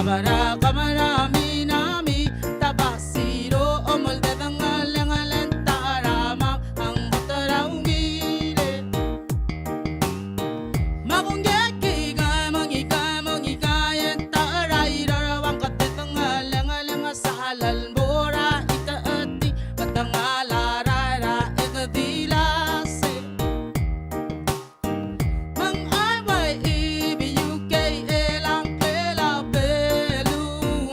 kabara kamara minami tabasiro omolde dangalangalan tarama ang batara umile magungeki ga mangika yen tarai rarawang katetang alang salal bora itaati patangala rara ekadilase mang ay ibuk elang kela belu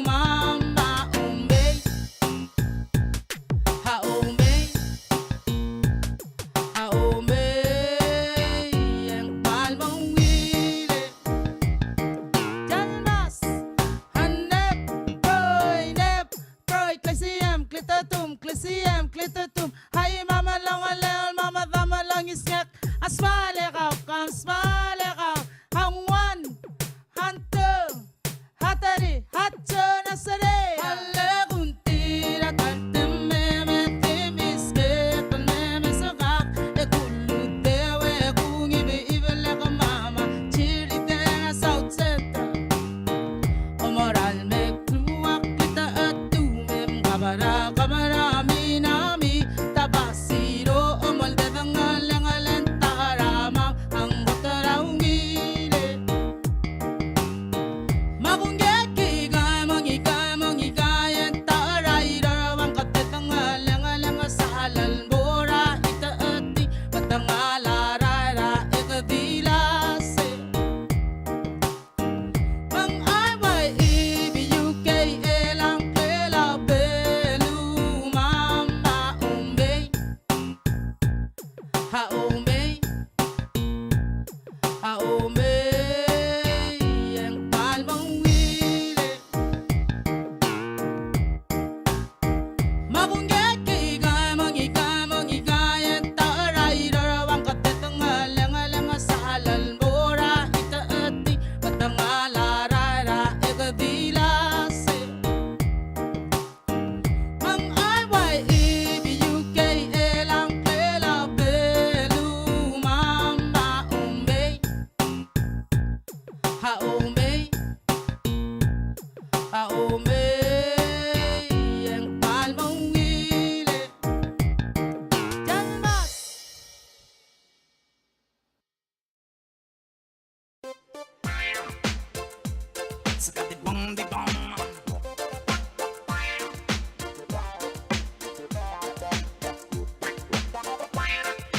mama umbe ha umbe yang palmang wile jalmas hanep proy klisiam klitatum hay mama lang alel mama dama lang isyak asmale kaw hangwan hantu hatari hatcho nasare halle kuntira tantem meme timiske meme sokak e kullu dewe kungi be ivele ko mama chiri tenga south center omoral me kluak kita atumem kabara kamara minami tabasiro omolde dangalangalan tarama ang batara umile magungeki ga mangika yen tarai rarawang katetang alang salal bora itaati patangala rara ekadilase mang ay ibuk elang kela belu mama umbe ha umbe yang palmang wile magungeki ga mangika yen tarai rarawang katetang alang salal bora itaati patangala rara ekadilase mang ay ibuk elang kela belu mama umbe ha umbe yang palmang wile jalmas Sakati bom di bom.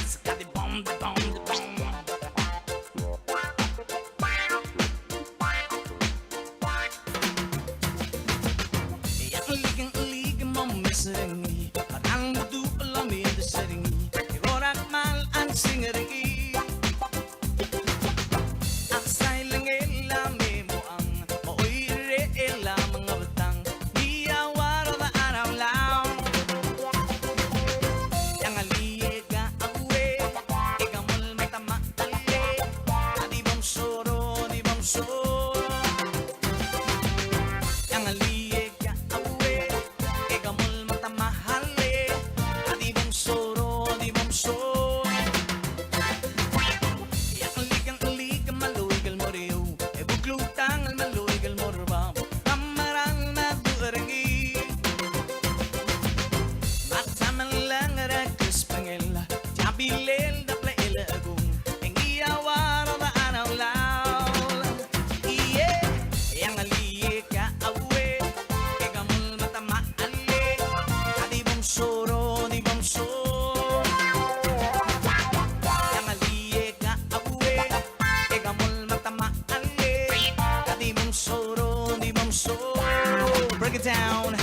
Sakati bom di bom di bom. Yang ligang mo meserengi, kadang butuh alami deserengi. Irorak mal ang singerengi. Aksay lang elame mo ang maoy ela mga batang iyawaro na araw lang. Yang aliega awe igamol matama ale adi bang soro di bang soro. Yang aliega awe igamol matama ale adi bang soro di bang soro. Yang ligang maluigal mo riyo e buglutang al maluigal mo rabam kamarang madurengi mataman lang rakus pangela jabilel da plaela agung ang iyawaro da anaw law iye yang alika awe e gamul matama ale adi bang soro di bang soro. Yang aliega awe e gamol matama ale adi mong soro di mong soro. Break it down.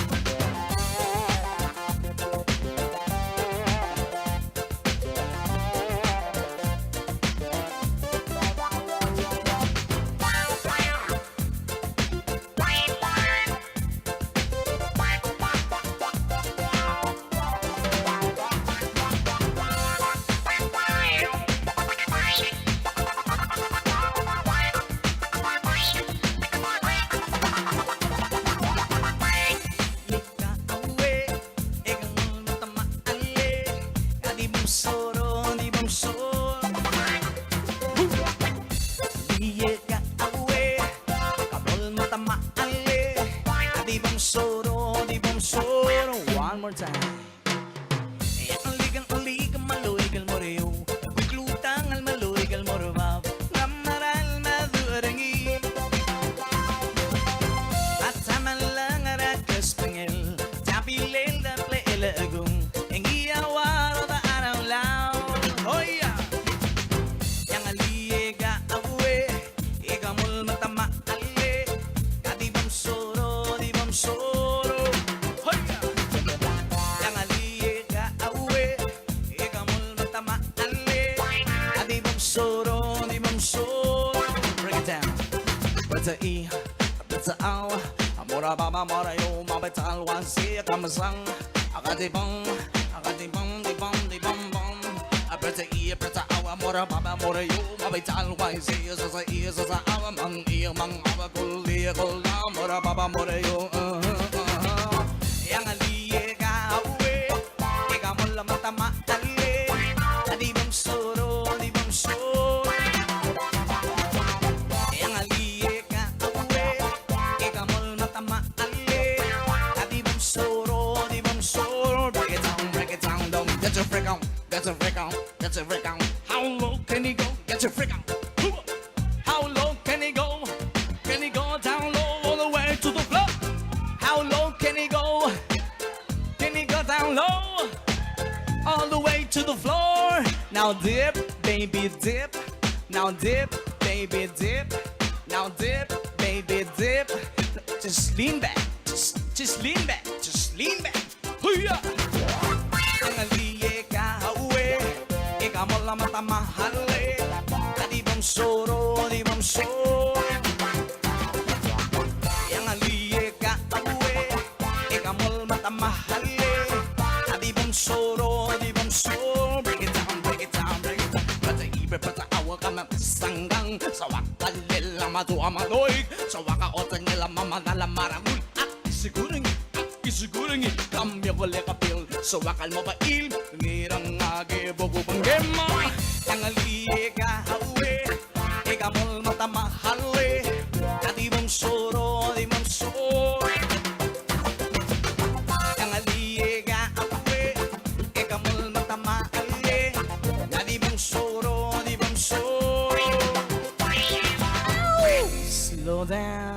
mora baba mora yo mabetal wan si kamasang akadibang akadibang dibang dibang bang apreta I apreta awa mora baba mora yo mabetal wan si sa awa mang awa kulli kulla mora baba mora yo yang aliye ka uwe ika molla mata matale di bang soro di bang soro yang aliye ka uwe ika molla mata matale di bang soro break it down don't get your freak on get your freak on get your freak on how low can you go get your freak on how low can you go down low all the way to the floor how low can you go down low all the way to the floor now dip baby dip now dip baby dip now dip baby dip just lean back just lean back just lean back huya ang aliye ka uwe ikaw mo lang mata mahali di bang soro yang aliye ka uwe ikaw mo lang mata mahali di bang soro break it down break it down break it down pata ibe pata awa ka na sanggang sa wakalila matuwa maloy sa waka otan nila mamadala marangul at isiguring kambyo ko lekapil sa wakal mo ba il ngirang age bogo panggema ang aliye ka uwe ikaw mo mata mahali di bang soro ang aliye ka kamul mata maale di bang soro slow down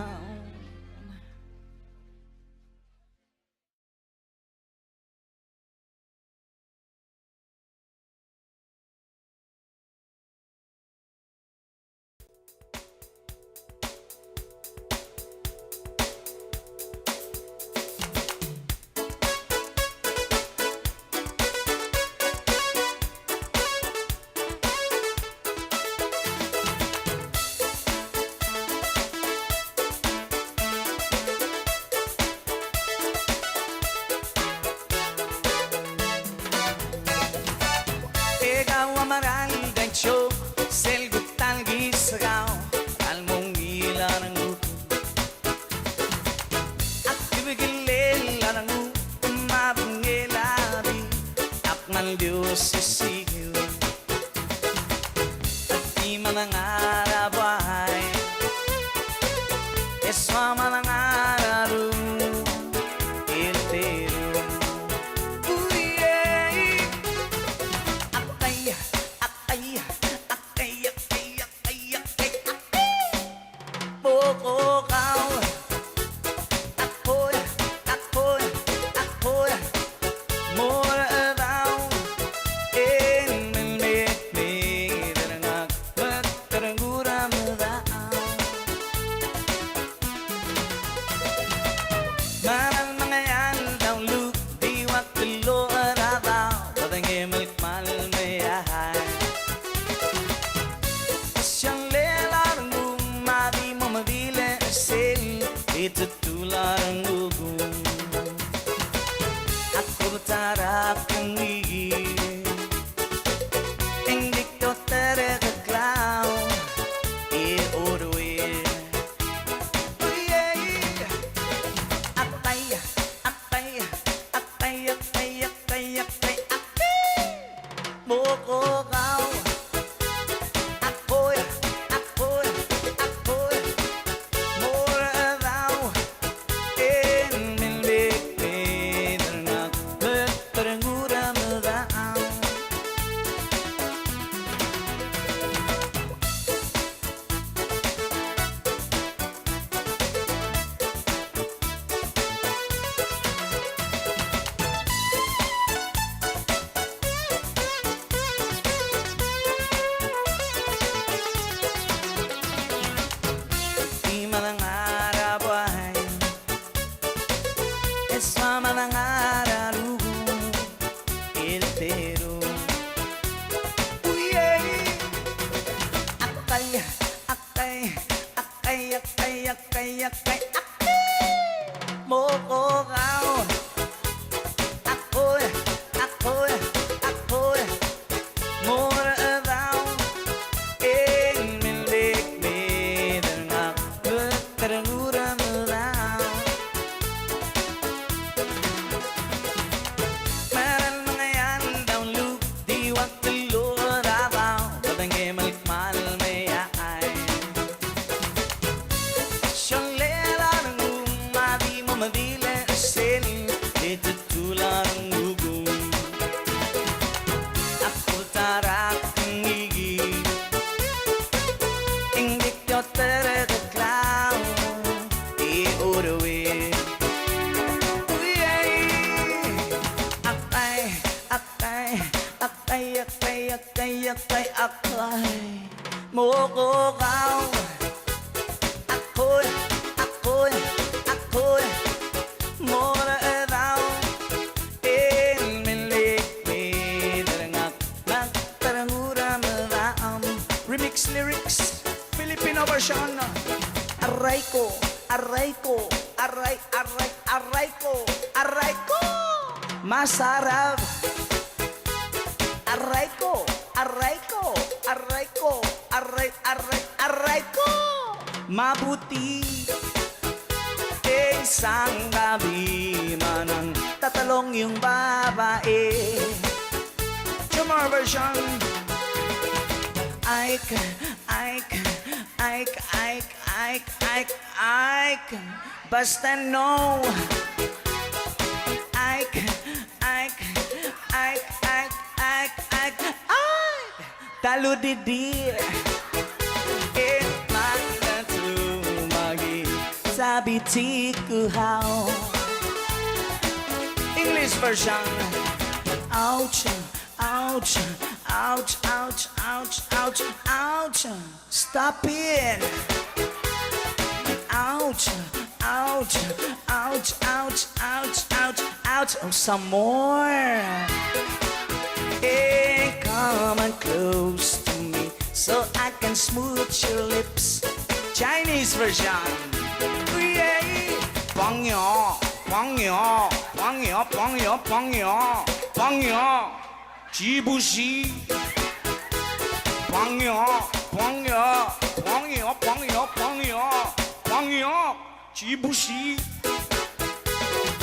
aray ko, aray ko, aray, aray, aray ko, aray ko. Masarap. Aray ko, aray ko, aray ko, aray, aray, aray ko. Mabuti. Isang gabi manang tatalong yung babae. Jumar version. Ike, Ike, Ike, Ike, Ike, Ike, Ike. Basta no. Ike, Ike, Ike, Ike, Ike, Ike, Ike. Talo didi. Sabi tiku how. English version. Ouch, ouch, ouch, ouch, ouch, ouch, ouch. Stop it. Ouch, ouch, ouch, ouch, ouch, ouch, ouch. Oh, some more. Hey, come on close to me so I can smooth your lips. Chinese version. Pangyo, pangyo, pangyo, pangyo, pangyo, pangyo, jibushi. Pangyo, pangyo, pangyo, pangyo, pangyo, pangyo, jibushi.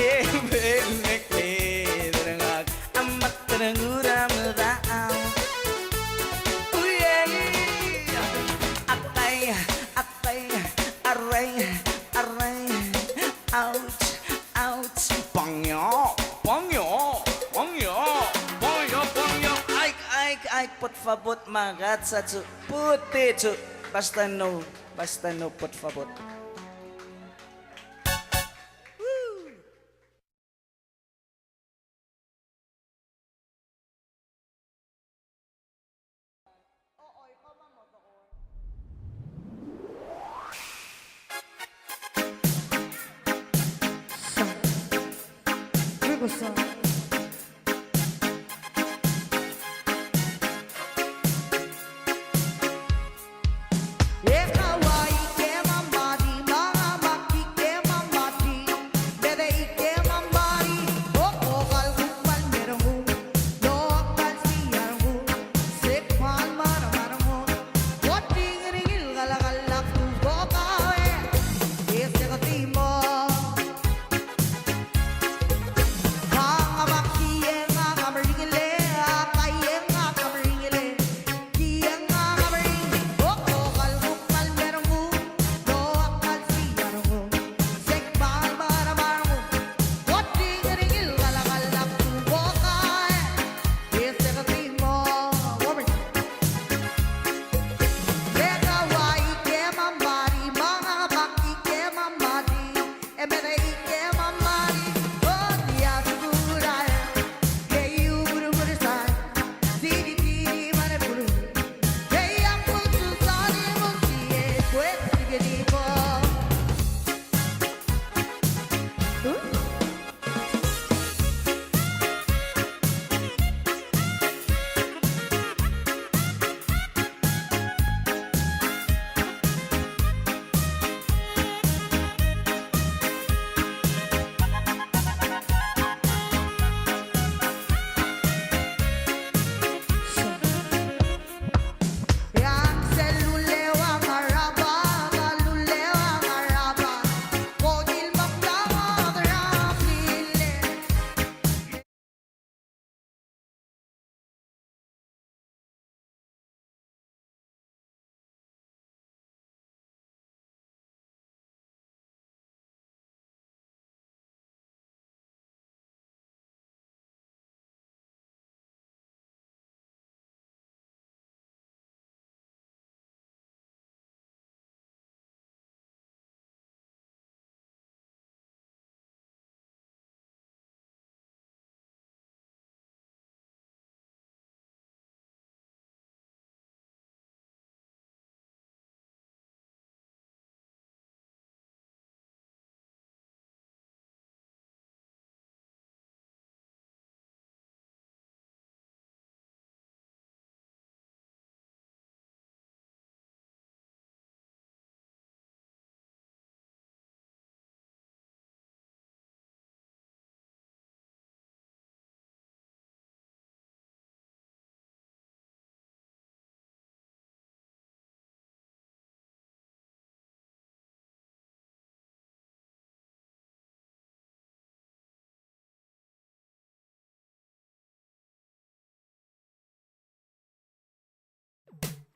Ebenek amat terengurang daaw. Akay, akay, aray, aray. Ouch, ouch. Pangyo, pangyo, pangyo, pangyo, pangyo. Ike, Ike, Ike, por favor, magatsa, puti, basta no, por favor.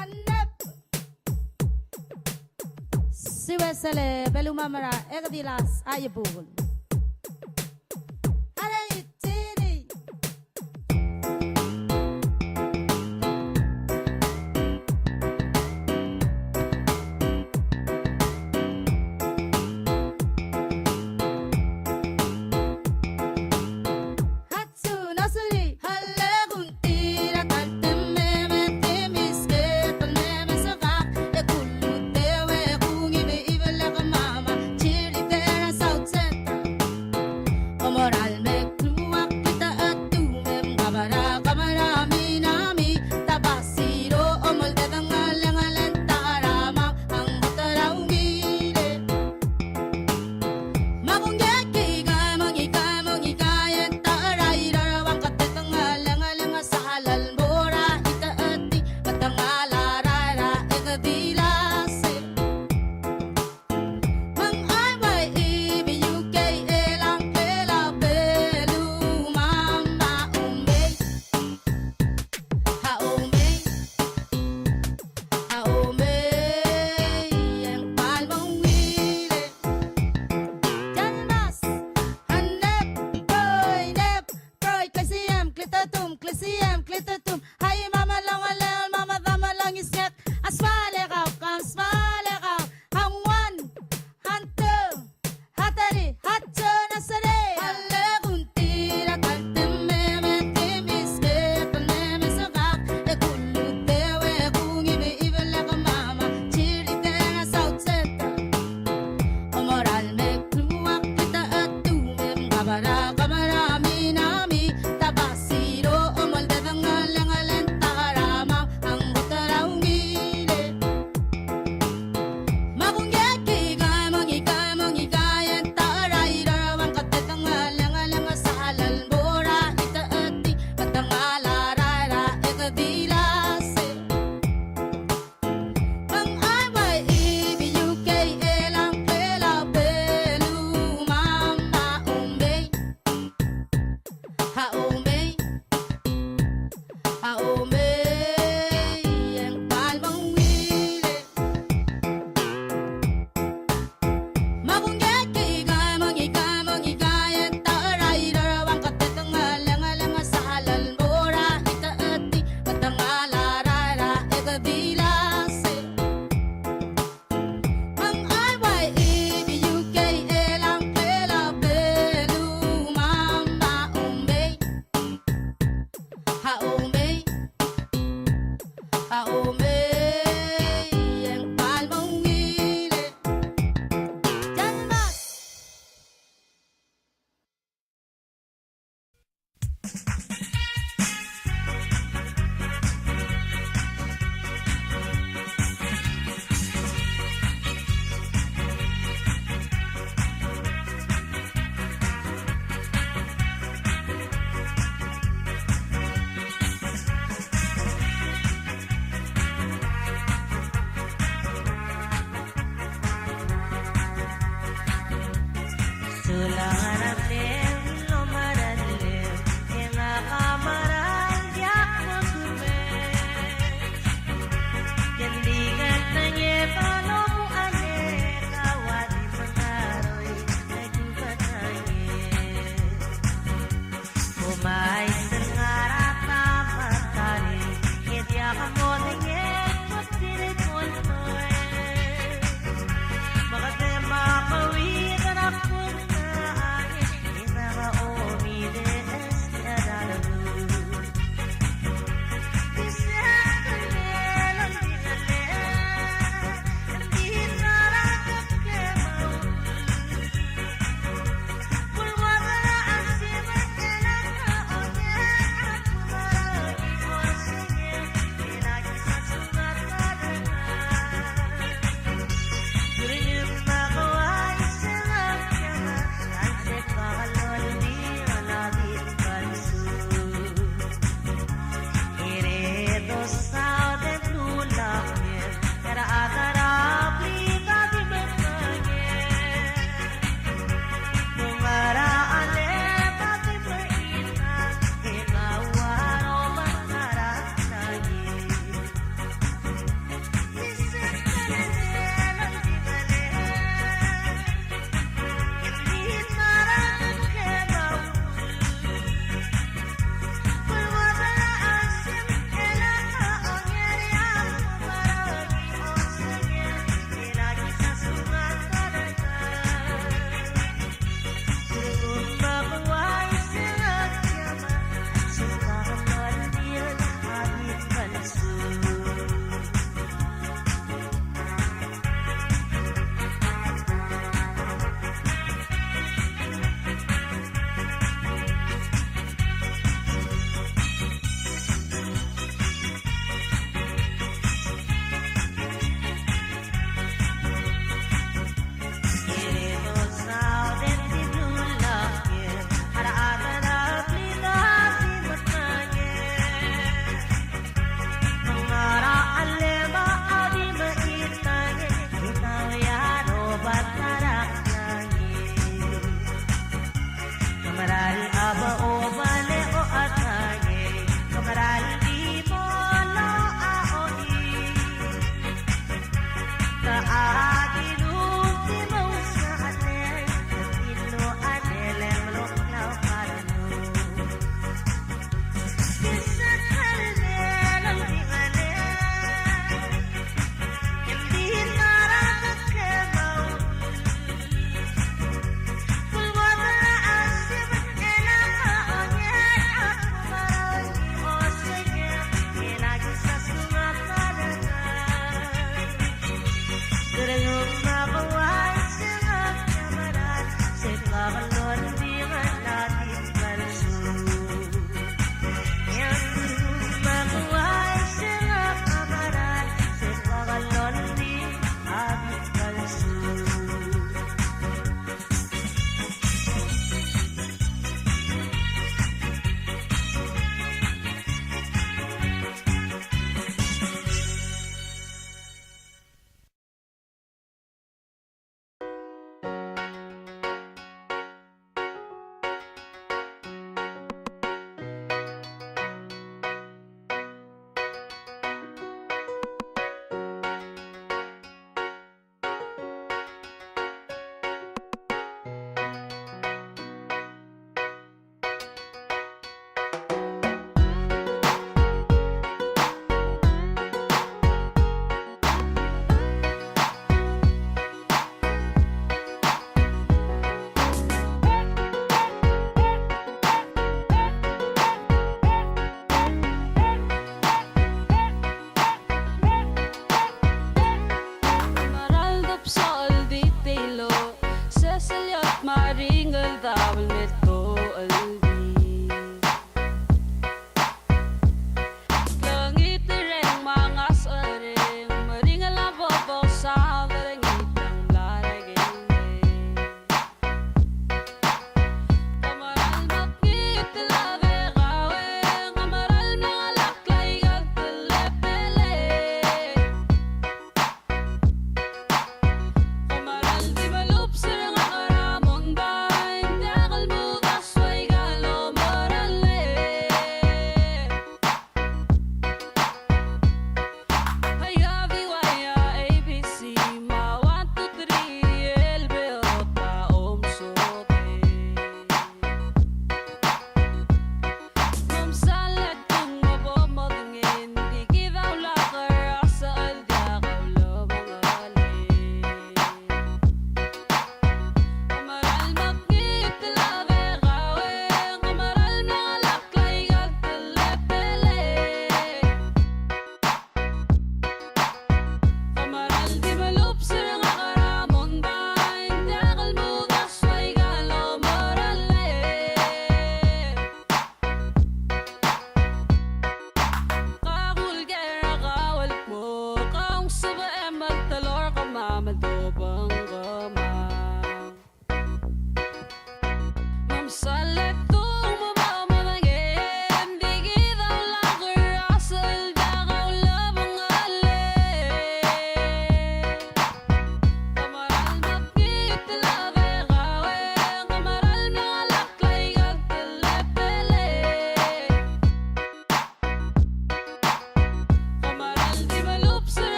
Hanep Siwesele Belumamara Egadilas Ayabul Arayitiri Hatsu Nasuri Halle Guntira Kaltemme Metimiske Palmeme Saka Ekulu Tewe Kungi Be Ibele Mama Chili Terra South Center Omoral Me Kluak Kita Atumem Kabara Kamara Minami Tabasiro Omol Tetangalang Alentara Ang Butaraw Ngile Magungekikay, mangikay ang taray Rarawang katetang alang-alang sa halal Mora itaati, matang alarara Ekadilase Mang ay ibig elang pela Belu mama umbe Haumbe Haumbe Ang palmong wile Janmas, Hanep, Proy, Klisiam, Klitatum, Hay mama lang alel, mama dama lang isket, Asmale kaw, Hangwan, Hantu, Hatari, Hatso nasare, Halle guntira, Kaltemme, Metimiske, Palmeme sakak, Ekulu tewe, kungi be ibele mama, Chili Terra South Center, Omoral me kluak kita atumem kabara kamara minami tabasiro omol dadangal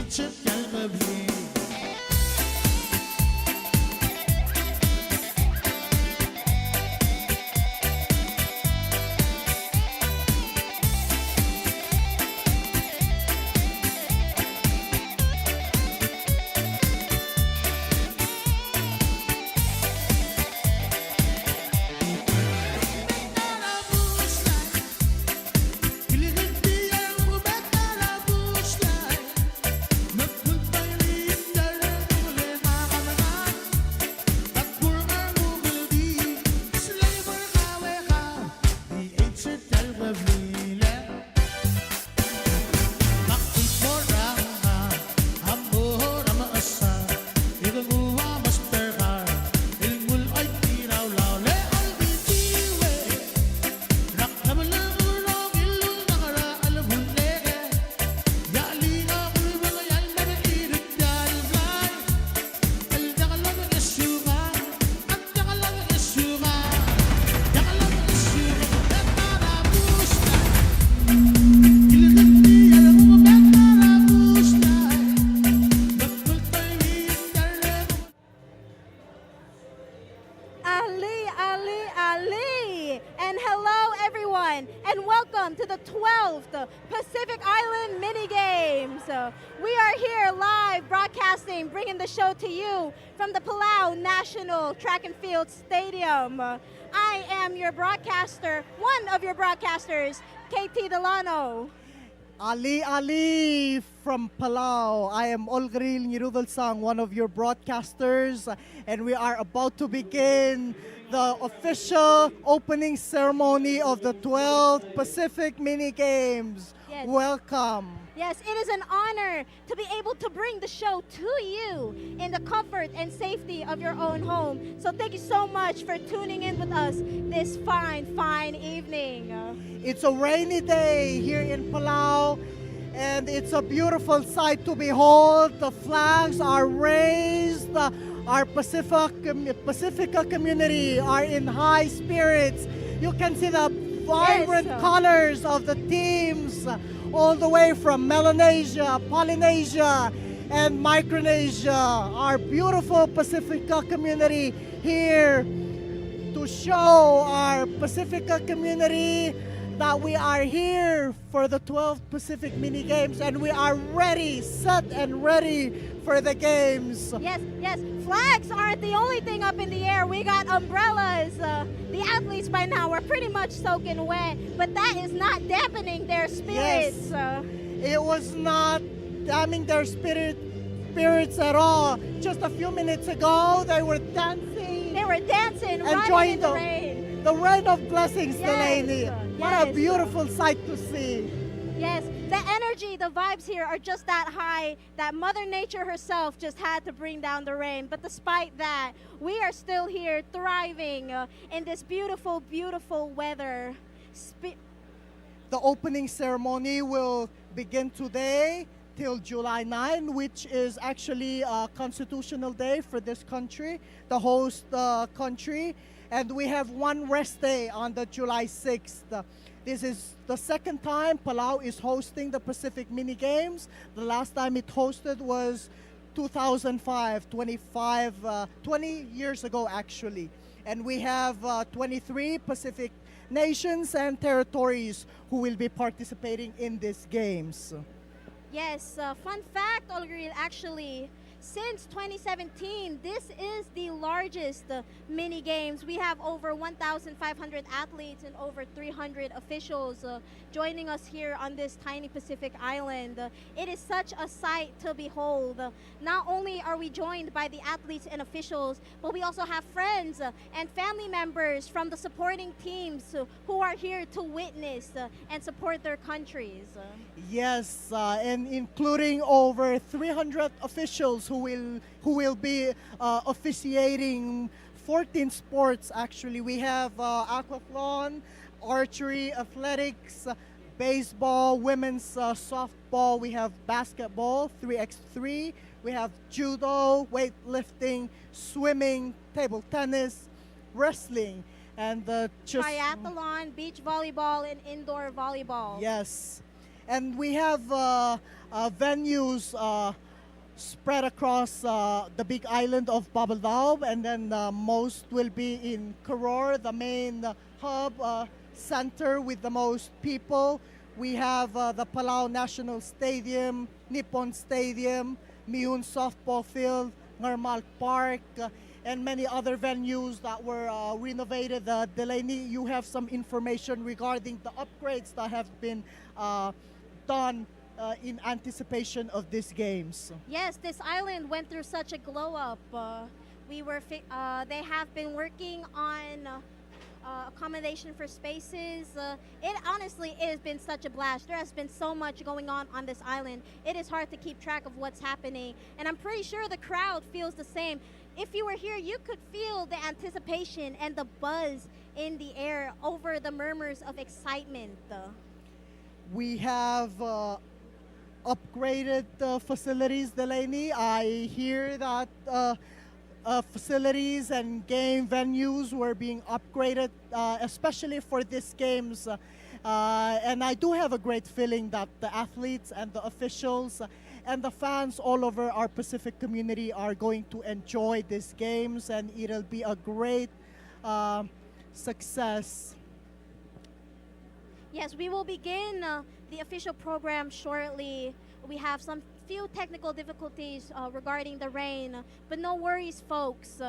éternel revient. Ali, Ali, Ali. And hello, everyone, and welcome to the 12th Pacific Island Mini Games. We are here live broadcasting, bringing the show to you from the Palau National Track and Field Stadium. I am your broadcaster, one of your broadcasters, KT Delano. Ali from Palau. I am Olgril Nirudalsang, one of your broadcasters, and we are about to begin the official opening ceremony of the 12th Pacific Mini Games. Yes. Welcome. Yes, it is an honor to be able to bring the show to you in the comfort and safety of your own home. So thank you so much for tuning in with us this fine evening. It's a rainy day here in Palau, and it's a beautiful sight to behold. The flags are raised. Our Pacifica community are in high spirits. You can see the vibrant Yes. colors of the teams all the way from Melanesia, Polynesia, and Micronesia. Our beautiful Pacifica community here to show our Pacifica community that we are here for the 12th Pacific Mini Games, and we are ready, set and ready for the games. Yes, flags aren't the only thing up in the air. We got umbrellas. The athletes by now are pretty much soaking wet, but that is not dampening their spirits. It was not damning their spirits at all. Just a few minutes ago, they were dancing. They were dancing, running Enjoying in the rain. The rain of blessings, Yes, Delaney. What a yes. beautiful sight to see. Yes, the energy, the vibes here are just that high that Mother Nature herself just had to bring down the rain. But despite that, we are still here thriving in this beautiful, beautiful weather. The opening ceremony will begin today till July 9, which is actually a constitutional day for this country, the host country. And we have one rest day on the July 6th. This is the second time Palau is hosting the Pacific Mini Games. The last time it hosted was 2005, 20 years ago actually. And we have 23 Pacific nations and territories who will be participating in these games. Yes, fun fact, Olgril, actually, since 2017, this is the largest mini games. We have over 1,500 athletes and over 300 officials joining us here on this tiny Pacific island. It is such a sight to behold. Not only are we joined by the athletes and officials, but we also have friends and family members from the supporting teams who are here to witness and support their countries. Yes, and including over 300 officials who will be officiating 14 sports actually. We have aquathlon, archery, athletics, baseball, women's softball. We have basketball, 3x3. We have judo, weightlifting, swimming, table tennis, wrestling, and Triathlon, beach volleyball, and indoor volleyball. Yes. And we have venues spread across the big island of Palau, and then most will be in Koror, the main hub center with the most people. We have the Palau National Stadium, Nippon Stadium, Miyun Softball Field, Ngarmal Park, and many other venues that were renovated. Delaney, you have some information regarding the upgrades that have been done in anticipation of these games. Yes, this island went through such a glow up. They have been working on accommodation for spaces. It has been such a blast. There has been so much going on this island. It is hard to keep track of what's happening, and I'm pretty sure the crowd feels the same. If you were here, you could feel the anticipation and the buzz in the air over the murmurs of excitement. We have upgraded facilities, Delaney. I hear that facilities and game venues were being upgraded, especially for these games. And I do have a great feeling that the athletes and the officials and the fans all over our Pacific community are going to enjoy these games, and it'll be a great success. Yes, we will begin the official program shortly. We have some few technical difficulties regarding the rain, but no worries, folks.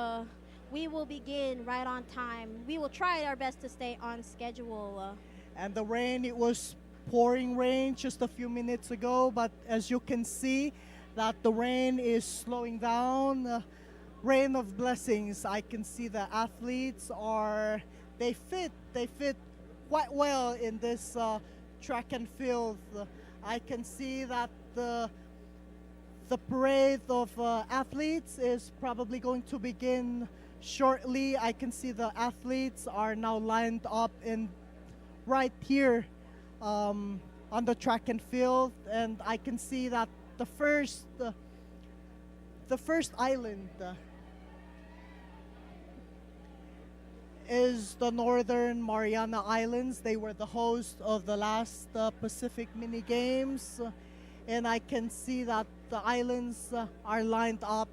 We will begin right on time. We will try our best to stay on schedule. And the rain, it was pouring rain just a few minutes ago, but as you can see that the rain is slowing down. Rain of blessings. I can see the athletes they fit quite well in this track and field. I can see that the parade of athletes is probably going to begin shortly. I can see the athletes are now lined up in right here on the track and field, and I can see that the first island is the Northern Mariana Islands. They were the host of the last Pacific Mini Games, and I can see that the islands are lined up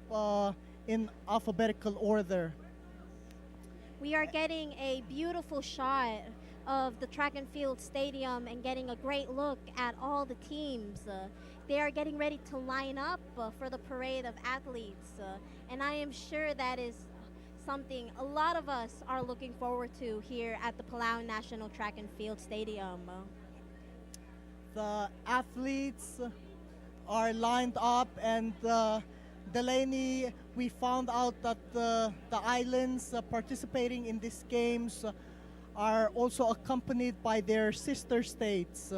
in alphabetical order. We are getting a beautiful shot of the track and field stadium and getting a great look at all the teams. They are getting ready to line up for the parade of athletes, and I am sure that is something a lot of us are looking forward to here at the Palau National Track and Field Stadium. The athletes are lined up, and Delaney, we found out that the islands participating in these games are also accompanied by their sister states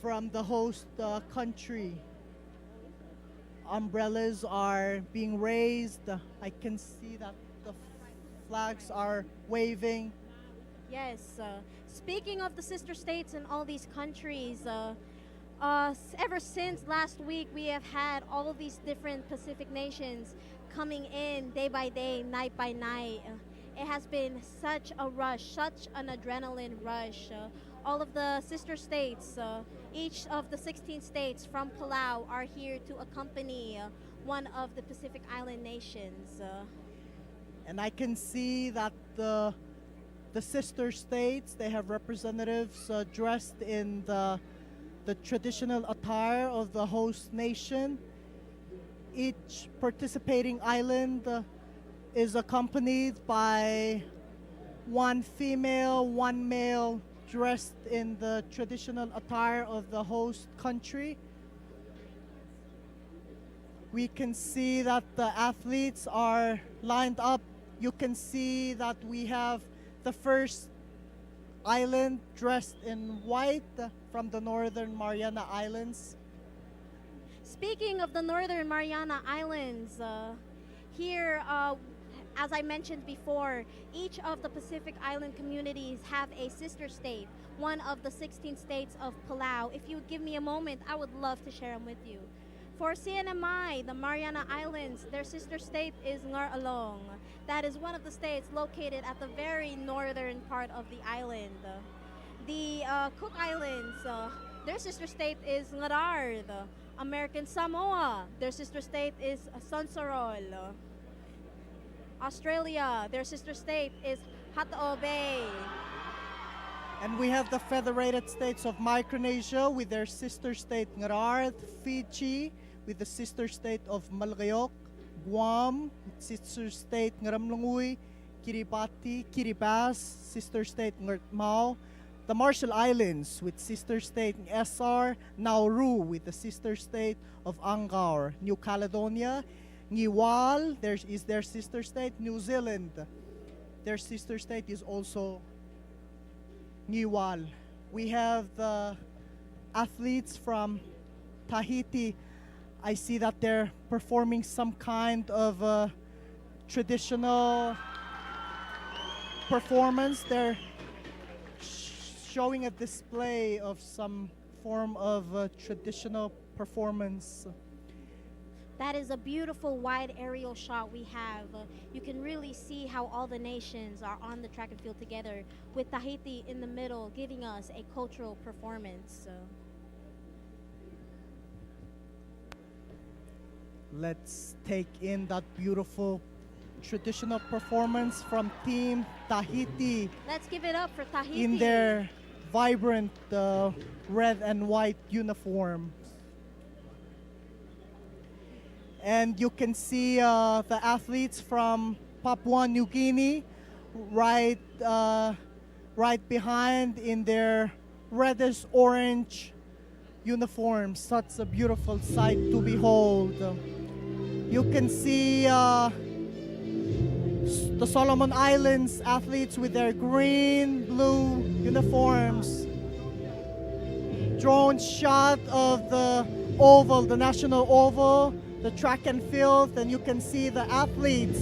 from the host country. Umbrellas are being raised. I can see that the flags are waving. Yes, speaking of the sister states and all these countries, ever since last week, we have had all of these different Pacific nations coming in day by day, night by night. It has been such a rush, such an adrenaline rush. All of the sister states, each of the 16 states from Palau are here to accompany one of the Pacific Island nations. And I can see that the sister states, they have representatives dressed in the traditional attire of the host nation. Each participating island is accompanied by one female, one male dressed in the traditional attire of the host country. We can see that the athletes are lined up. You can see that we have the first island dressed in white from the Northern Mariana Islands. Speaking of the Northern Mariana Islands, here, as I mentioned before, each of the Pacific Island communities have a sister state, one of the 16 states of Palau. If you would give me a moment, I would love to share them with you. For CNMI, the Mariana Islands, their sister state is Ngar Along. That is one of the states located at the very northern part of the island. The Cook Islands, Their sister state is Ngarard. American Samoa, their sister state is Sonsorol. Australia, their sister state is Hatao Bay. And we have the Federated States of Micronesia with their sister state Ngarard, Fiji with the sister state of Malgayok, Guam, sister state Ngaramlungui, Kiribati, Kiribati, sister state Ngartmao, the Marshall Islands with sister state SR, Nauru with the sister state of Angaur, New Caledonia, Niwal, there is their sister state, New Zealand. Their sister state is also Niwal. We have the athletes from Tahiti. I see that they're performing some kind of traditional performance. They're showing a display of some form of traditional performance. That is a beautiful wide aerial shot we have. You can really see how all the nations are on the track and field together, with Tahiti in the middle giving us a cultural performance. Let's take in that beautiful traditional performance from Team Tahiti Let's give it up for Tahiti. in their vibrant red and white uniform. And you can see the athletes from Papua New Guinea right behind in their reddish orange uniforms. Such a beautiful sight to behold. You can see the Solomon Islands athletes with their green, blue uniforms. Drone shot of the oval, the national oval, the track and field, and you can see the athletes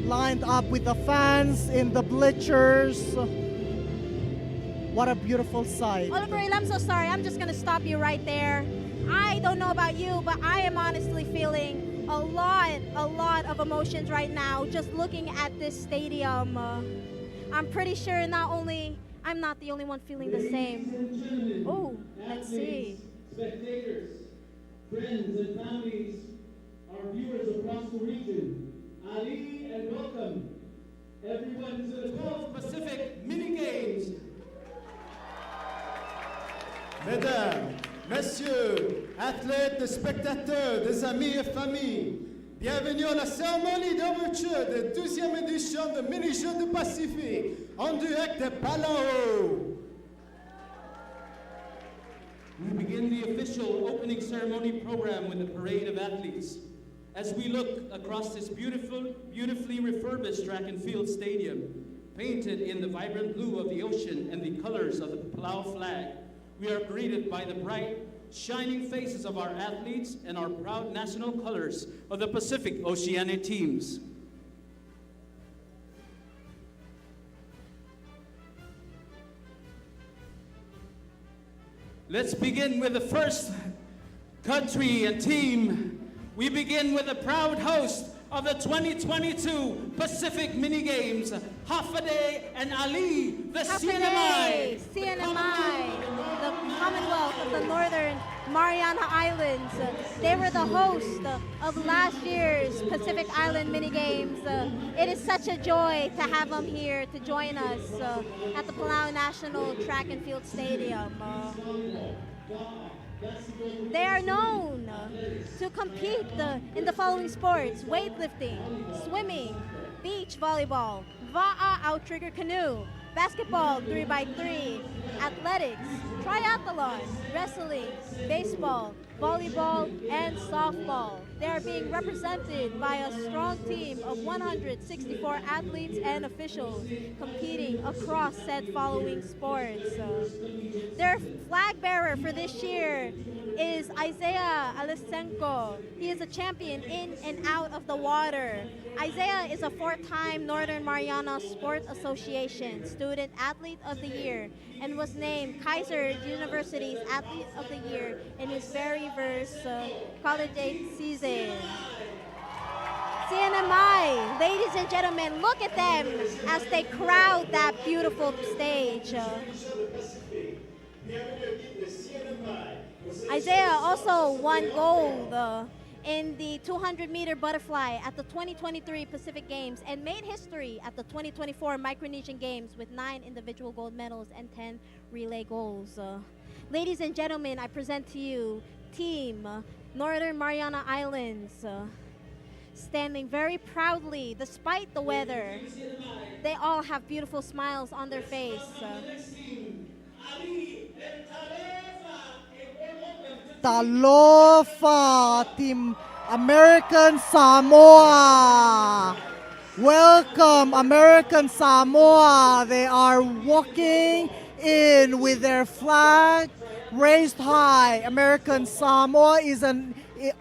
lined up with the fans in the bleachers. What a beautiful sight. Oliver, I'm so sorry. I'm just going to stop you right there. I don't know about you, but I am honestly feeling a lot of emotions right now just looking at this stadium. I'm pretty sure not only I'm not the only one feeling the same. Oh, let's see. Spectators, friends and families, our viewers across the region, Ali and welcome everyone to the 12th Pacific Mini Games. Mesdames, Messieurs, athlètes, spectateurs, des amis et familles, bienvenue à la cérémonie d'ouverture de 12e édition de Mini-Jeux du Pacifique en direct de Palau. We begin the official opening ceremony program with a parade of athletes. As we look across this beautifully refurbished track and field stadium, painted in the vibrant blue of the ocean and the colors of the Palau flag, we are greeted by the bright, shining faces of our athletes and our proud national colors of the Pacific Oceania teams. Let's begin with the first country and team. We begin with the proud host of the 2022 Pacific Mini Games, Hafade and Ali, the CNMI. CNMI, the Commonwealth of the Northern Mariana Islands. They were the host of last year's Pacific Island Mini Games. It is such a joy to have them here to join us at the Palau National Track and Field Stadium. They are known to compete in the following sports: weightlifting, swimming, beach volleyball, va'a outrigger canoe, basketball 3x3, athletics, triathlon, wrestling, baseball, volleyball, and softball. They are being represented by a strong team of 164 athletes and officials competing across said following sports. Their flag bearer for this year is Isaiah Alisenko. He is a champion in and out of the water. Isaiah is a four-time Northern Mariana Sport Association Student Athlete of the Year and was named Kaiser University's Athlete of the Year in his very first collegiate season. CNMI, ladies and gentlemen, look at them as they crowd that beautiful stage. Isaiah also won gold in the 200-meter butterfly at the 2023 Pacific Games and made history at the 2024 Micronesian Games with 9 individual gold medals and 10 relay golds. Ladies and gentlemen, I present to you Team Northern Mariana Islands, standing very proudly despite the weather. They all have beautiful smiles on their face. Talofa, Team American Samoa. Welcome, American Samoa. They are walking in with their flag raised high. American Samoa is an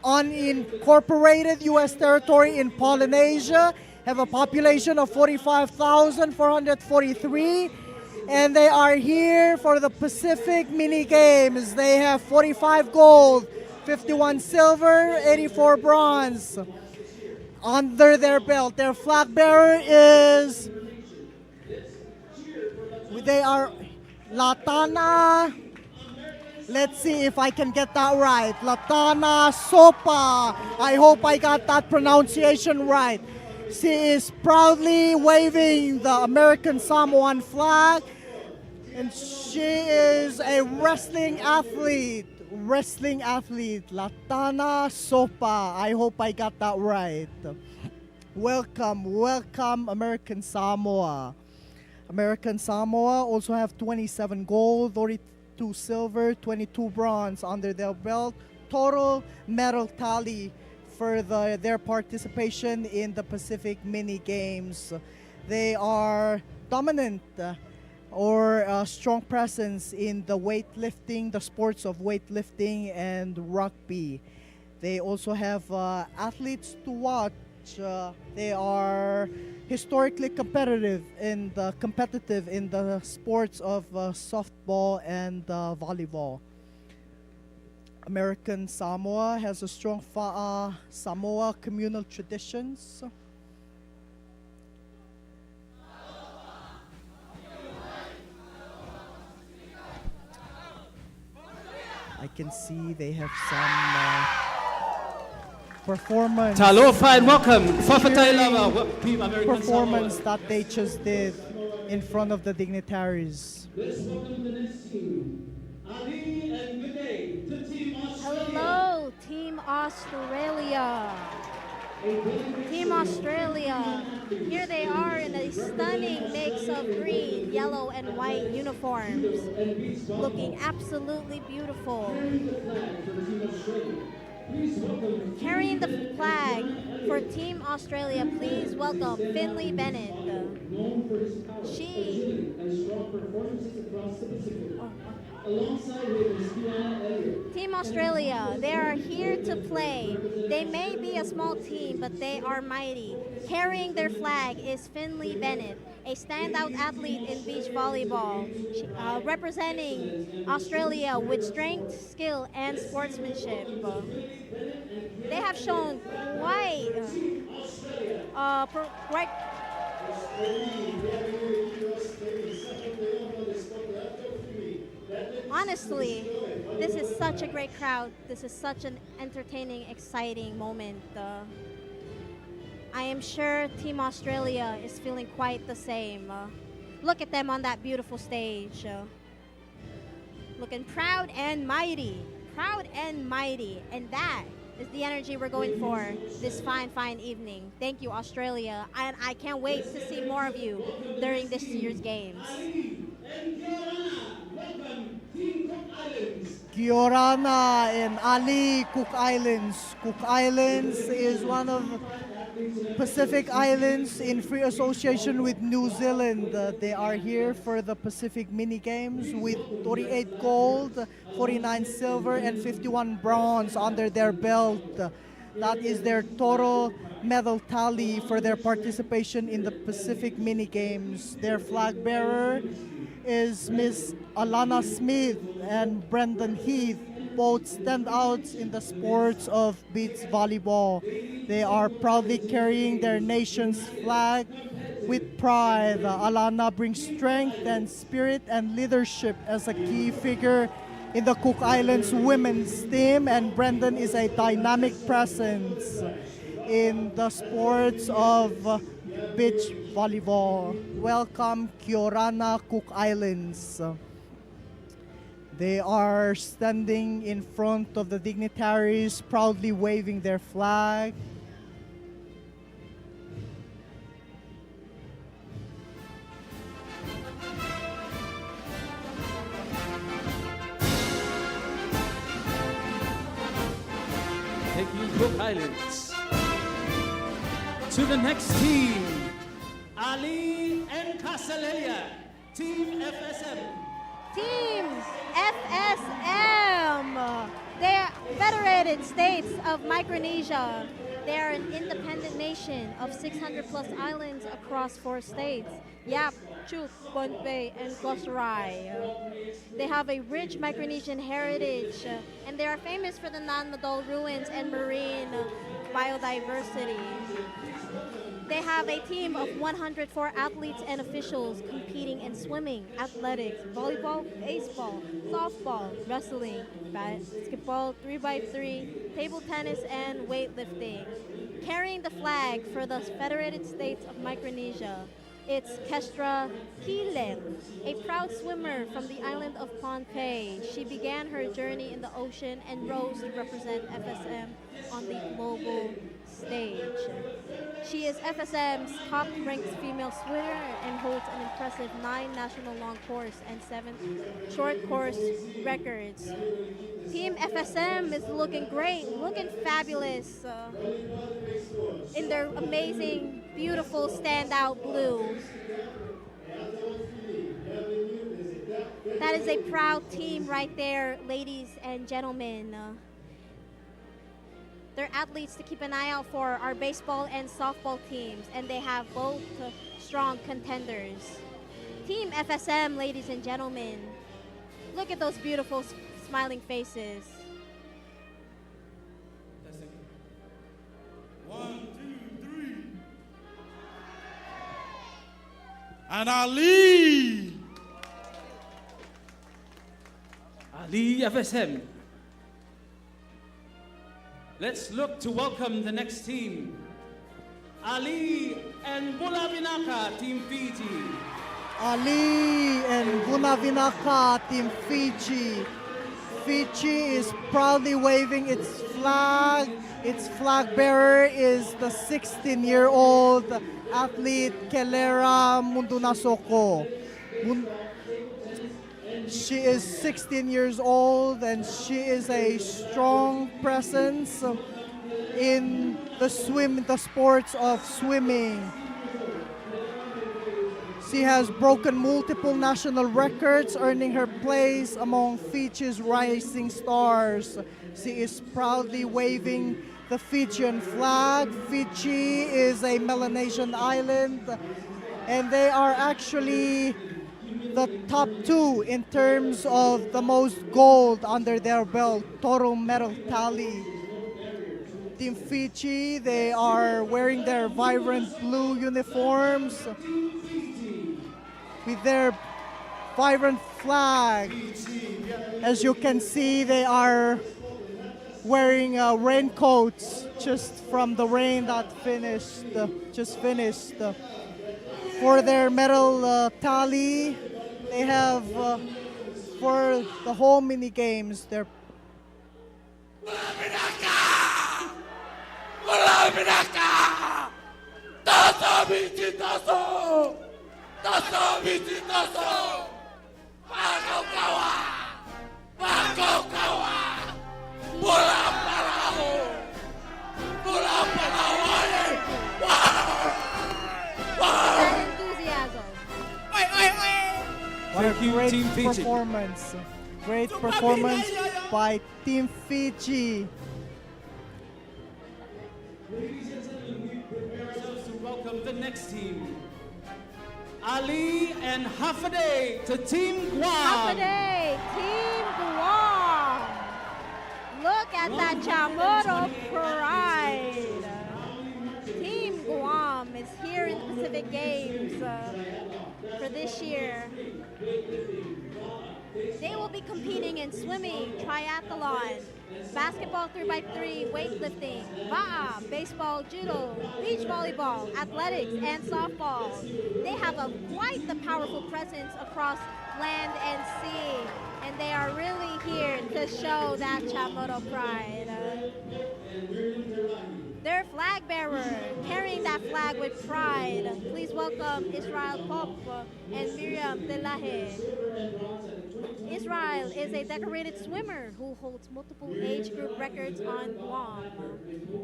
unincorporated U.S. territory in Polynesia, have a population of 45,443, and they are here for the Pacific Mini Games. They have 45 gold, 51 silver, 84 bronze under their belt. Their flag bearer is, they are Latana. Let's see if I can get that right. Latana Sopa. I hope I got that pronunciation right. She is proudly waving the American Samoan flag, and she is a wrestling athlete. Latana Sopa. I hope I got that right. Welcome, American Samoa. American Samoa also have 27 gold, 42 silver, 22 bronze under their belt. Total medal tally for their participation in the Pacific Mini Games. They are dominant or a strong presence in the weightlifting, the sports of weightlifting and rugby. They also have athletes to watch. They are historically competitive in the sports of softball and volleyball. American Samoa has a strong Samoa communal traditions. I can see they have some performance. Talofa and welcome. Fafatay Lava, Team American Performance Samoa. that they just did in front of the dignitaries. Let's welcome the next team. Ali and good day to Team Australia. Hello, Team Australia. Team Australia. Here they are in a stunning mix of green, yellow, and white uniforms, looking absolutely beautiful. Carrying the flag for Team Australia, please welcome Finley Bennett. Team Australia, they are here to play. They may be a small team, but they are mighty. Carrying their flag is Finley Bennett, a standout athlete in beach volleyball, representing Australia with strength, skill, and sportsmanship. They have shown quite honestly, this is such a great crowd. This is such an entertaining, exciting moment. I am sure Team Australia is feeling quite the same. Look at them on that beautiful stage. Looking proud and mighty. Proud and mighty. And that is the energy we're going for this fine evening. Thank you, Australia. And I can't wait to see more of you during this year's games. Giorana and Ali, Cook Islands. Cook Islands is one of Pacific Islands in free association with New Zealand. They are here for the Pacific Mini Games with 48 gold, 49 silver, and 51 bronze under their belt. That is their total medal tally for their participation in the Pacific Mini Games. Their flag bearer is Miss Alana Smith and Brendan Heath, both standouts in the sports of beach volleyball. They are proudly carrying their nation's flag with pride. Alana brings strength and spirit and leadership as a key figure in the Cook Islands women's team, and Brendan is a dynamic presence in the sports of beach volleyball. Welcome, Kiorana Cook Islands. They are standing in front of the dignitaries, proudly waving their flag. Taking Cook Islands to the next team, Ali and Casalelia, Team FSM. Team FSM. They're Federated States of Micronesia. They are an independent nation of 600 plus islands across 4 states: Yap, Chuuk, Pohnpei, and Gosrae. They have a rich Micronesian heritage, and they are famous for the non-Madol ruins and marine biodiversity. They have a team of 104 athletes and officials competing in swimming, athletics, volleyball, baseball, softball, wrestling, basketball, 3x3, table tennis, and weightlifting. Carrying the flag for the Federated States of Micronesia, it's Kestra Kileng, a proud swimmer from the island of Pohnpei. She began her journey in the ocean and rose to represent FSM on the global stage. She is FSM's top-ranked female swimmer and holds an impressive 9 national long course and 7 short course records. Team FSM is looking great, looking fabulous in their amazing, beautiful standout blue. That is a proud team right there, ladies and gentlemen. They're athletes to keep an eye out for our baseball and softball teams, and they have both strong contenders. Team FSM, ladies and gentlemen, look at those beautiful smiling faces. 1, 2, 3. And Ali. Ali FSM. Let's look to welcome the next team. Ali and Bulavinaka, Team Fiji. Ali and Gunavinaka, Team Fiji. Fiji is proudly waving its flag. Its flag bearer is the 16-year-old athlete Kelera Mundunasoko. She is 16 years old, and she is a strong presence in the sports of swimming. She has broken multiple national records, earning her place among Fiji's rising stars. She is proudly waving the Fijian flag. Fiji is a Melanesian island, and they are actually the top 2 in terms of the most gold under their belt, total medal tally. Team Fiji, they are wearing their vibrant blue uniforms with their vibrant flag. As you can see, they are wearing raincoats just from the rain that just finished. For their medal tally, they have, for the whole mini games, they're Enthusiasm. what a Thank you, great Team Fiji. performance. Great performance by Team Fiji. Ladies and gentlemen, we prepare ourselves to welcome the next team. Ali and Hafaday to Team Guam. Hafaday, Team Guam. Look at that Chamorro pride. Team Guam is here in the Pacific Games for this year. They will be competing in swimming, triathlon, basketball 3x3, weightlifting, ba'a, baseball, judo, beach volleyball, athletics, and softball. They have quite the powerful presence across land and sea, and they are really here to show that Chamorro pride. Their flag bearer, carrying that flag with pride. Please welcome Israel Pop and Miriam Delahe. Israel is a decorated swimmer who holds multiple age group records on Guam.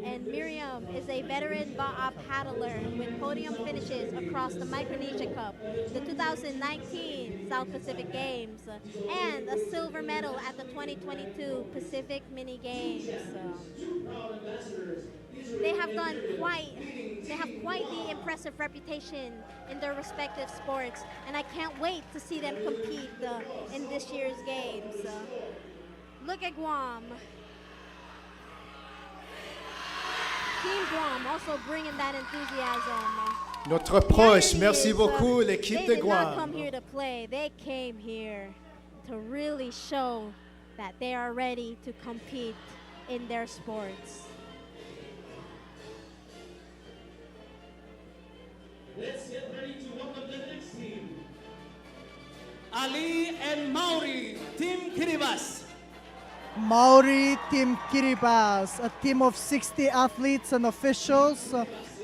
And Miriam is a veteran ba'a paddler with podium finishes across the Micronesia Cup, the 2019 South Pacific Games, and a silver medal at the 2022 Pacific Mini Games. They have quite the impressive reputation in their respective sports, and I can't wait to see them compete in this year's games. Look at Guam. Team Guam also bringing that enthusiasm. Notre proche, The merci irony is, beaucoup, l'équipe they de did not come Guam. here to play. They came here to really show that they are ready to compete in their sports. Let's get ready to welcome the next team. Ali and Mauri, Team Kiribati. Maori Team Kiribati, a team of 60 athletes and officials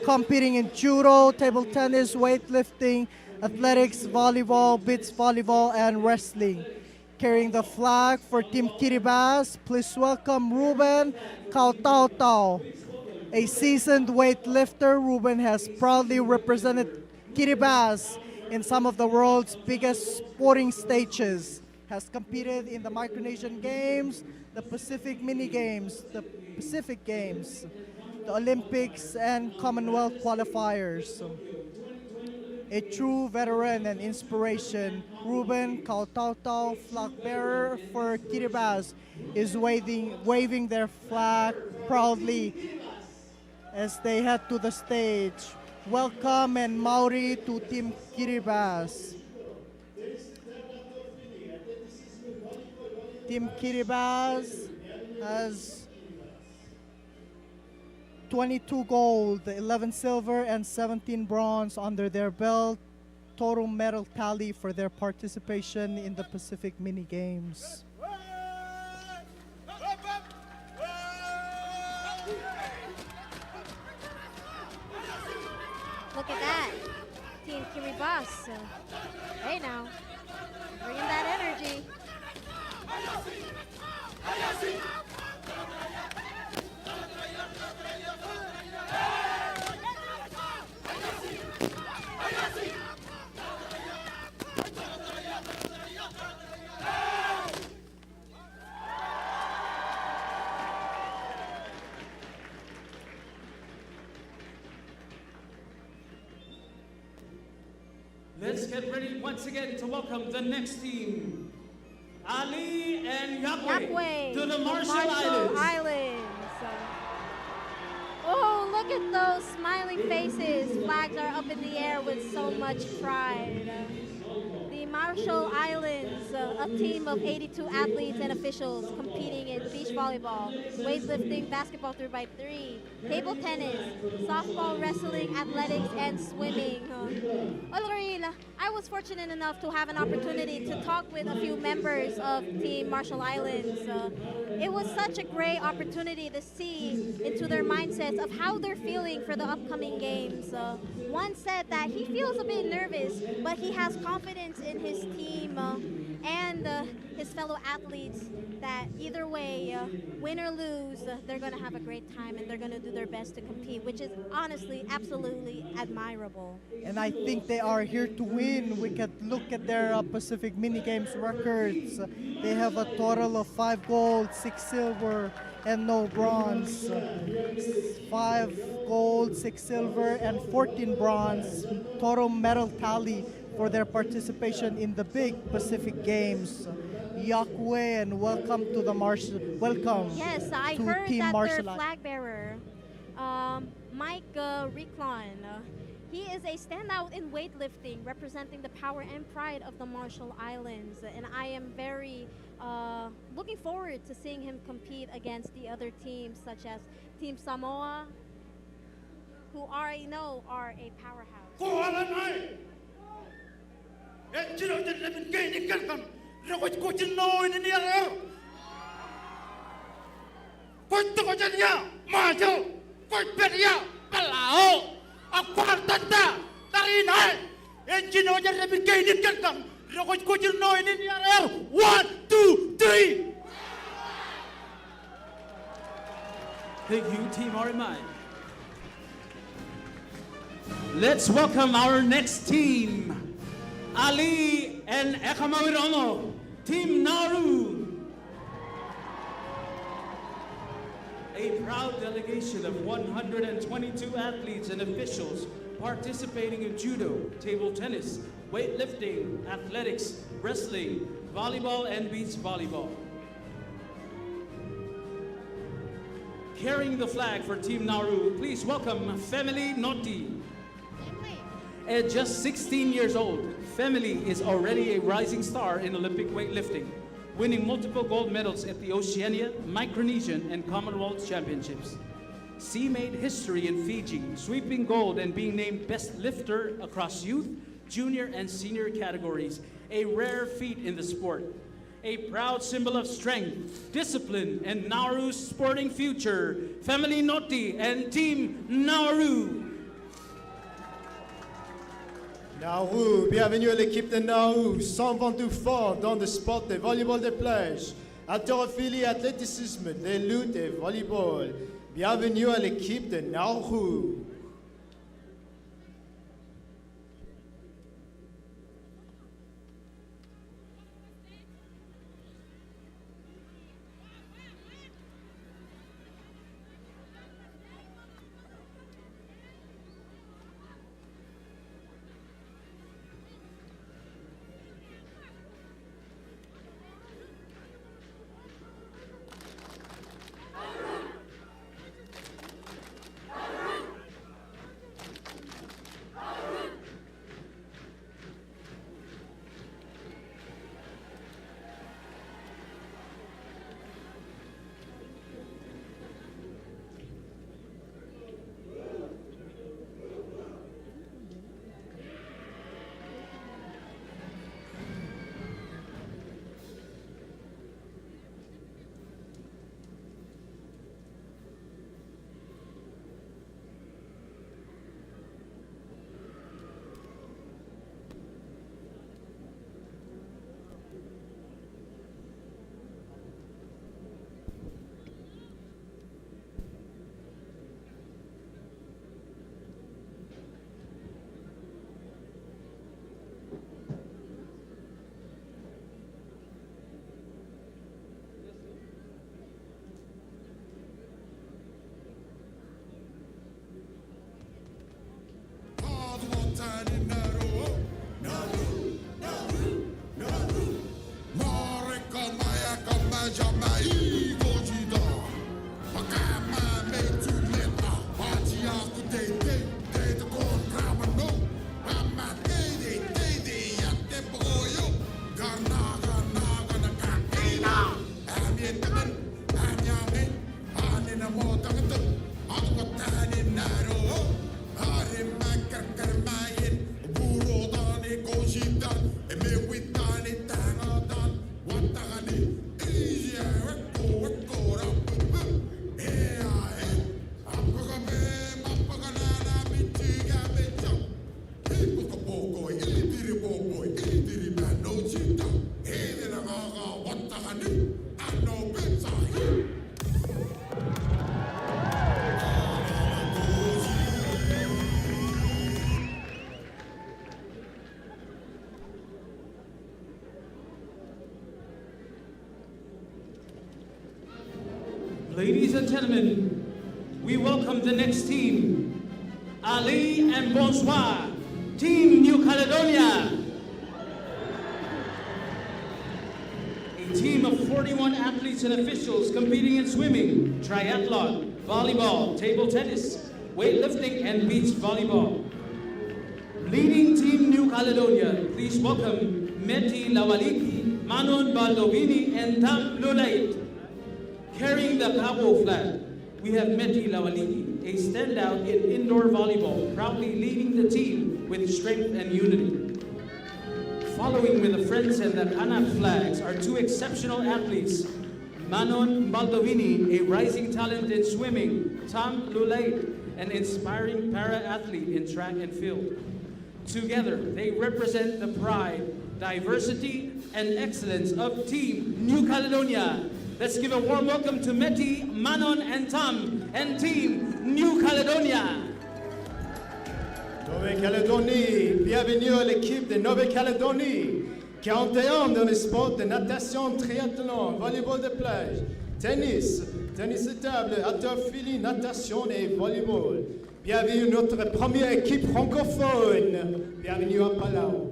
competing in judo, table tennis, weightlifting, athletics, volleyball, beach volleyball, and wrestling. Carrying the flag for Team Kiribati, please welcome Ruben Kautautau. A seasoned weightlifter, Ruben has proudly represented Kiribati in some of the world's biggest sporting stages. Has competed in the Micronesian Games, the Pacific Mini Games, the Pacific Games, the Olympics, and Commonwealth qualifiers. A true veteran and inspiration, Ruben Kautautau, flag bearer for Kiribati, is waving their flag proudly as they head to the stage. Welcome and Maori to Team Kiribati. Team Kiribati has 22 gold, 11 silver, and 17 bronze under their belt. Total medal tally for their participation in the Pacific Mini Games. Look at that. Team Kiribati. Hey now. Bringing that energy. Let's get ready once again to welcome the next team. Ali and Yakwe to the Marshall Islands. Oh, look at those smiling faces. Flags are up in the air with so much pride. The Marshall Islands, a team of 82 athletes and officials competing in beach volleyball, weightlifting, basketball 3x3, table tennis, softball, wrestling, athletics, and swimming. Oloril, I was fortunate enough to have an opportunity to talk with a few members of Team Marshall Islands. It was such a great opportunity to see into their mindsets of how they're feeling for the upcoming games. One said that he feels a bit nervous, but he has confidence in his team and his fellow athletes that either way, win or lose, they're going to have a great time and they're going to do their best to compete, which is honestly absolutely admirable. And I think they are here to win. We can look at their Pacific Mini Games records. They have a total of 5 gold, 6 silver, and no bronze. 5 gold, 6 silver, and 14 bronze. Total medal tally for their participation in the big Pacific Games. Yakwe and welcome to the welcome. Yes, I to heard Team that Marshall their flag bearer, Mike Reclon, He is a standout in weightlifting, representing the power and pride of the Marshall Islands. And I am very looking forward to seeing him compete against the other teams, such as Team Samoa, who I know are a powerhouse. Palau, aku tanda tarinai. Engine ojen lebih kini kan? Rokok kucing no ini ni air. 1, 2, 3. Thank you, Team RMI. Let's welcome our next team, Ali and Ekamawirono, Team Nauru. A proud delegation of 122 athletes and officials participating in judo, table tennis, weightlifting, athletics, wrestling, volleyball, and beach volleyball. Carrying the flag for Team Nauru, please welcome Family Noti. At just 16 years old, Family is already a rising star in Olympic weightlifting, winning multiple gold medals at the Oceania, Micronesian, and Commonwealth Championships. She made history in Fiji, sweeping gold and being named best lifter across youth, junior, and senior categories, a rare feat in the sport. A proud symbol of strength, discipline, and Nauru's sporting future, Family Noti and Team Nauru. Nauru, bienvenue à l'équipe de Nauru, 122 forts dans le sport de volleyball de plage, haltérophilie, athlétisme, de lutte et volleyball. Bienvenue à l'équipe de Nauru. Ladies and gentlemen, we welcome the next team, Ali and Bonsoir, Team New Caledonia. A team of 41 athletes and officials competing in swimming, triathlon, volleyball, table tennis, weightlifting, and beach volleyball. Leading Team New Caledonia, please welcome Meti Lawaliki, Manon Baldovini, and Tam Lulait. Carrying the Cabo flag, we have Meti Lawaliki, a standout in indoor volleyball, proudly leading the team with strength and unity. Following with the Friends and the Kanak flags are two exceptional athletes, Manon Baldovini, a rising talent in swimming, Tam Lulait, an inspiring para-athlete in track and field. Together, they represent the pride, diversity, and excellence of Team New Caledonia. Let's give a warm welcome to Meti, Manon, and Tam, and Team New Caledonia. Nouvelle-Calédonie, bienvenue à l'équipe de Nouvelle-Calédonie, 41 dans les sports de natation, triathlon, volleyball de plage, tennis, tennis de table, haltérophilie, natation et volleyball. Bienvenue notre première équipe francophone. Bienvenue à Palau.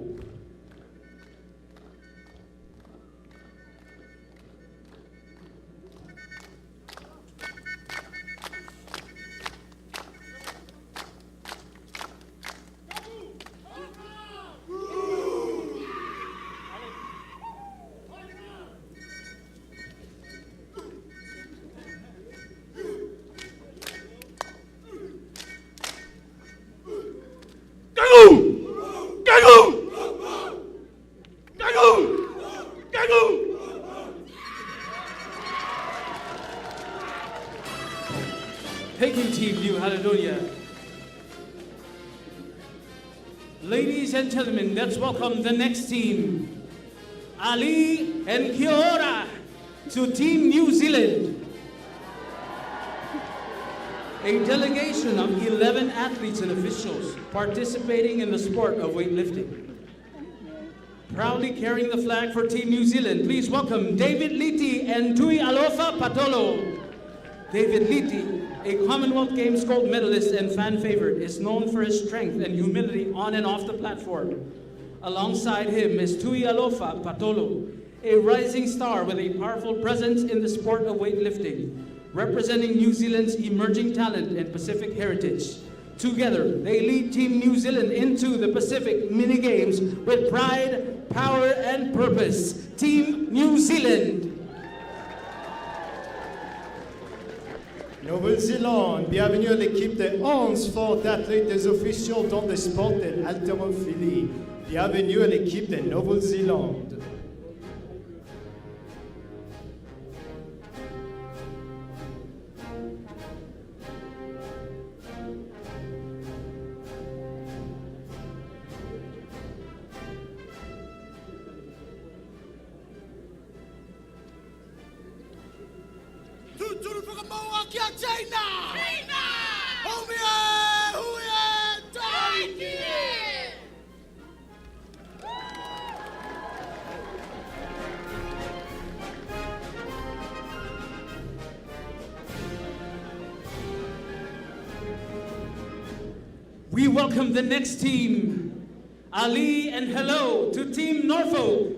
Thank you, Team New Caledonia. Ladies and gentlemen, let's welcome the next team, Ali and Kiora, to Team New Zealand. A delegation of 11 athletes and officials participating in the sport of weightlifting. Proudly carrying the flag for Team New Zealand, please welcome David Liti and Tui Alofa Patolo. David Liti, a Commonwealth Games gold medalist and fan favorite, is known for his strength and humility on and off the platform. Alongside him is Tui Alofa Patolo, a rising star with a powerful presence in the sport of weightlifting, representing New Zealand's emerging talent and Pacific heritage. Together, they lead Team New Zealand into the Pacific Mini Games with pride, power, and purpose. Team New Zealand. Nouvelle-Zélande, bienvenue à l'équipe de 11 forts athlètes des officiels dans le sport de l'haltérophilie. Bienvenue à l'équipe de Nouvelle-Zélande. We welcome the next team, Ali and hello to Team Norfolk.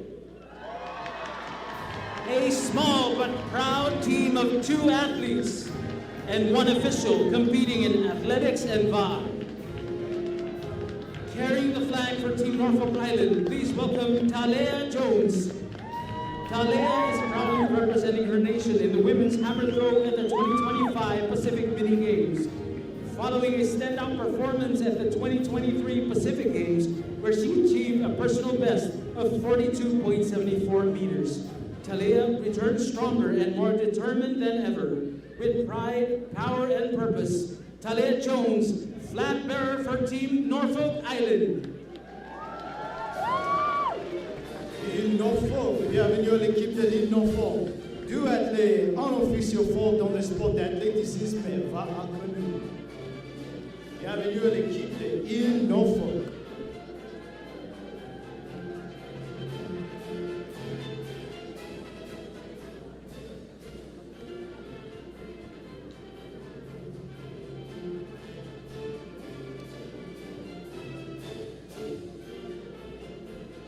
A small but proud team of 2 athletes and 1 official competing in athletics and VA. Carrying the flag for Team Norfolk Island, please welcome Talea Jones. Talea is proudly representing her nation in the women's hammer throw at the 2025 Pacific Mini Games, following a standout performance at the 2023 Pacific Games, where she achieved a personal best of 42.74 meters. Talea returns stronger and more determined than ever, with pride, power, and purpose. Talea Jones, flag bearer for Team Norfolk Island. L'île Norfolk, bienvenue à l'équipe de l'île Norfolk. 2 athlètes, un officier fort dans le sport d'athlétisme va entre nous. Bienvenue à l'équipe de l'île Norfolk.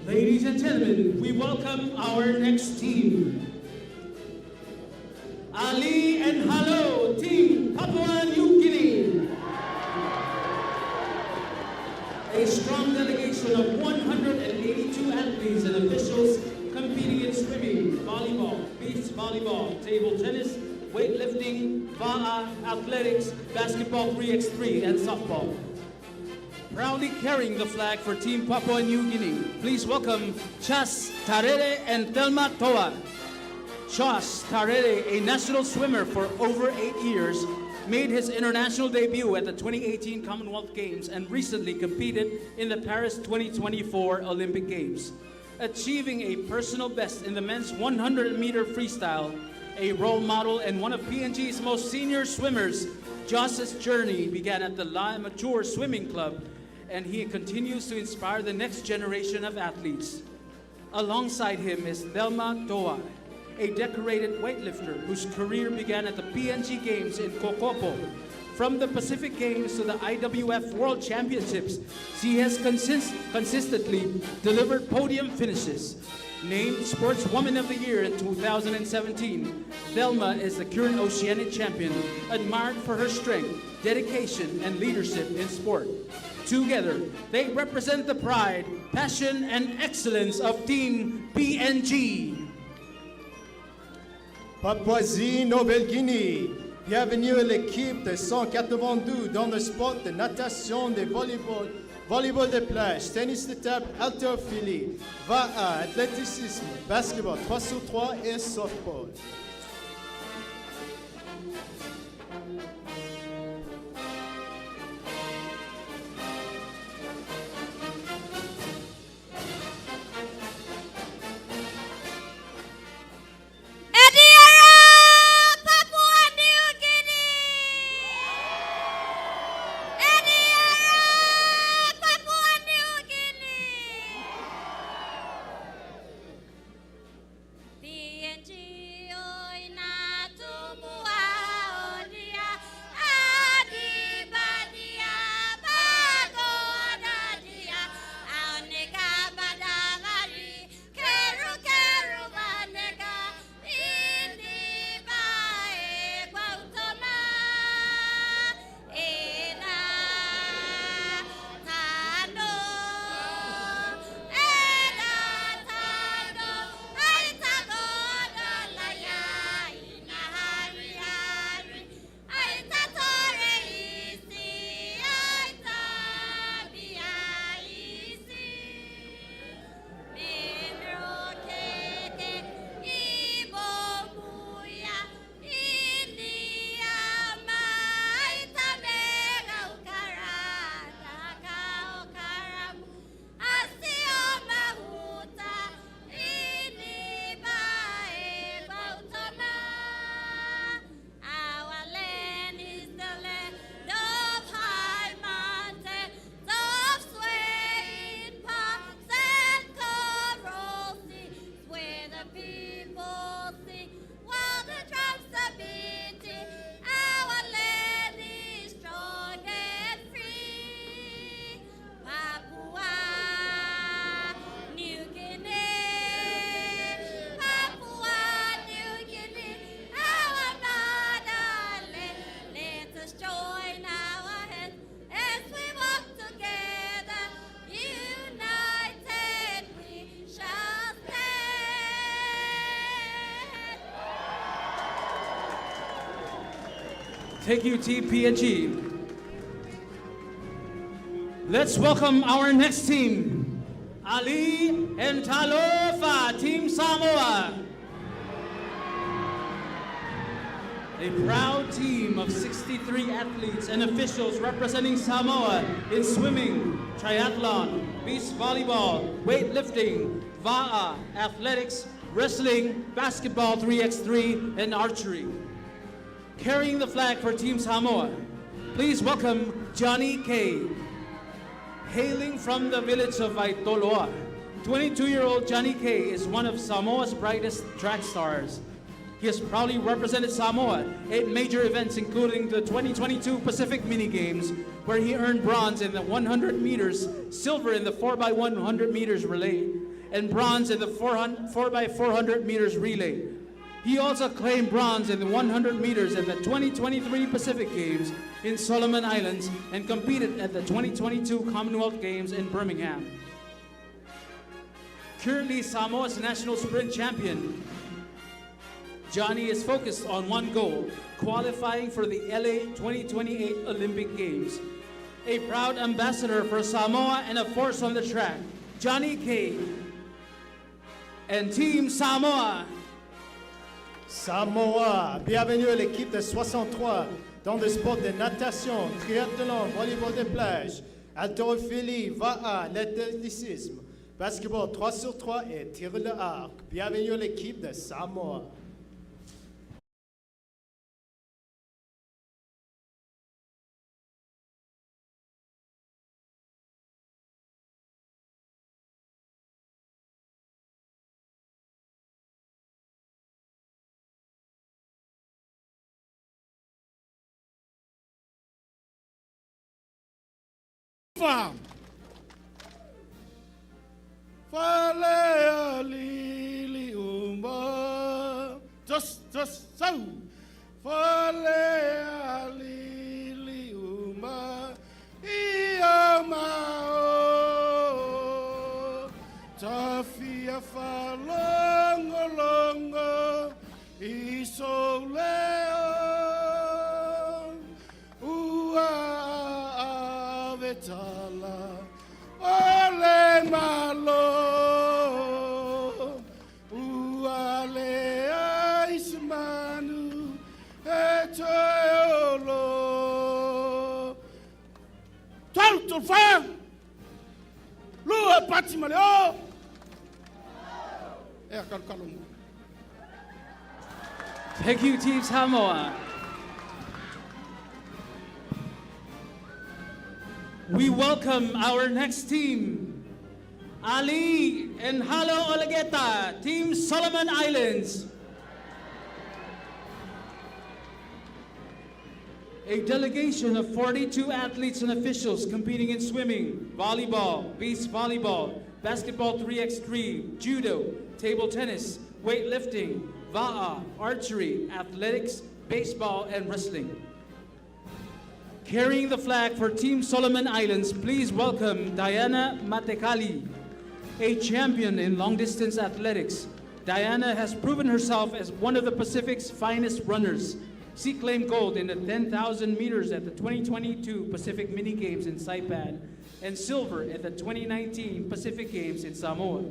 Ladies and gentlemen, we welcome our next team. Ali and hello, Team Papua New Guinea. A strong delegation athletes and officials competing in swimming, volleyball, beach volleyball, table tennis, weightlifting, VAA, athletics, basketball 3x3, and softball. Proudly carrying the flag for Team Papua New Guinea, please welcome Chas Tarere and Thelma Toa. Chas Tarere, a national swimmer for over 8 years, made his international debut at the 2018 Commonwealth Games and recently competed in the Paris 2024 Olympic Games, achieving a personal best in the men's 100-meter freestyle. A role model and one of PNG's most senior swimmers, Joss's journey began at the La Mature Swimming Club, and he continues to inspire the next generation of athletes. Alongside him is Thelma Toa, a decorated weightlifter whose career began at the PNG Games in Kokopo. From the Pacific Games to the IWF World Championships, she has consistently delivered podium finishes. Named Sportswoman of the Year in 2017, Thelma is the current Oceanic champion, admired for her strength, dedication, and leadership in sport. Together, they represent the pride, passion, and excellence of Team PNG. Papouasie-Nouvelle-Guinée, bienvenue à l'équipe de 192 dans le sport de natation, de volleyball, volleyball de plage, tennis de table, haltérophilie, VAA, athlétisme, basketball 3 sur 3 et softball. Thank you, Team PNG. Let's welcome our next team, Ali and Talofa, Team Samoa. A proud team of 63 athletes and officials representing Samoa in swimming, triathlon, beach volleyball, weightlifting, VAA, athletics, wrestling, basketball 3x3, and archery. Carrying the flag for Team Samoa, please welcome Johnny K. Hailing from the village of Vaitoloa, 22-year-old Johnny K is one of Samoa's brightest track stars. He has proudly represented Samoa at major events including the 2022 Pacific Mini Games, where he earned bronze in the 100 meters, silver in the 4x100 meters relay, and bronze in the 4x400 meters relay. He also claimed bronze in the 100 meters at the 2023 Pacific Games in Solomon Islands and competed at the 2022 Commonwealth Games in Birmingham. Currently Samoa's national sprint champion, Johnny is focused on one goal, qualifying for the LA 2028 Olympic Games. A proud ambassador for Samoa and a force on the track, Johnny K. And Team Samoa. Samoa, bienvenue à l'équipe de 63 dans le sport de natation, triathlon, volleyball de plage, haltérophilie, VAA, l'athlétisme, basketball 3 sur 3 et tir de arc. Bienvenue à l'équipe de Samoa. Fam. Falea lili umba. Just so. Falea lili umba. Iamao. Tafia falongo longo. Isoleo. Vetala, ole malo, uale aismanu, etoyolo. Total fan, lua pati maleo. Thank you, Team Samoa. We welcome our next team, Ali and Halo Olageta, Team Solomon Islands. A delegation of 42 athletes and officials competing in swimming, volleyball, beach volleyball, basketball 3x3, judo, table tennis, weightlifting, VAA, archery, athletics, baseball, and wrestling. Carrying the flag for Team Solomon Islands, please welcome Diana Matekali, a champion in long-distance athletics. Diana has proven herself as one of the Pacific's finest runners. She claimed gold in the 10,000 meters at the 2022 Pacific Mini Games in Saipan and silver at the 2019 Pacific Games in Samoa.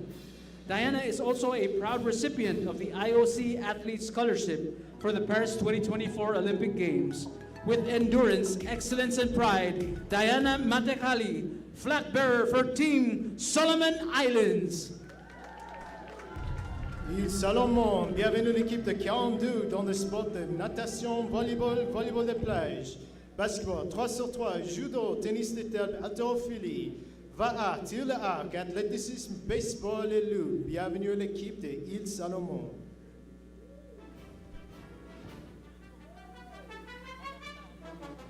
Diana is also a proud recipient of the IOC Athlete Scholarship for the Paris 2024 Olympic Games. With endurance, excellence, and pride, Diana Matekali, flag bearer for Team Solomon Islands. Île Salomon, bienvenue à l'équipe de 42 dans le sport de natation, volleyball, volleyball de plage, basketball 3 sur 3, judo, tennis de table, haltérophilie, VAA, tir de arc, athlétisme, baseball et lutte. Bienvenue à l'équipe de Île Salomon.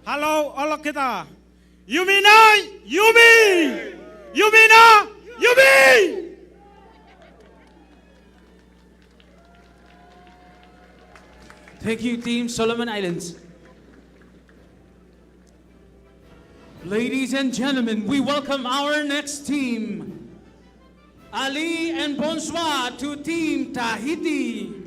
Hello, Olakita. Yumina, Yumi! Yumina, Yumi! Thank you, Team Solomon Islands. Ladies and gentlemen, we welcome our next team, Ali and bonsoir to Team Tahiti.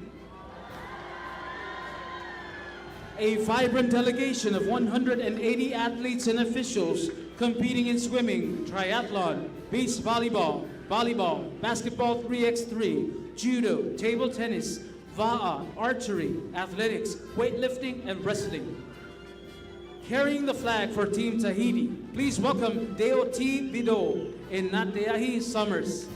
A vibrant delegation of 180 athletes and officials competing in swimming, triathlon, beach volleyball, volleyball, basketball 3x3, judo, table tennis, VAA, archery, athletics, weightlifting, and wrestling. Carrying the flag for Team Tahiti, please welcome Deoti Bido and Nateahi Summers.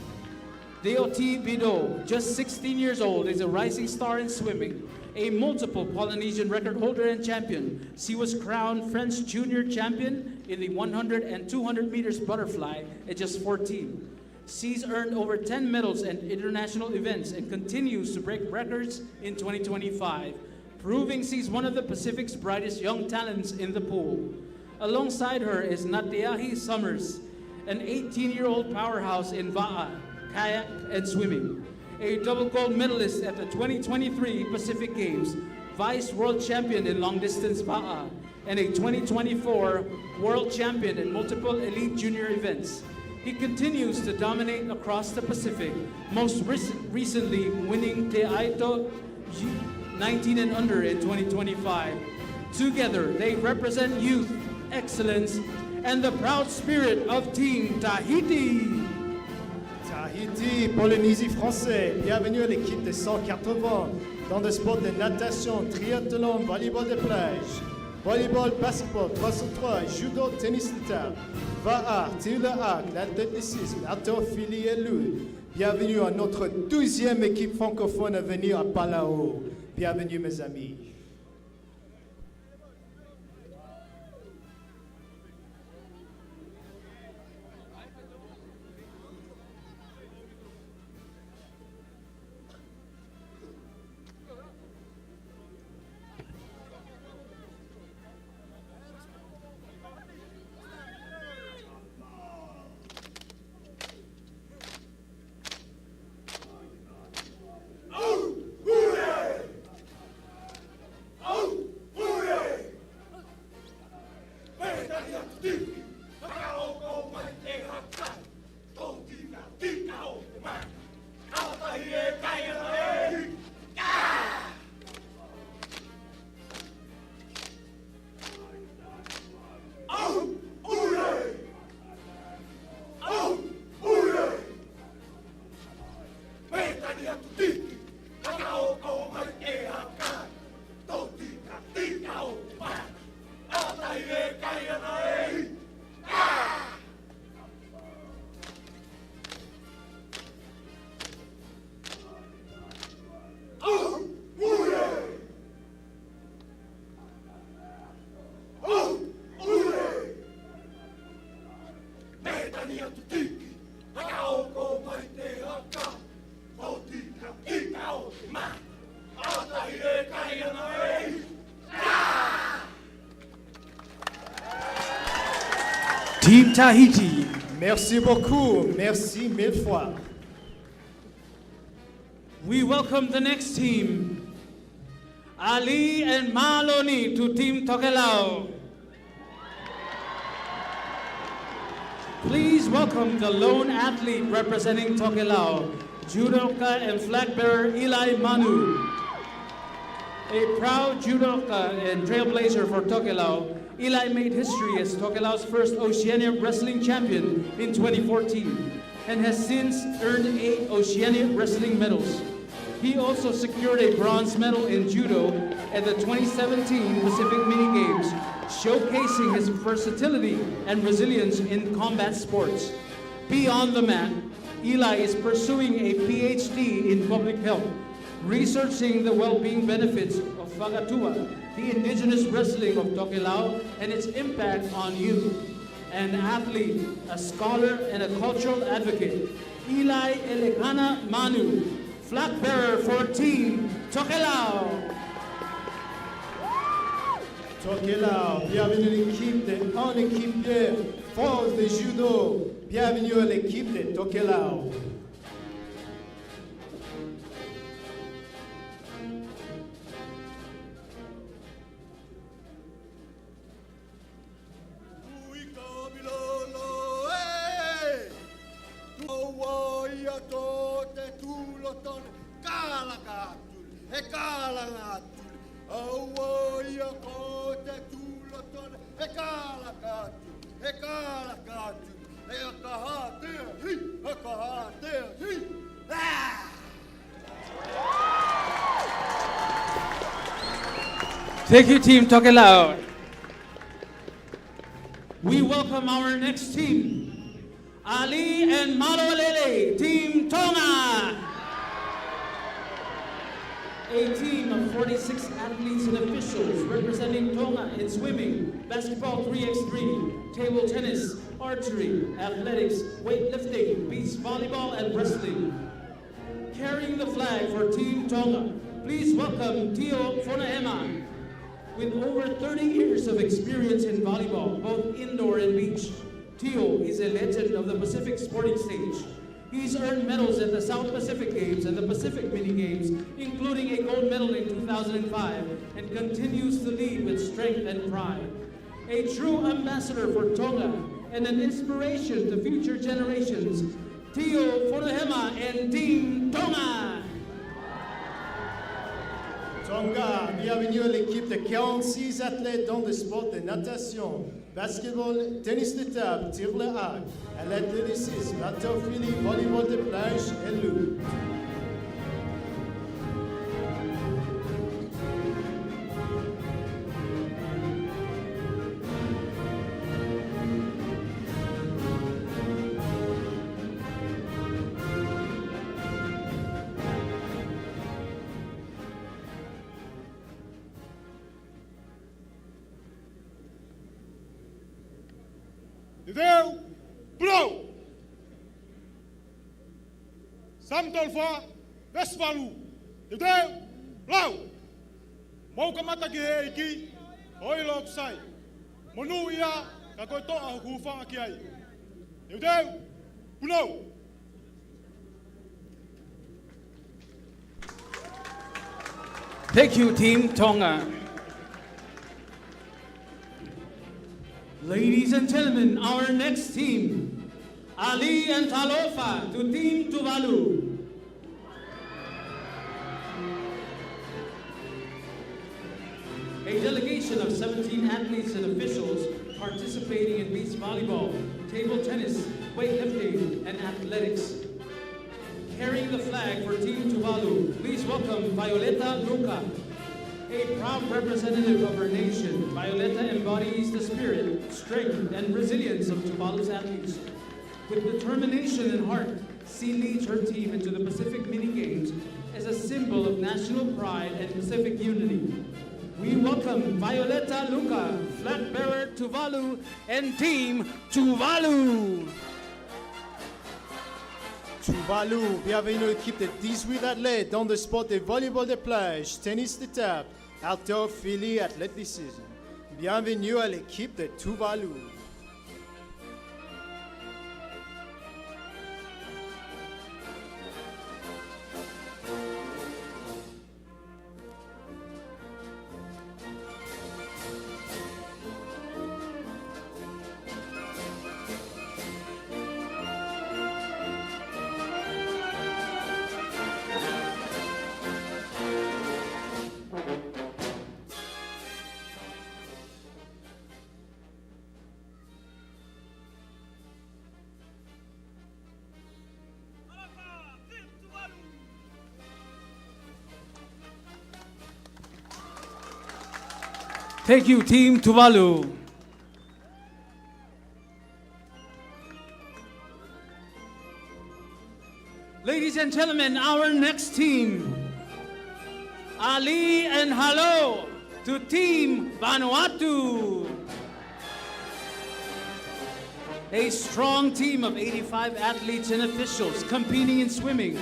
Deoti Bido, just 16 years old, is a rising star in swimming, a multiple Polynesian record holder and champion. She was crowned French junior champion in the 100 and 200 meters butterfly at just 14. She's earned over 10 medals at international events and continues to break records in 2025, proving she's one of the Pacific's brightest young talents in the pool. Alongside her is Nateahi Summers, an 18-year-old powerhouse in VAA, kayak, and swimming. A double gold medalist at the 2023 Pacific Games, vice world champion in long distance VAA, and a 2024 world champion in multiple elite junior events. He continues to dominate across the Pacific, most recently winning Te Aito 19 and under in 2025. Together, they represent youth, excellence, and the proud spirit of Team Tahiti. Tahiti, Polynésie française, bienvenue à l'équipe des 180 dans le sport de natation, triathlon, volleyball de plage, volleyball, basketball, 303, judo, tennis de table, VAR, tir de arc, l'athlétisme, haltérophilie et lutte. Bienvenue à notre 12e équipe francophone à venir à Palau. Bienvenue mes amis. Team Tahiti. Merci beaucoup, merci mille fois. We welcome the next team, Ali and Maloni, to Team Tokelau. Please welcome the lone athlete representing Tokelau, judoka and flag bearer Eli Manu. A proud judoka and trailblazer for Tokelau, Eli made history as Tokelau's first Oceania Wrestling Champion in 2014 and has since earned 8 Oceania Wrestling medals. He also secured a bronze medal in judo at the 2017 Pacific Mini Games, showcasing his versatility and resilience in combat sports. Beyond the mat, Eli is pursuing a PhD in public health, researching the well-being benefits of Whakatua, the indigenous wrestling of Tokelau, and its impact on youth. An athlete, a scholar, and a cultural advocate, Eli Elekana Manu, flag bearer for Team Tokelau. Tokelau, bienvenue à l'équipe de en équipier, force de judo. Bienvenue à l'équipe de Tokelau. Thank you, Team Tokelau. We welcome our next team, Ali and Malolele, Team Tonga. A team of 46 athletes and officials representing Tonga in swimming, basketball 3x3, table tennis, archery, athletics, weightlifting, beach volleyball, and wrestling. Carrying the flag for Team Tonga, please welcome Tio Fonaema. With over 30 years of experience in volleyball, both indoor and beach, Tio is a legend of the Pacific sporting stage. He's earned medals at the South Pacific Games and the Pacific Mini Games, including a gold medal in 2005, and continues to lead with strength and pride. A true ambassador for Tonga, and an inspiration to future generations. Tio Fonohema and Team Tonga. Tonga, bienvenue à l'équipe de 46 athlètes dans le sport de natation, basketball, tennis de table, tir le arc, à l'athlétisme, haltérophilie, volleyball de plage et lutte. Ideu, Palau, Samtolfa, Westvalu, Ideu, Palau, mau kamata ki he iki, oilok sai, monu ia, kakoi toa hufa aki ai. Ideu, Palau. Thank you, Team Tonga. Ladies and gentlemen, our next team, Ali and Talofa to Team Tuvalu. A delegation of 17 athletes and officials participating in beach volleyball, table tennis, weightlifting, and athletics. Carrying the flag for Team Tuvalu, please welcome Violeta Luca. A proud representative of her nation, Violeta embodies the spirit, strength, and resilience of Tuvalu's athletes. With determination and heart, she leads her team into the Pacific Mini Games as a symbol of national pride and Pacific unity. We welcome Violeta Luca, flag bearer Tuvalu, and Team Tuvalu. Tuvalu, bienvenue à l'équipe de 18 athlètes dans le sport de volleyball de plage, tennis de table, haltérophilie, athlétisme. Bienvenue à l'équipe de Tuvalu. Thank you, Team Tuvalu. Ladies and gentlemen, our next team, Ali and Halo to Team Vanuatu. A strong team of 85 athletes and officials competing in swimming,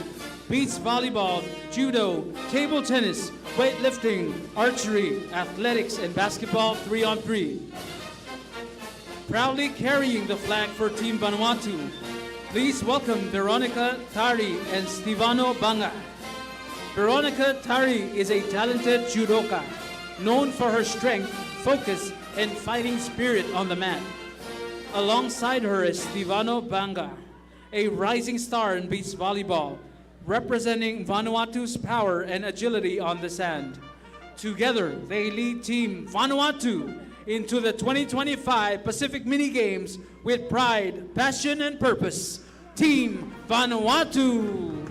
beach volleyball, judo, table tennis, weightlifting, archery, athletics, and basketball 3-on-3. Proudly carrying the flag for Team Vanuatu, please welcome Veronica Tari and Stefano Banga. Veronica Tari is a talented judoka, known for her strength, focus, and fighting spirit on the mat. Alongside her is Stefano Banga, a rising star in beach volleyball, representing Vanuatu's power and agility on the sand. Together, they lead Team Vanuatu into the 2025 Pacific Mini Games with pride, passion, and purpose. Team Vanuatu!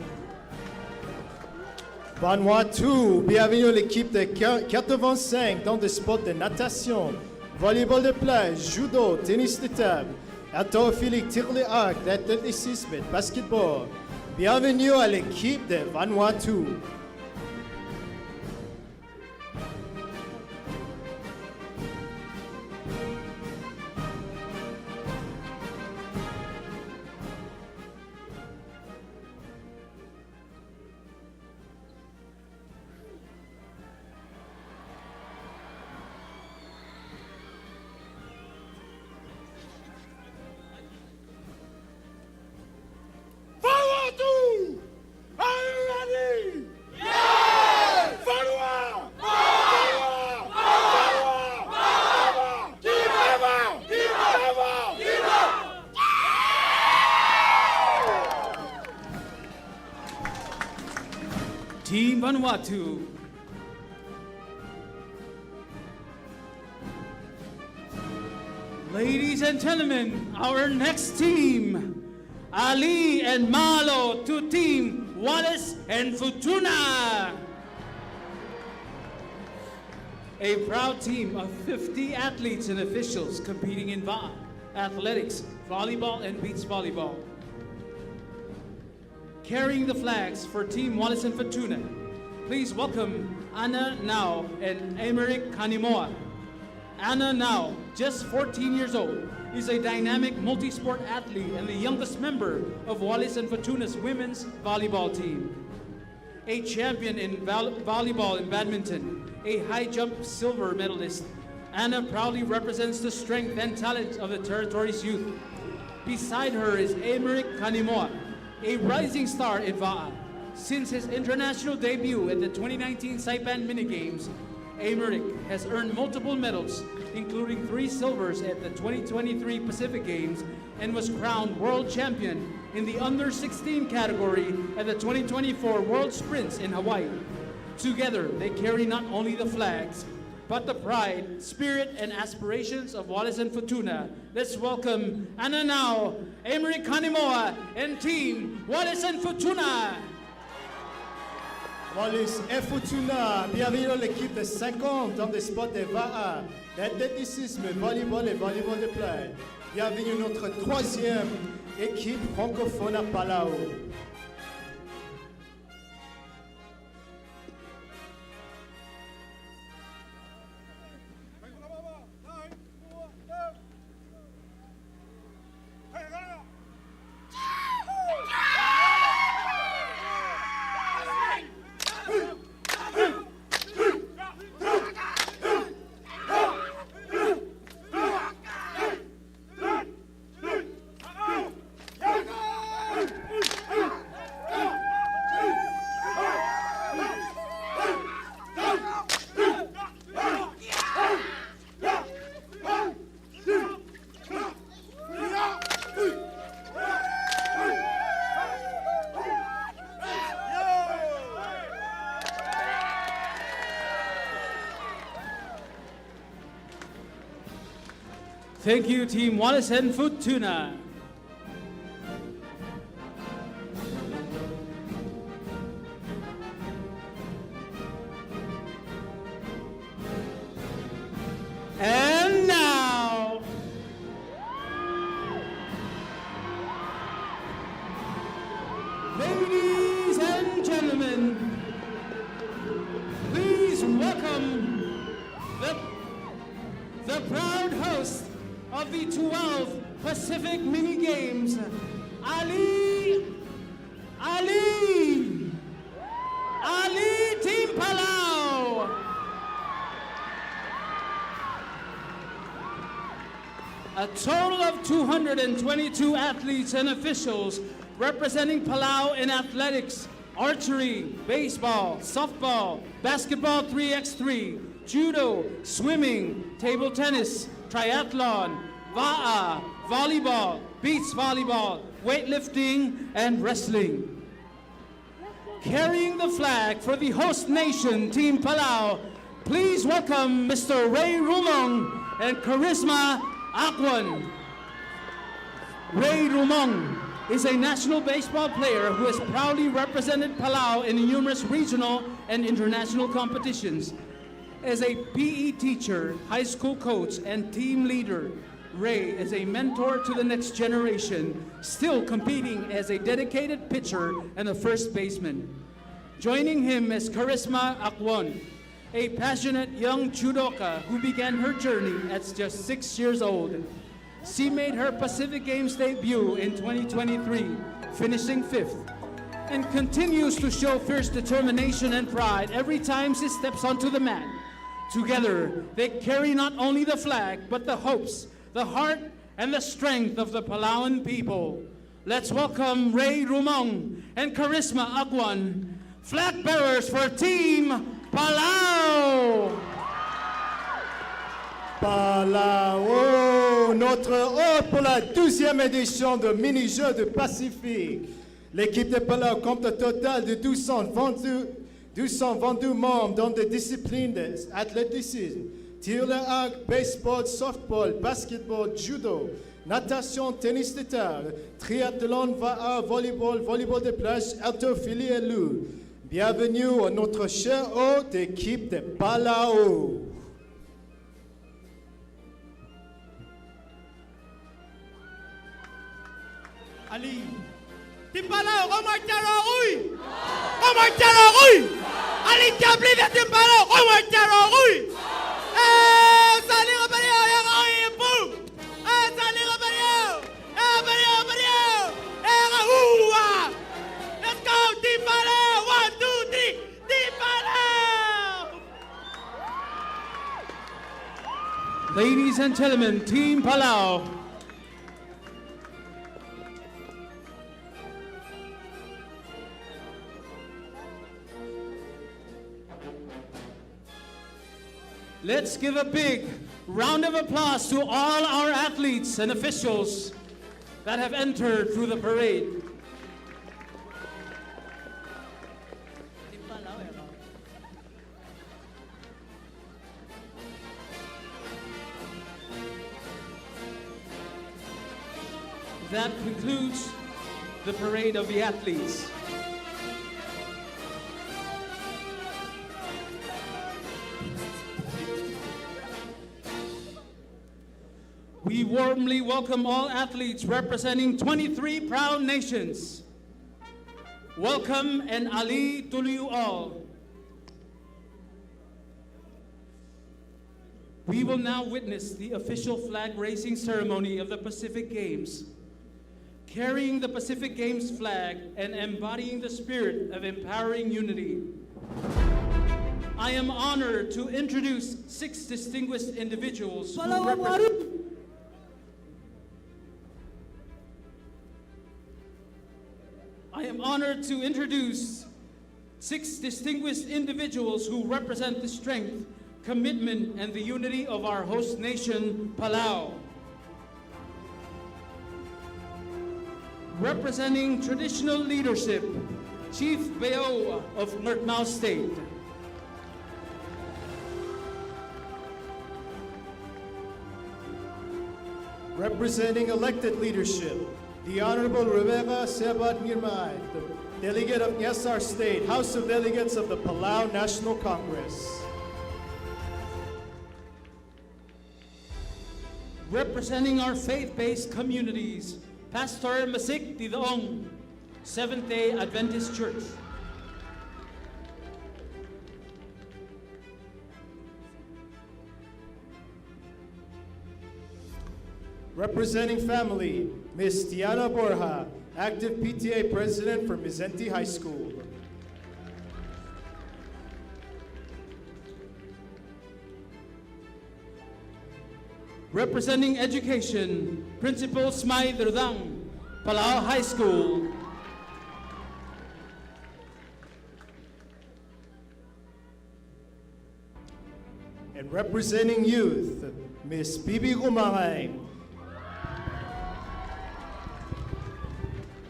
Vanuatu, bienvenue à l'équipe de 85 dans le sport de natation, volleyball de plage, judo, tennis de table, haltérophilie, tir le arc, l'athlétisme et basketball. Bienvenue à l'équipe de Vanuatu. Vanuatu! Are you ready? Team Vanuatu. Ladies and gentlemen, our next team, Ali and Malo to Team Wallace and Futuna. A proud team of 50 athletes and officials competing in VA, athletics, volleyball, and beach volleyball. Carrying the flags for Team Wallace and Futuna, please welcome Anna Nao and Emerick Kanimoa. Anna Nao, just 14 years old, is a dynamic multi-sport athlete and the youngest member of Wallace and Futuna's women's volleyball team. A champion in volleyball and badminton, a high jump silver medalist, Anna proudly represents the strength and talent of the territory's youth. Beside her is Emerick Kanimoa, a rising star in VAA. Since his international debut at the 2019 Saipan Minigames, Emerick has earned multiple medals, including 3 silvers at the 2023 Pacific Games, and was crowned world champion in the under-16 category at the 2024 World Sprints in Hawaii. Together, they carry not only the flags, but the pride, spirit, and aspirations of Wallace and Futuna. Let's welcome Anna Nao, Emerick Kanimoa, and Team Wallace and Futuna. Wallace et Futuna, bienvenue dans l'équipe de 50 dans des sports de VAA, l'athlétisme, volleyball et volleyball de plage. Bienvenue notre 3e équipe francophone à Palau. Thank you, Team Wallace and Futuna. And now, ladies and gentlemen, please welcome the proud host of the 12 Pacific Mini Games, Ali Team Palau. A total of 222 athletes and officials representing Palau in athletics, archery, baseball, softball, basketball 3x3, judo, swimming, table tennis, triathlon, VAA, volleyball, beach volleyball, weightlifting, and wrestling. Carrying the flag for the host nation, Team Palau, please welcome Mr. Ray Rumong and Charisma Akwan. Ray Rumong is a national baseball player who has proudly represented Palau in numerous regional and international competitions. As a PE teacher, high school coach, and team leader, Ray is a mentor to the next generation, still competing as a dedicated pitcher and a first baseman. Joining him is Charisma Akwan, a passionate young judoka who began her journey at just 6 years old. She made her Pacific Games debut in 2023, finishing 5th, and continues to show fierce determination and pride every time she steps onto the mat. Together, they carry not only the flag, but the hopes, the heart, and the strength of the Palauan people. Let's welcome Ray Rumong and Charisma Akwan, flag bearers for Team Palau. Palau, notre hôte pour la 12e édition de mini-jeux du Pacifique. L'équipe de Palau compte un total de 222 222 membres dans des disciplines d'athlétisme, tir à l'arc, baseball, softball, basketball, judo, natation, tennis de table, triathlon, volleyball, volleyball de plage, haltérophilie et lutte. Bienvenue à notre chère haute équipe de Palau. Ali, Tim Palau, comment tu as comment tu as Ali, tu as oublié Tim Palau, comment tu as salut Rabadio, et boum, salut Rabadio, let's go Tim Palau, 1, 2, 3, Tim Palau. Ladies and gentlemen, Team Palau. Let's give a big round of applause to all our athletes and officials that have entered through the parade. That concludes the parade of the athletes. We warmly welcome all athletes representing 23 proud nations. Welcome and Ali to you all. We will now witness the official flag raising ceremony of the Pacific Games. Carrying the Pacific Games flag and embodying the spirit of empowering unity, I am honored to introduce 6 distinguished individuals who represent. I am honored to introduce 6 distinguished individuals who represent the strength, commitment, and the unity of our host nation, Palau. Representing traditional leadership, Chief Beo of Ngurtmao State. Representing elected leadership, the Honorable Rivera Sebat Ngirmay, the delegate of Nyasar State, House of Delegates of the Palau National Congress. Representing our faith-based communities, Pastor Masik Tidaong, Seventh-day Adventist Church. Representing family, Ms. Tiana Borja, active PTA president for Mizenti High School. Representing education, Principal Smai Derdang, Palau High School. And representing youth, Ms. Bibi Gumangay,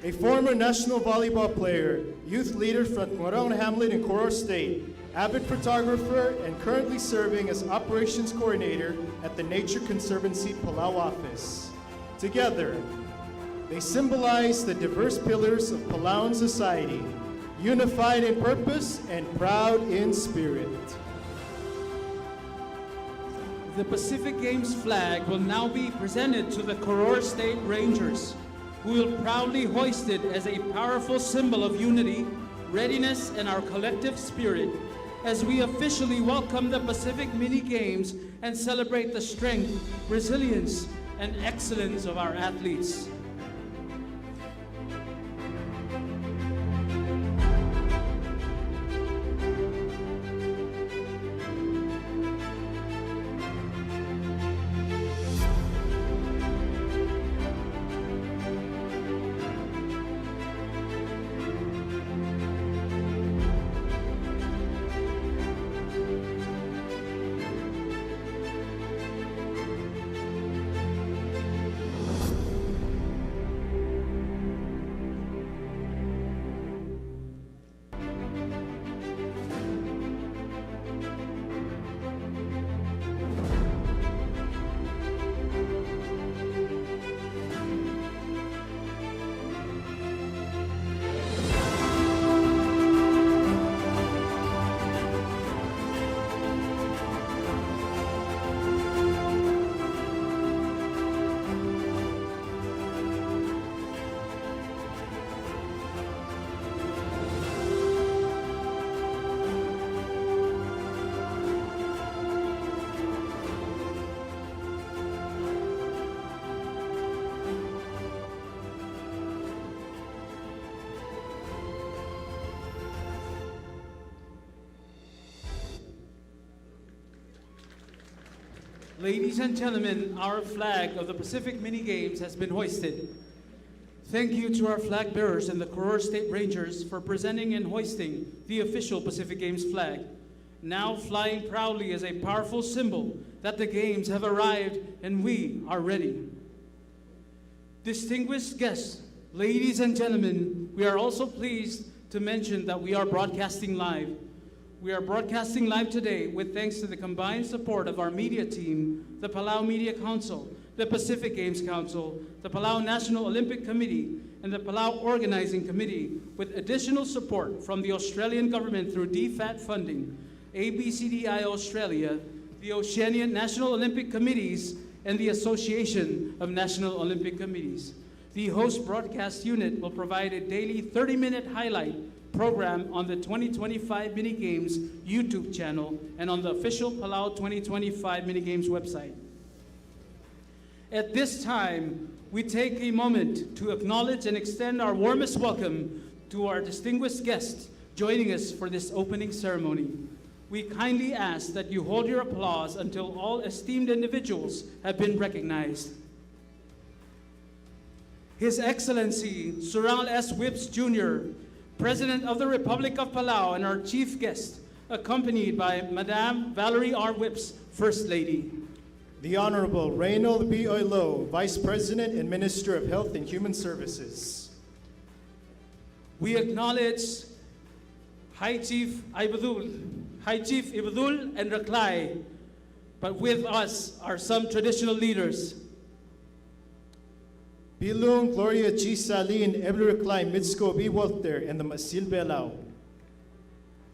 a former national volleyball player, youth leader from Morong Hamlet in Coro State, avid photographer, and currently serving as operations coordinator at the Nature Conservancy Palau office. Together, they symbolize the diverse pillars of Palauan society, unified in purpose and proud in spirit. The Pacific Games flag will now be presented to the Koror State Rangers, who will proudly hoist it as a powerful symbol of unity, readiness, and our collective spirit as we officially welcome the Pacific Mini Games and celebrate the strength, resilience, and excellence of our athletes. Ladies and gentlemen, our flag of the Pacific Mini Games has been hoisted. Thank you to our flag bearers and the Koror State Rangers for presenting and hoisting the official Pacific Games flag, now flying proudly as a powerful symbol that the Games have arrived and we are ready. Distinguished guests, ladies and gentlemen, we are also pleased to mention that we are broadcasting live. We are broadcasting live today with thanks to the combined support of our media team, the Palau Media Council, the Pacific Games Council, the Palau National Olympic Committee, and the Palau Organizing Committee, with additional support from the Australian government through DFAT funding, ABCDI Australia, the Oceanian National Olympic Committees, and the Association of National Olympic Committees. The host broadcast unit will provide a daily 30-minute highlight program on the 2025 Mini Games YouTube channel and on the official Palau 2025 Mini Games website. At this time, we take a moment to acknowledge and extend our warmest welcome to our distinguished guests joining us for this opening ceremony. We kindly ask that you hold your applause until all esteemed individuals have been recognized. His Excellency Sural S. Whips Jr., President of the Republic of Palau, and our chief guest, accompanied by Madame Valerie R. Whips, First Lady. The Honorable Reynold B. Oilo, Vice President and Minister of Health and Human Services. We acknowledge High Chief Ibadul and Raklay, but with us are some traditional leaders. Bilung Gloria G. Salin, Ebler Mitsko B. Walter, and the Masil Belao.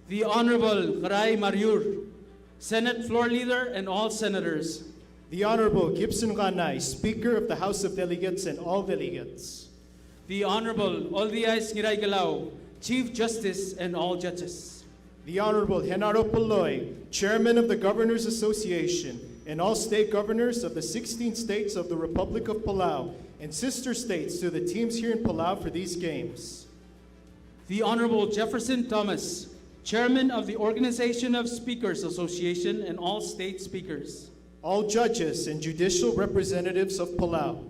The Honorable Garay Mariur, Senate Floor Leader, and all senators. The Honorable Gibson Ganay, Speaker of the House of Delegates and all delegates. The Honorable Oldiais Ngiray Galao, Chief Justice and all judges. The Honorable Henaro Paloy, Chairman of the Governors Association, and all state governors of the 16 states of the Republic of Palau, and sister states to the teams here in Palau for these games. The Honorable Jefferson Thomas, Chairman of the Organization of Speakers Association and all state speakers. All judges and judicial representatives of Palau.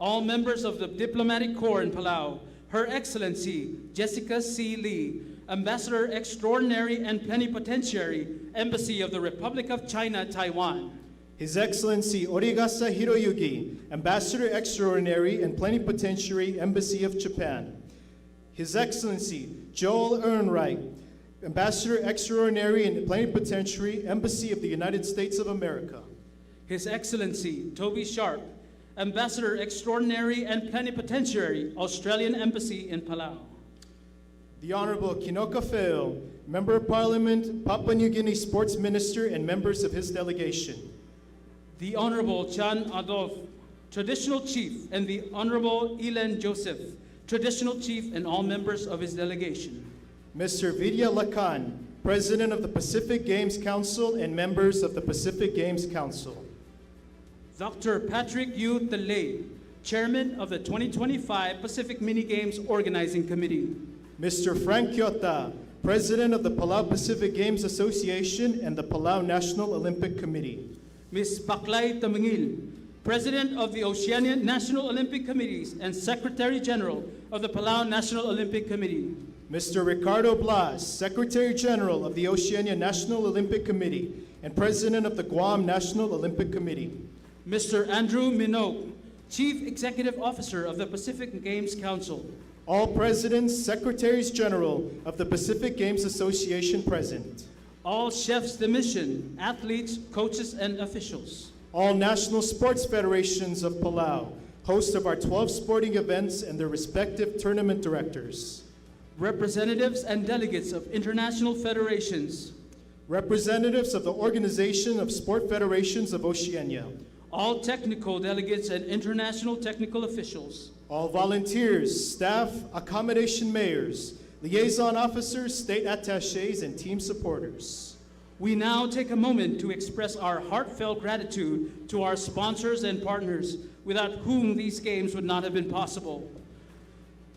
All members of the Diplomatic Corps in Palau, Her Excellency Jessica C. Lee, Ambassador Extraordinary and Plenipotentiary, Embassy of the Republic of China, Taiwan. His Excellency Origasa Hiroyugi, Ambassador Extraordinary and Plenipotentiary, Embassy of Japan. His Excellency Joel Ehrenreich, Ambassador Extraordinary and Plenipotentiary, Embassy of the United States of America. His Excellency Toby Sharp, Ambassador Extraordinary and Plenipotentiary, Australian Embassy in Palau. The Honorable Kinoka Feo, Member of Parliament, Papua New Guinea Sports Minister, and members of his delegation. The Honorable Chan Adolf, Traditional Chief, and the Honorable Ilan Joseph, Traditional Chief, and all members of his delegation. Mr. Vidya Lakan, President of the Pacific Games Council and members of the Pacific Games Council. Dr. Patrick U. Talay, Chairman of the 2025 Pacific Mini Games Organizing Committee. Mr. Frank Kyota, President of the Palau Pacific Games Association and the Palau National Olympic Committee. Ms. Baklay Tamangil, President of the Oceanian National Olympic Committees and Secretary General of the Palau National Olympic Committee. Mr. Ricardo Blas, Secretary General of the Oceania National Olympic Committee and President of the Guam National Olympic Committee. Mr. Andrew Minogue, Chief Executive Officer of the Pacific Games Council. All Presidents, Secretaries General of the Pacific Games Association present. All chefs de mission, athletes, coaches, and officials. All National Sports Federations of Palau, hosts of our 12 sporting events and their respective tournament directors. Representatives and delegates of international federations. Representatives of the Organization of Sport Federations of Oceania. All technical delegates and international technical officials. All volunteers, staff, accommodation mayors, liaison officers, state attachés, and team supporters. We now take a moment to express our heartfelt gratitude to our sponsors and partners, without whom these games would not have been possible.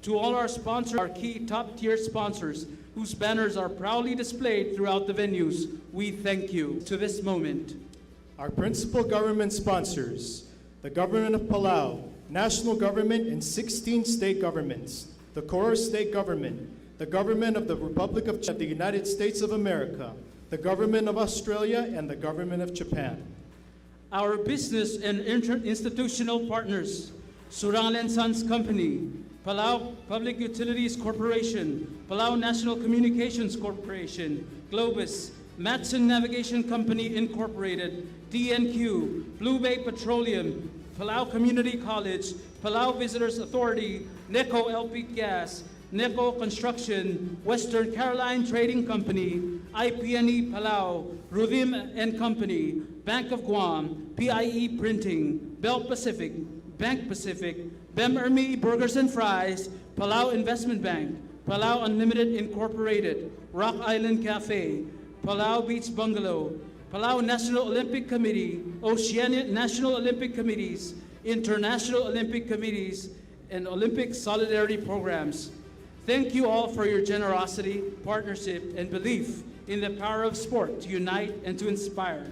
To all our sponsors, our key top-tier sponsors, whose banners are proudly displayed throughout the venues, we thank you. To this moment, Our principal government sponsors, the Government of Palau, National Government and 16 state governments, the Core State Government, the Government of the Republic of the United States of America, the Government of Australia, and the Government of Japan. Our business and institutional partners, Surangal & Sons Company, Palau Public Utilities Corporation, Palau National Communications Corporation, Globus, Matson Navigation Company Incorporated, DNQ, Blue Bay Petroleum, Palau Community College, Palau Visitors Authority, NECO LP Gas, NECO Construction, Western Caroline Trading Company, IPNE Palau, Rudim and Company, Bank of Guam, PIE Printing, Bell Pacific, Bank Pacific, Bem Ermi Burgers and Fries, Palau Investment Bank, Palau Unlimited Incorporated, Rock Island Cafe, Palau Beach Bungalow, Palau National Olympic Committee, Oceania National Olympic Committees, International Olympic Committees, and Olympic Solidarity Programs. Thank you all for your generosity, partnership, and belief in the power of sport to unite and to inspire.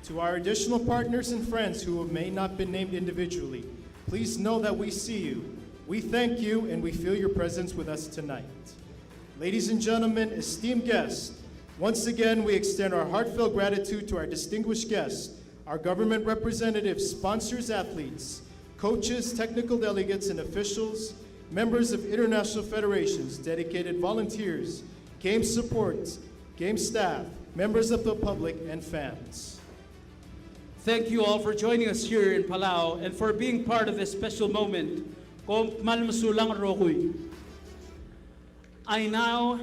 To our additional partners and friends who may not be named individually, please know that we see you. We thank you and we feel your presence with us tonight. Ladies and gentlemen, esteemed guests, once again we extend our heartfelt gratitude to our distinguished guests, our government representatives, sponsors, athletes, coaches, technical delegates, and officials, members of international federations, dedicated volunteers, game support, game staff, members of the public, and fans. Thank you all for joining us here in Palau and for being part of this special moment. Ko malmasulang rokoy. I now,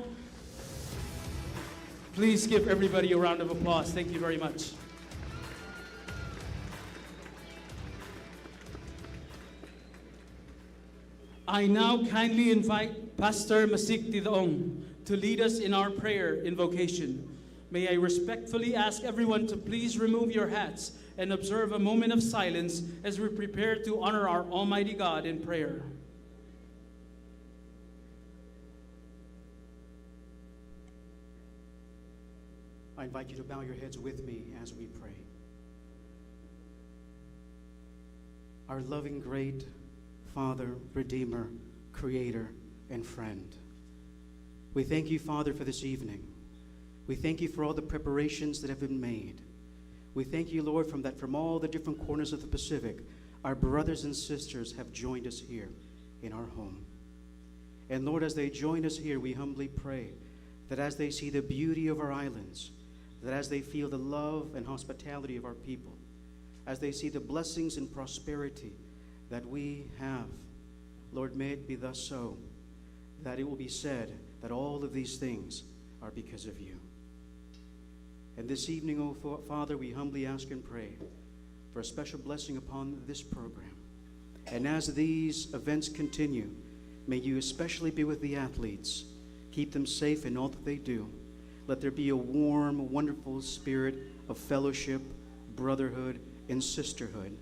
please give everybody a round of applause. Thank you very much. I now kindly invite Pastor Masik Tidaong to lead us in our prayer invocation. May I respectfully ask everyone to please remove your hats and observe a moment of silence as we prepare to honor our Almighty God in prayer. I invite you to bow your heads with me as we pray. Our loving, great Father, Redeemer, Creator, and Friend, we thank you, Father, for this evening. We thank you for all the preparations that have been made. We thank you, Lord, from all the different corners of the Pacific, our brothers and sisters have joined us here in our home. And Lord, as they join us here, we humbly pray that as they see the beauty of our islands, that as they feel the love and hospitality of our people, as they see the blessings and prosperity that we have, Lord, may it be thus so, that it will be said that all of these things are because of you. And this evening, O Father, we humbly ask and pray for a special blessing upon this program. And as these events continue, may you especially be with the athletes. Keep them safe in all that they do. Let there be a warm, wonderful spirit of fellowship, brotherhood, and sisterhood.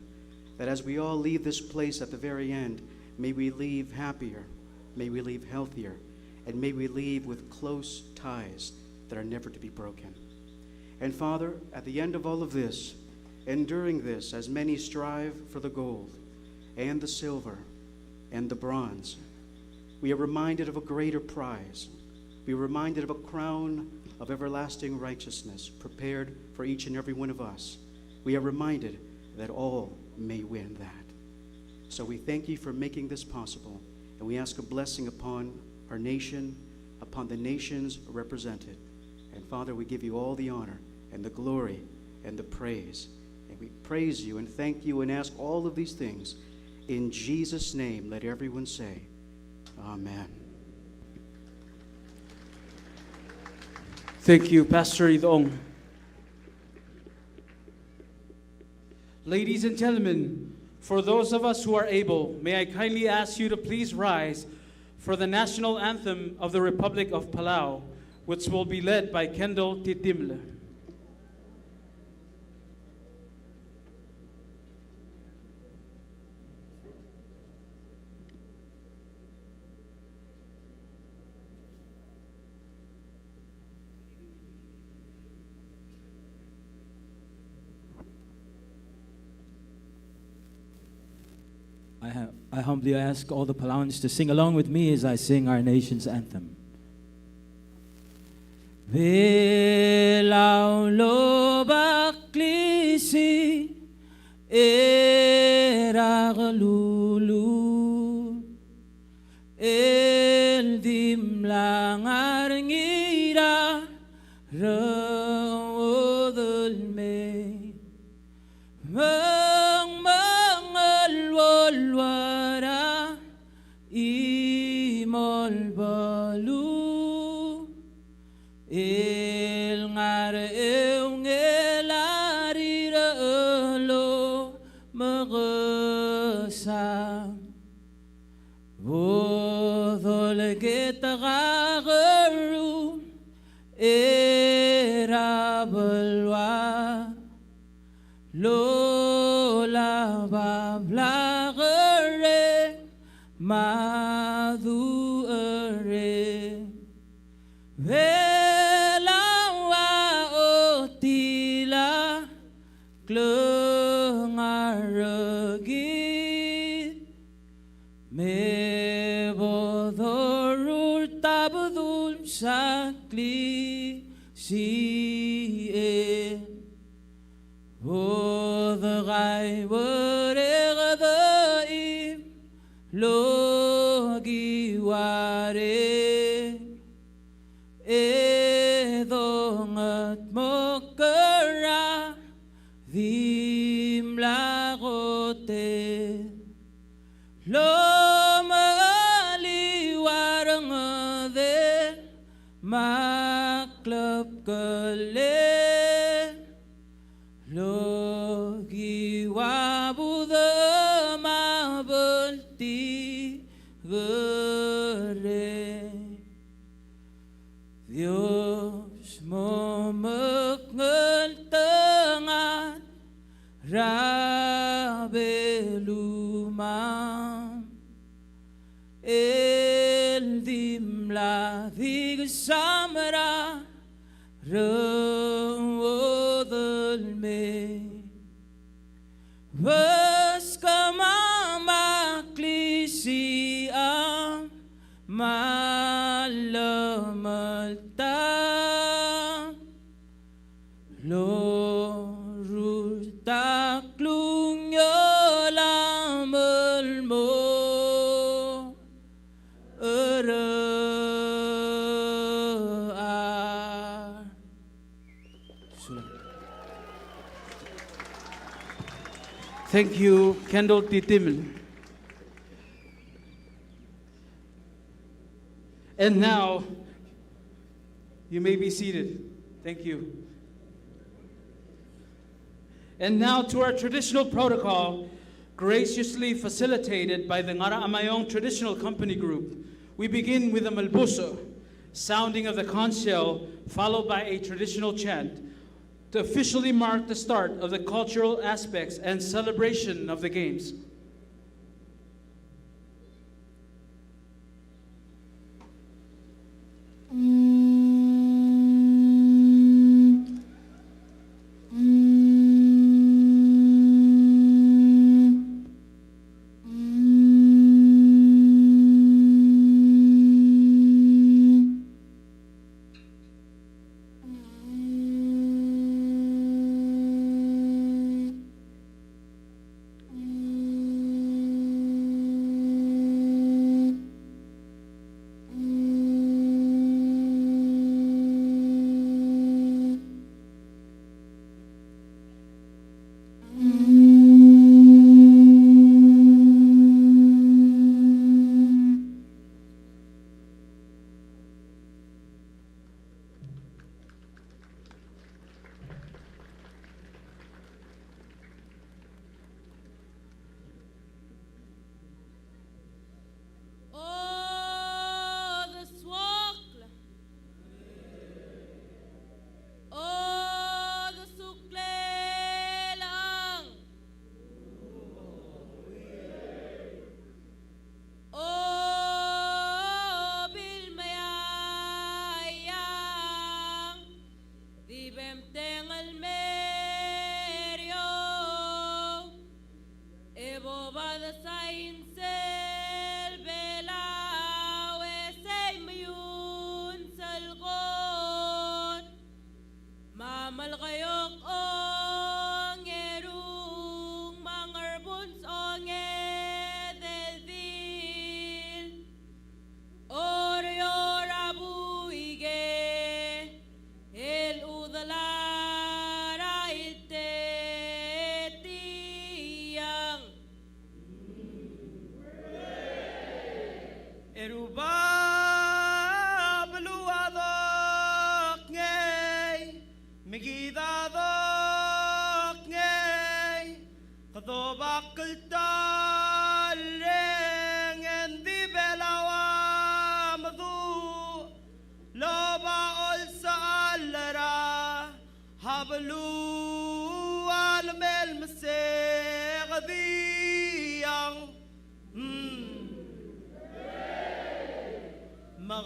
That as we all leave this place at the very end, may we leave happier, may we leave healthier, and may we leave with close ties that are never to be broken. And Father, at the end of all of this, and during this, as many strive for the gold and the silver and the bronze, we are reminded of a greater prize. We are reminded of a crown of everlasting righteousness prepared for each and every one of us. We are reminded that all may win that. So we thank you for making this possible, and we ask a blessing upon our nation, upon the nations represented. And Father, we give you all the honor and the glory and the praise. And we praise you and thank you and ask all of these things in Jesus' name. Let everyone say, Amen. Thank you, Pastor Idong. Ladies and gentlemen, for those of us who are able, may I kindly ask you to please rise for the national anthem of the Republic of Palau, which will be led by Kendall Titimle. I humbly ask all the Palauans to sing along with me as I sing our nation's anthem. Palau lobak klisi eraglulu el dimlangar ngira rawodul me mangal walwara imol balu el ngar ngelarira lo magasam bodol getagaru erabalwa lola bablagare madu are velawa otila klungaragi me bodorur tabdul sakli si Gai waregadai logi ware edongat mokara dim lagote lomali warangade maklap kale logi wabuda mabelti gere Dios memekel tangan rabelumam el dimla digsamra Vas kamama klisi am malamalta lorur taklung yolamel mo Thank you, Kendall Titimel. And now, you may be seated. Thank you. And now to our traditional protocol, graciously facilitated by the Ngara Amayong Traditional Company Group. We begin with a malbuso, sounding of the conch shell, followed by a traditional chant, to officially mark the start of the cultural aspects and celebration of the games.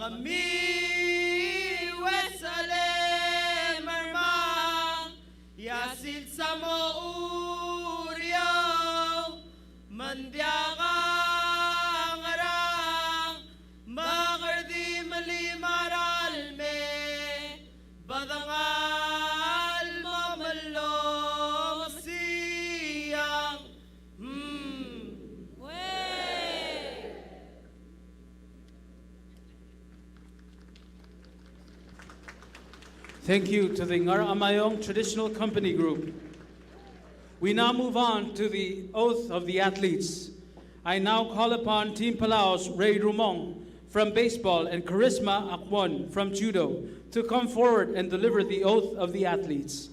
Magami Wesale Marmang Yasil Samo Uriyaw Mandiagang Arang Magardi Mali Maralme Badangal Mamalong Siyang Thank you to the Ngar Amayong Traditional Company Group. We now move on to the oath of the athletes. I now call upon Team Palau's Ray Rumong from baseball and Charisma Akwon from judo to come forward and deliver the oath of the athletes.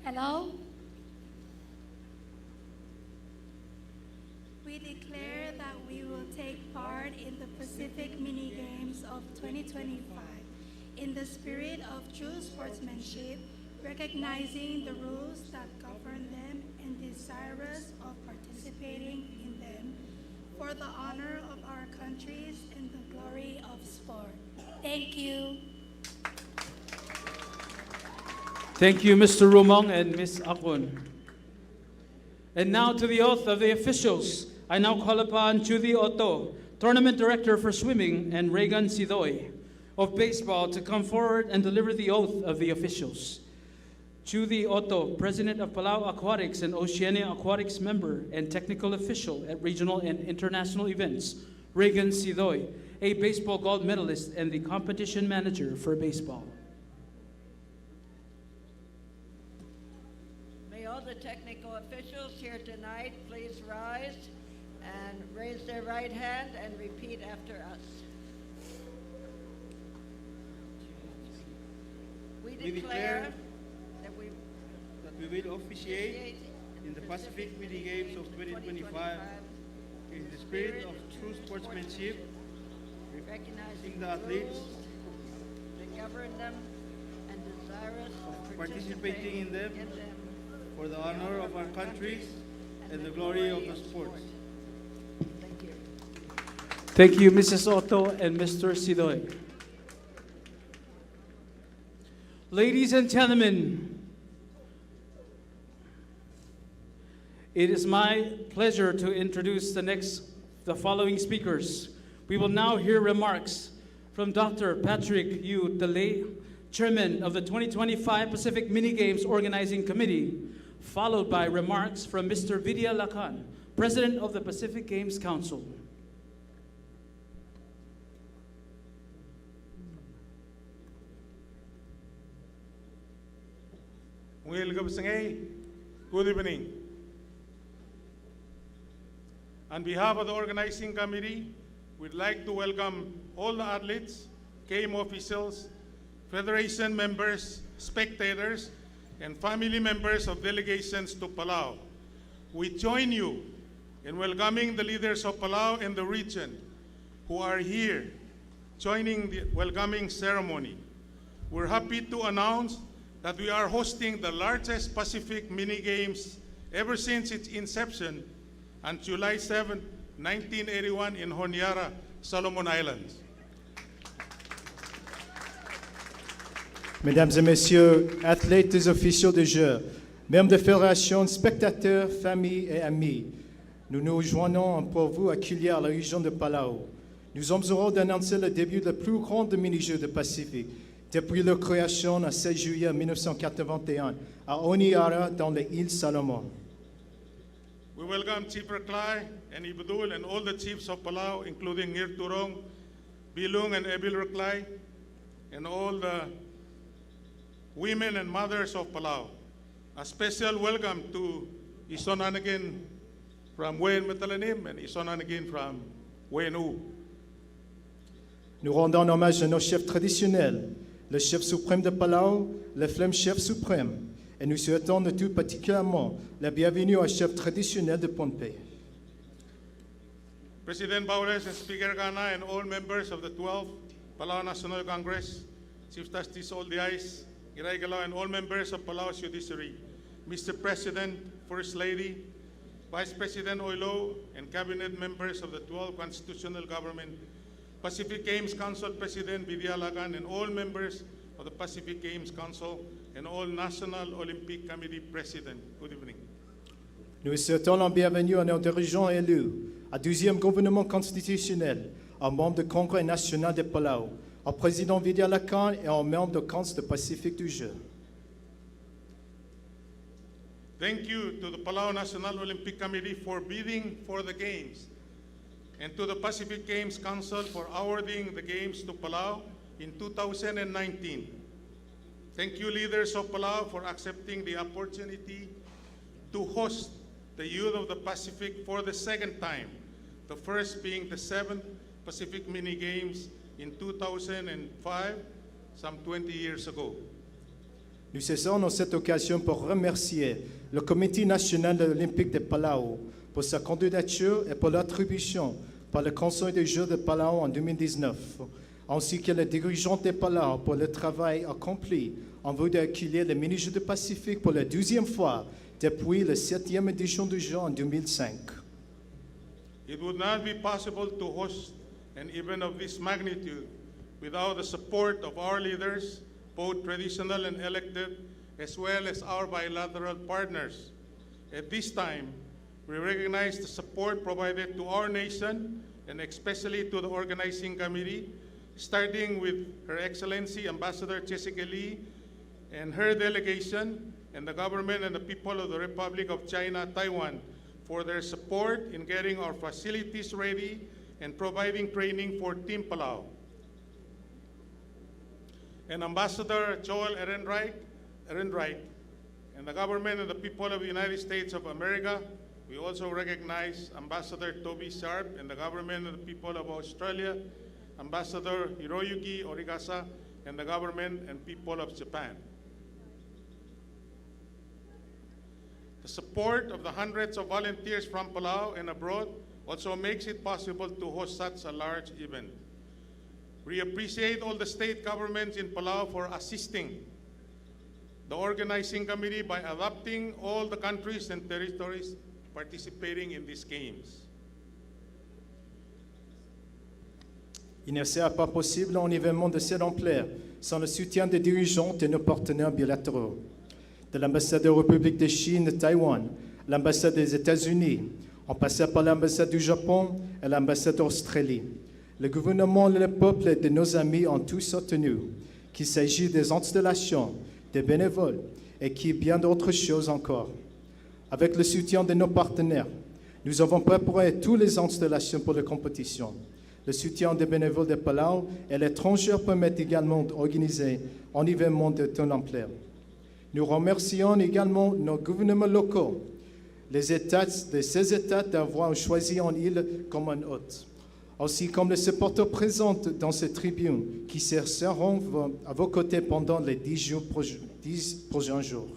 Hello. We declare that we will take part in the Pacific Mini Games of 2025 in the spirit of true sportsmanship, recognizing the rules that govern them and desirous of participating in them for the honor of our countries and the glory of sport. Thank you. Thank you, Mr. Rumong and Ms. Akwon. And now to the oath of the officials. I now call upon Judy Otto, Tournament Director for Swimming, and Regan Sidoy of Baseball to come forward and deliver the oath of the officials. Judy Otto, President of Palau Aquatics and Oceania Aquatics member and technical official at regional and international events. Regan Sidoy, a baseball gold medalist and the competition manager for baseball. All the technical officials here tonight, please rise and raise their right hand and repeat after us. We declare that we will officiate in the Pacific Mini Games of 2025 in the spirit of true sportsmanship, recognizing the athletes that govern them and desirous of participating in them for the honor of our countries and the glory of the sport. Thank you. Thank you, Mrs. Otto and Mr. Sidoy. Ladies and gentlemen, it is my pleasure to introduce the following speakers. We will now hear remarks from Dr. Patrick U. DeLay, Chairman of the 2025 Pacific Mini Games Organizing Committee, followed by remarks from Mr. Vidya Lakan, President of the Pacific Games Council. Good evening. On behalf of the organizing committee, we'd like to welcome all the athletes, game officials, federation members, spectators, and family members of delegations to Palau. We join you in welcoming the leaders of Palau and the region who are here joining the welcoming ceremony. We're happy to announce that we are hosting the largest Pacific Mini Games ever since its inception on July 7, 1981 in Honiara, Solomon Islands. Mesdames et messieurs, athlètes et officiaux de jeu, membres de fédération, spectateurs, familles et amis, nous nous joignons pour vous accueillir à la région de Palau. Nous sommes heureux d'annoncer le début du plus grand mini-jeu du Pacifique depuis leur création le 16 juillet 1981 à Honiara dans les îles Salomon. We welcome Chief Reklai and Ibudul and all the chiefs of Palau, including Ngir Turong, Bilung and Ebil Reklai, and all the women and mothers of Palau. A special welcome to Isonanagin from Wayan Metalanim and Isonanagin from Wayanu. Nous rendons hommage à nos chefs traditionnels, le chef suprême de Palau, le flemme chef suprême, et nous souhaitons de tout particulièrement la bienvenue au chef traditionnel de Pohnpei. President Baules and Speaker Gana and all members of the 12th Palau National Congress, Chief Justice Oldiais, Iray Galao, and all members of Palau's Judiciary, Mr. President, First Lady, Vice President Oilo, and cabinet members of the 12th Constitutional Government, Pacific Games Council President Vidyalagan, and all members of the Pacific Games Council, and all National Olympic Committee President. Good evening. Nous souhaitons la bienvenue à nos dirigeants élus, au 12e gouvernement constitutionnel, aux membres du Congrès national de Palau, au président Vidya Lakan et aux membres du Conseil du Pacifique du Jeu. Thank you to the Palau National Olympic Committee for bidding for the Games, and to the Pacific Games Council for awarding the Games to Palau in 2019. Thank you, leaders of Palau, for accepting the opportunity to host the youth of the Pacific for the second time, the first being the 7th Pacific Mini Games in 2005, some 20 years ago. Nous saisissons cette occasion pour remercier le Comité national olympique de Palau pour sa candidature et pour l'attribution par le Conseil des Jeux de Palau en 2019, ainsi que les dirigeants de Palau pour le travail accompli en vue d'accueillir les mini-Jeux du Pacifique pour la 12e fois depuis la 7e édition du jeu en 2005. It would not be possible to host an event of this magnitude without the support of our leaders, both traditional and elected, as well as our bilateral partners. At this time, we recognize the support provided to our nation, and especially to the organizing committee, starting with Her Excellency Ambassador Jessica Lee and her delegation, and the government and the people of the Republic of China, Taiwan, for their support in getting our facilities ready and providing training for Team Palau. And Ambassador Joel Ehrenreich, and the government and the people of the United States of America. We also recognize Ambassador Toby Sharp and the government and the people of Australia, Ambassador Hiroyuki Origasa, and the government and people of Japan. The support of the hundreds of volunteers from Palau and abroad also makes it possible to host such a large event. We appreciate all the state governments in Palau for assisting the organizing committee by adopting all the countries and territories participating in these games. Il ne serait pas possible un événement de cette ampleur sans le soutien des dirigeants de nos partenaires bilatéraux, de l'ambassade de la République de Chine, de Taïwan, l'ambassade des États-Unis, en passant par l'ambassade du Japon et l'ambassade d'Australie. Le gouvernement et le peuple de nos amis ont tous soutenu, qu'il s'agisse des installations, des bénévoles et qui bien d'autres choses encore. Avec le soutien de nos partenaires, nous avons préparé toutes les installations pour la compétition. Le soutien des bénévoles de Palau et l'étranger permet également d'organiser un événement de ton ampleur. Nous remercions également nos gouvernements locaux, les États de ces États d'avoir choisi une île comme un hôte, ainsi comme les supporters présents dans cette tribune qui seront à vos côtés pendant les 10 prochains jours.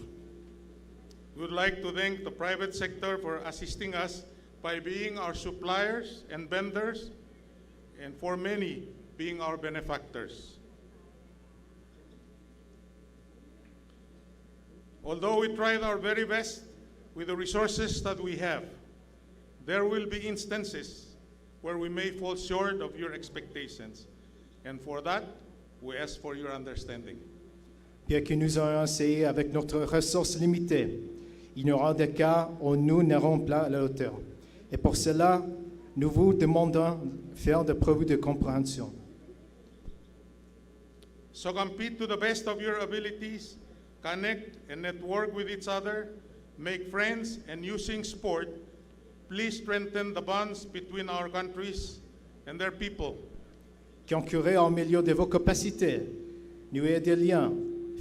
We would like to thank the private sector for assisting us by being our suppliers and vendors, and for many, being our benefactors. Although we tried our very best with the resources that we have, there will be instances where we may fall short of your expectations. And for that, we ask for your understanding. Bien que nous ayons essayé avec notre ressource limitée, il y aura des cas où nous n'aurons pas à la hauteur. Et pour cela, nous vous demandons de faire des preuves de compréhension. So compete to the best of your abilities, connect and network with each other, make friends, and using sport, please strengthen the bonds between our countries and their people. Concurrez au milieu de vos capacités, nouez des liens,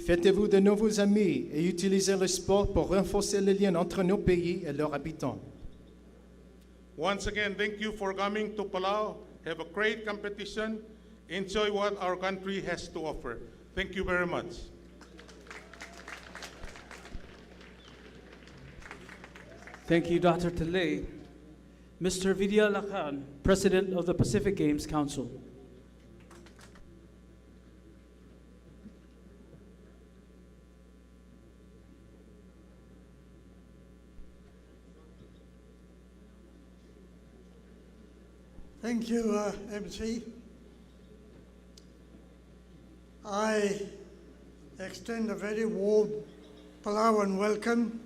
faites-vous de nouveaux amis et utilisez le sport pour renforcer les liens entre nos pays et leurs habitants. Once again, thank you for coming to Palau. Have a great competition. Enjoy what our country has to offer. Thank you very much. Thank you, Dr. Talay. Mr. Vidya Lakhan, President of the Pacific Games Council. Thank you, MC. I extend a very warm Palauan welcome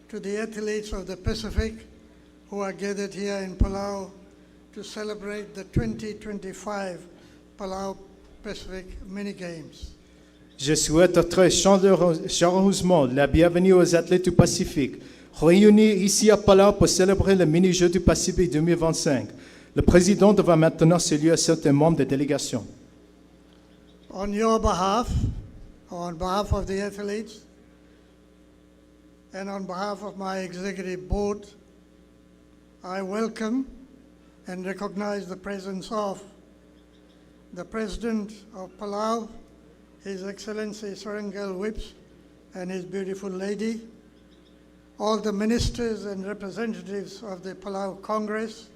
to the athletes of the Pacific who are gathered here in Palau to celebrate the 2025 Palau Pacific Mini Games. Je souhaite très chaleureusement la bienvenue aux athlètes du Pacifique, réunis ici à Palau pour célébrer le mini-jeux du Pacifique 2025. Le président devra maintenant saluer à certains membres de délégation. On your behalf, on behalf of the athletes, and on behalf of my executive board, I welcome and recognize the presence of the President of Palau, His Excellency Serengel Whips, and his beautiful lady, all the ministers and representatives of the Palau Congress,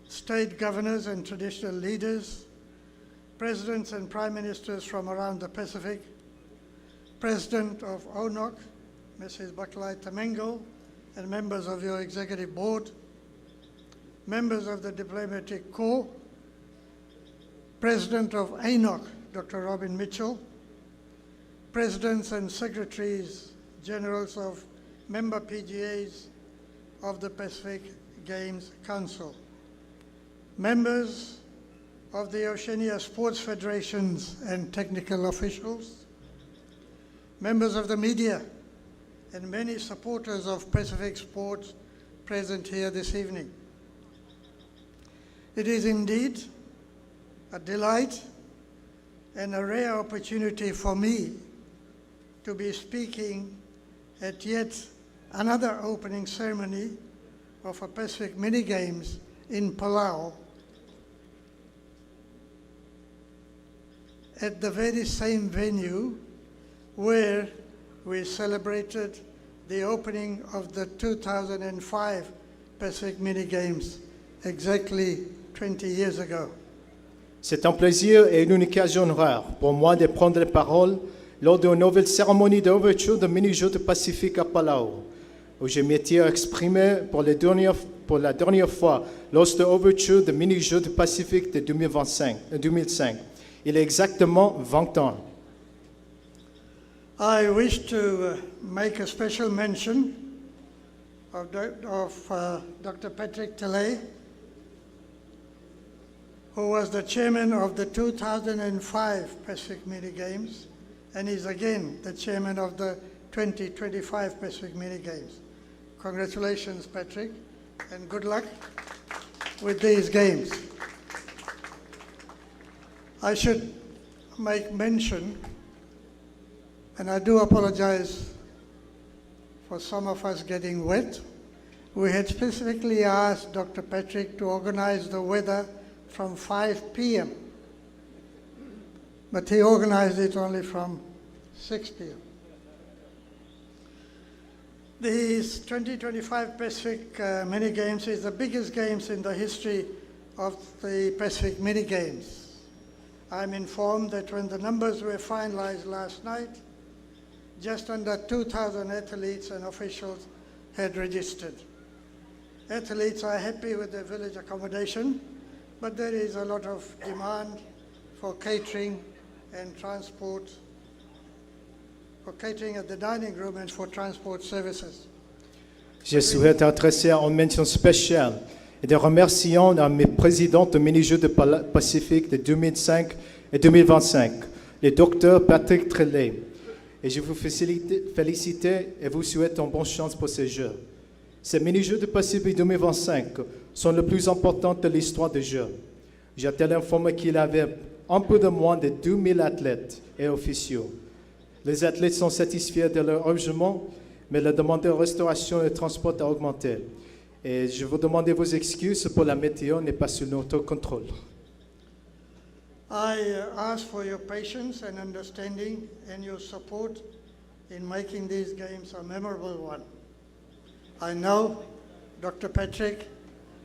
state governors and traditional leaders, presidents and prime ministers from around the Pacific, President of ONOC, Mrs. Baklai Tamengo, and members of your executive board, members of the diplomatic corps, President of ANOC, Dr. Robin Mitchell, presidents and secretaries generals of member PGAs of the Pacific Games Council, members of the Oceania Sports Federations and technical officials, members of the media, and many supporters of Pacific sports present here this evening. It is indeed a delight and a rare opportunity for me to be speaking at yet another opening ceremony of a Pacific Mini Games in Palau, at the very same venue where we celebrated the opening of the 2005 Pacific Mini Games exactly 20 years ago. C'est un plaisir et une occasion rare pour moi de prendre la parole lors d'une nouvelle cérémonie d'ouverture de mini-jeux du Pacifique à Palau, où je m'étais exprimé pour la dernière fois lors de l'ouverture de mini-jeux du Pacifique de 2005. Il y a exactement 20 ans. I wish to make a special mention of Dr. Patrick Tilley, who was the chairman of the 2005 Pacific Mini Games, and is again the chairman of the 2025 Pacific Mini Games. Congratulations, Patrick, and good luck with these games. I should make mention, and I do apologize for some of us getting wet. We had specifically asked Dr. Patrick to organize the weather from 5 p.m., but he organized it only from 6 p.m. These 2025 Pacific Mini Games is the biggest games in the history of the Pacific Mini Games. I'm informed that when the numbers were finalized last night, just under 2,000 athletes and officials had registered. Athletes are happy with their village accommodation, but there is a lot of demand for catering and transport, for catering at the dining room and for transport services. Je souhaite adresser une mention spéciale et des remerciements à mes présidents de mini-jeux de Pacifique de 2005 et 2025, le docteur Patrick Tilley. Et je vous félicite et vous souhaite une bonne chance pour ces Jeux. Ces mini-jeux de Pacifique 2025 sont les plus importants de l'histoire des Jeux. J'ai été informé qu'il y avait un peu de moins de 2000 athlètes et officiaux. Les athlètes sont satisfaits de leur logement, mais la demande de restauration et de transport a augmenté. Et je vous demande vos excuses pour la météo n'est pas sous notre contrôle. I ask for your patience and understanding and your support in making these games a memorable one. I know Dr. Patrick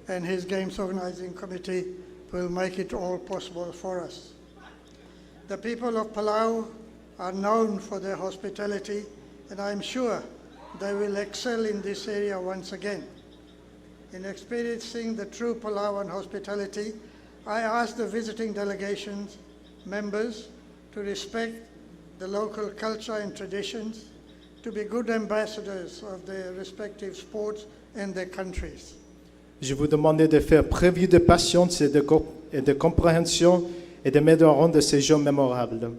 and his Games Organizing Committee will make it all possible for us. The people of Palau are known for their hospitality, and I'm sure they will excel in this area once again. In experiencing the true Palauan hospitality, I ask the visiting delegations members to respect the local culture and traditions, to be good ambassadors of their respective sports and their countries. Je vous demande de faire preuve de patience et de compréhension et de mettre en rang de ces jours mémorables.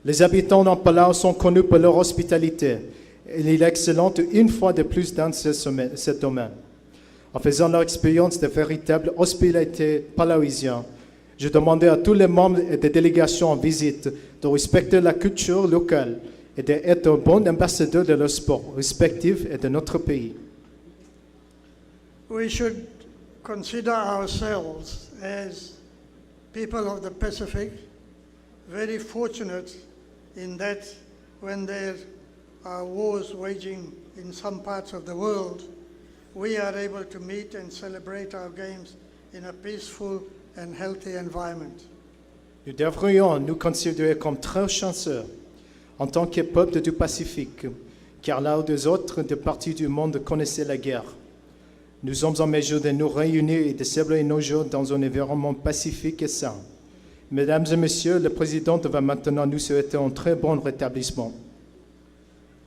Les habitants de Palau sont connus pour leur hospitalité et il est excellent une fois de plus dans ce domaine. En faisant leur expérience de véritable hospitalité palauisienne, je demandais à tous les membres et des délégations en visite de respecter la culture locale et d'être un bon ambassadeur de leur sport respectif et de notre pays. We should consider ourselves as people of the Pacific very fortunate in that when there are wars waging in some parts of the world, we are able to meet and celebrate our games in a peaceful and healthy environment. Nous devrions nous considérer comme très chanceux en tant que peuple du Pacifique, car là où des autres parties du monde connaissaient la guerre, nous sommes en mesure de nous réunir et de célébrer nos jours dans un environnement pacifique et sain. Mesdames et messieurs, le président va maintenant nous souhaiter un très bon rétablissement.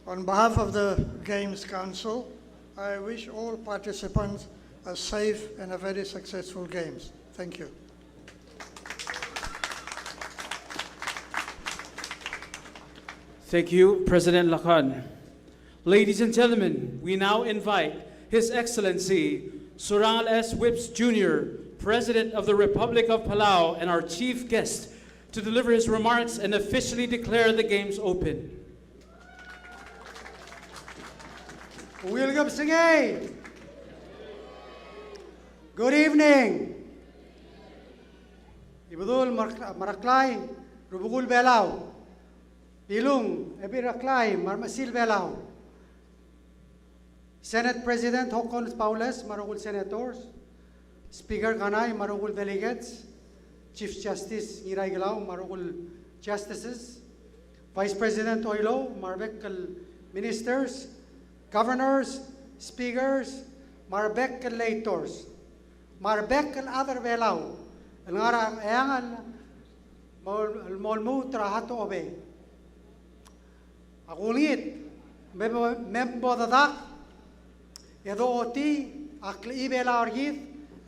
On behalf of the Games Council, I wish all participants a safe and a very successful Games. Thank you. Thank you, President Lakan. Ladies and gentlemen, we now invite His Excellency Surangal S. Whips Jr., President of the Republic of Palau, and our chief guest to deliver his remarks and officially declare the Games open. Welcome, Singay. Good evening. Ibudul Maraklay, Rubugul Belau. Ilung, Ebiraklay, Marmasil Belau. Senate President Hokon Paules, Marugul Senators. Speaker Kanay, Marugul Delegates. Chief Justice Iray Gilaw, Marugul Justices. Vice President Oilo, Marbekal Ministers. Governors, speakers, marbek electors, marbek other belau, ngara ayangan molmu trahato obe. Akulit membo dadak edo oti akli bela argid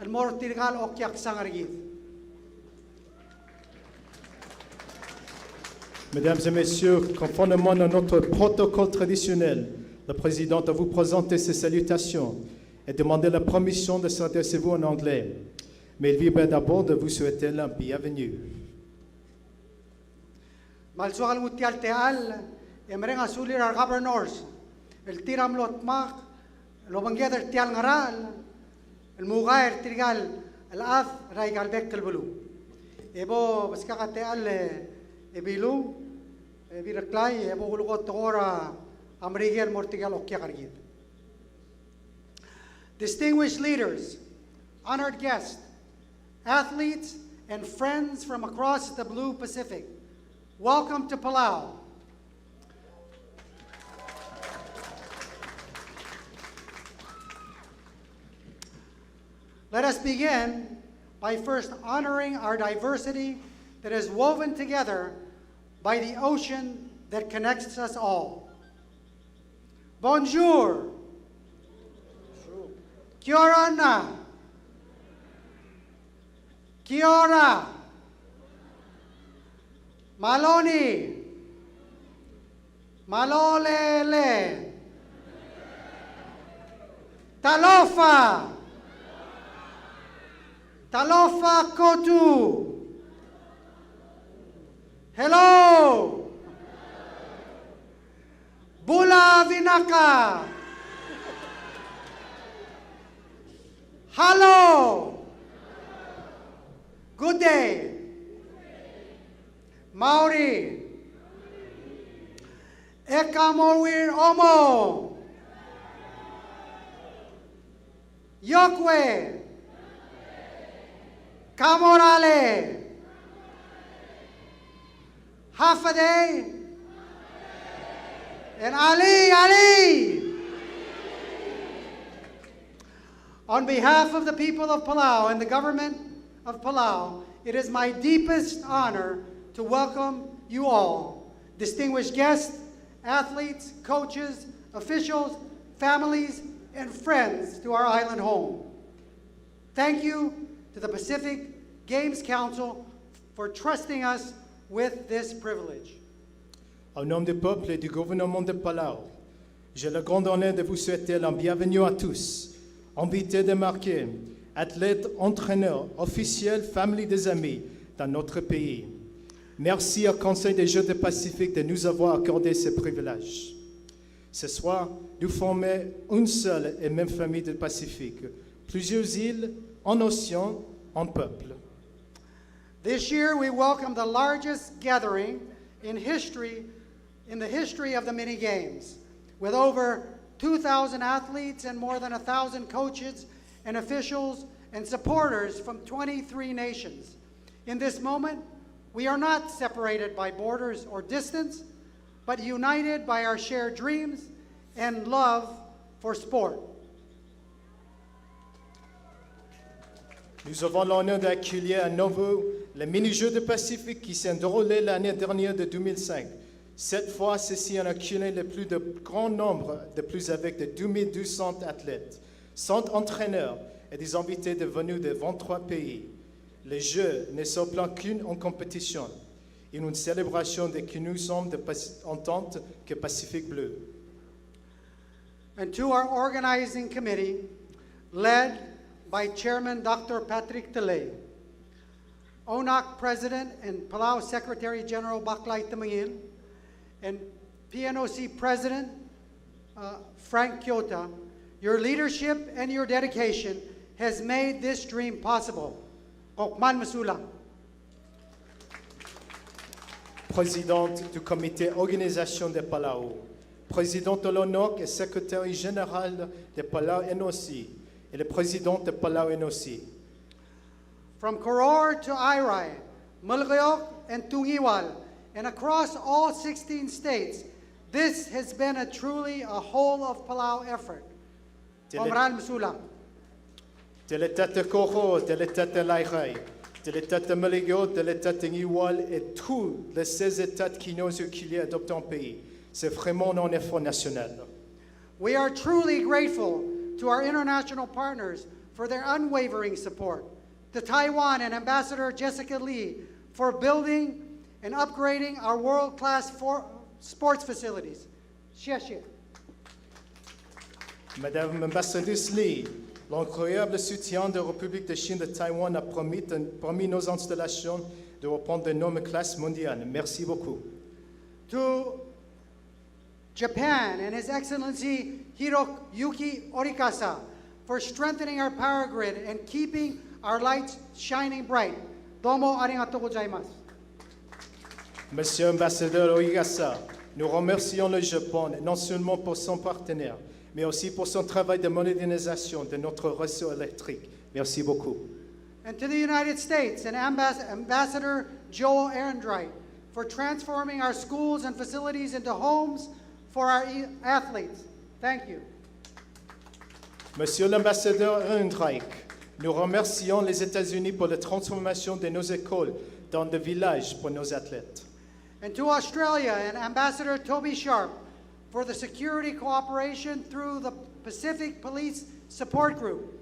el mortirgal okyak sangargid. Mesdames et messieurs, conformément à notre protocole traditionnel, le président va vous présenter ses salutations et demander la permission de s'adresser à vous en anglais. Mais il vient d'abord de vous souhaiter la bienvenue. Malsual mutial teal, emrenga sulir our governors, el tiram lotmak, lo bangiader tial ngaral, el mugair tirgal, el af raigal bekkel bulu. Ebo baskaka teal ebilu, ebiraklay, ebo gulugot tora Amrigel Mortigal Okyakargid. Distinguished leaders, honored guests, athletes, and friends from across the Blue Pacific, welcome to Palau. Let us begin by first honoring our diversity that is woven together by the ocean that connects us all. Bonjour. Kia ora na. Kia ora. Maloni. Malolele. Talofa. Talofa kotu. Hello. Bula Vinaka. Hello. Good day. Maori. Ekamorwir Omo. Yokwe. Kamorale, Hafade, and Ali. On behalf of the people of Palau and the government of Palau, it is my deepest honor to welcome you all, distinguished guests, athletes, coaches, officials, families, and friends to our island home. Thank you to the Pacific Games Council for trusting us with this privilege. Au nom du peuple et du gouvernement de Palau, j'ai le grand honneur de vous souhaiter la bienvenue à tous, invités de marquer, athlètes, entraîneurs, officiels, familles des amis dans notre pays. Merci au Conseil des Jeux du Pacifique de nous avoir accordé ce privilège. Ce soir, nous formons une seule et même famille du Pacifique, plusieurs îles, un océan, un peuple. This year we welcome the largest gathering in the history of the mini games, with over 2,000 athletes and more than 1,000 coaches and officials and supporters from 23 nations. In this moment, we are not separated by borders or distance, but united by our shared dreams and love for sport. Nous avons l'honneur d'accueillir à nouveau les mini-Jeux du Pacifique qui s'est déroulé l'année dernière de 2005. Cette fois, ceci en accueilli le plus de grand nombre de plus avec de 2200 athlètes, 100 entraîneurs et des invités venus de 23 pays. Les Jeux ne sont plus qu'une compétition et une célébration de qui nous sommes en tant que Pacifique Bleu. And to our organizing committee, led by Chairman Dr. Patrick Tele, ONAC President and Palau Secretary General Baklay Tamangil, and PNOC President Frank Kyota, your leadership and your dedication has made this dream possible. Okman Masula. Présidente du comité organisation de Palau, président de l'ONOC et secrétaire général de Palau NOC, et le président de Palau NOC. From Koror to Irai, Mulgayok and Tungiwal, and across all 16 states, this has been truly a whole of Palau effort. Omran Masula. De l'état de Koro, de l'état de Lairai, de l'état de Maligo, de l'état de Niwal et tous les 16 États qui nous ont adopté un pays. C'est vraiment un effort national. We are truly grateful to our international partners for their unwavering support, to Taiwan and Ambassador Jessica Lee for building and upgrading our world-class sports facilities. Xie. Madame Ambassadrice Lee, l'incroyable soutien de la République de Chine de Taïwan a permis nos installations de reprendre de nouvelles classes mondiales. Merci beaucoup. To Japan and His Excellency Hiroyuki Orikasa for strengthening our power grid and keeping our lights shining bright. Domo arigatou gozaimasu. Monsieur l'ambassadeur Orikasa, nous remercions le Japon non seulement pour son partenaire, mais aussi pour son travail de modernisation de notre réseau électrique. Merci beaucoup. And to the United States and Ambassador Joel Ehrenreich for transforming our schools and facilities into homes for our athletes. Thank you. Monsieur l'ambassadeur Ehrenreich, nous remercions les États-Unis pour la transformation de nos écoles dans des villages pour nos athlètes. And to Australia and Ambassador Toby Sharp for the security cooperation through the Pacific Police Support Group,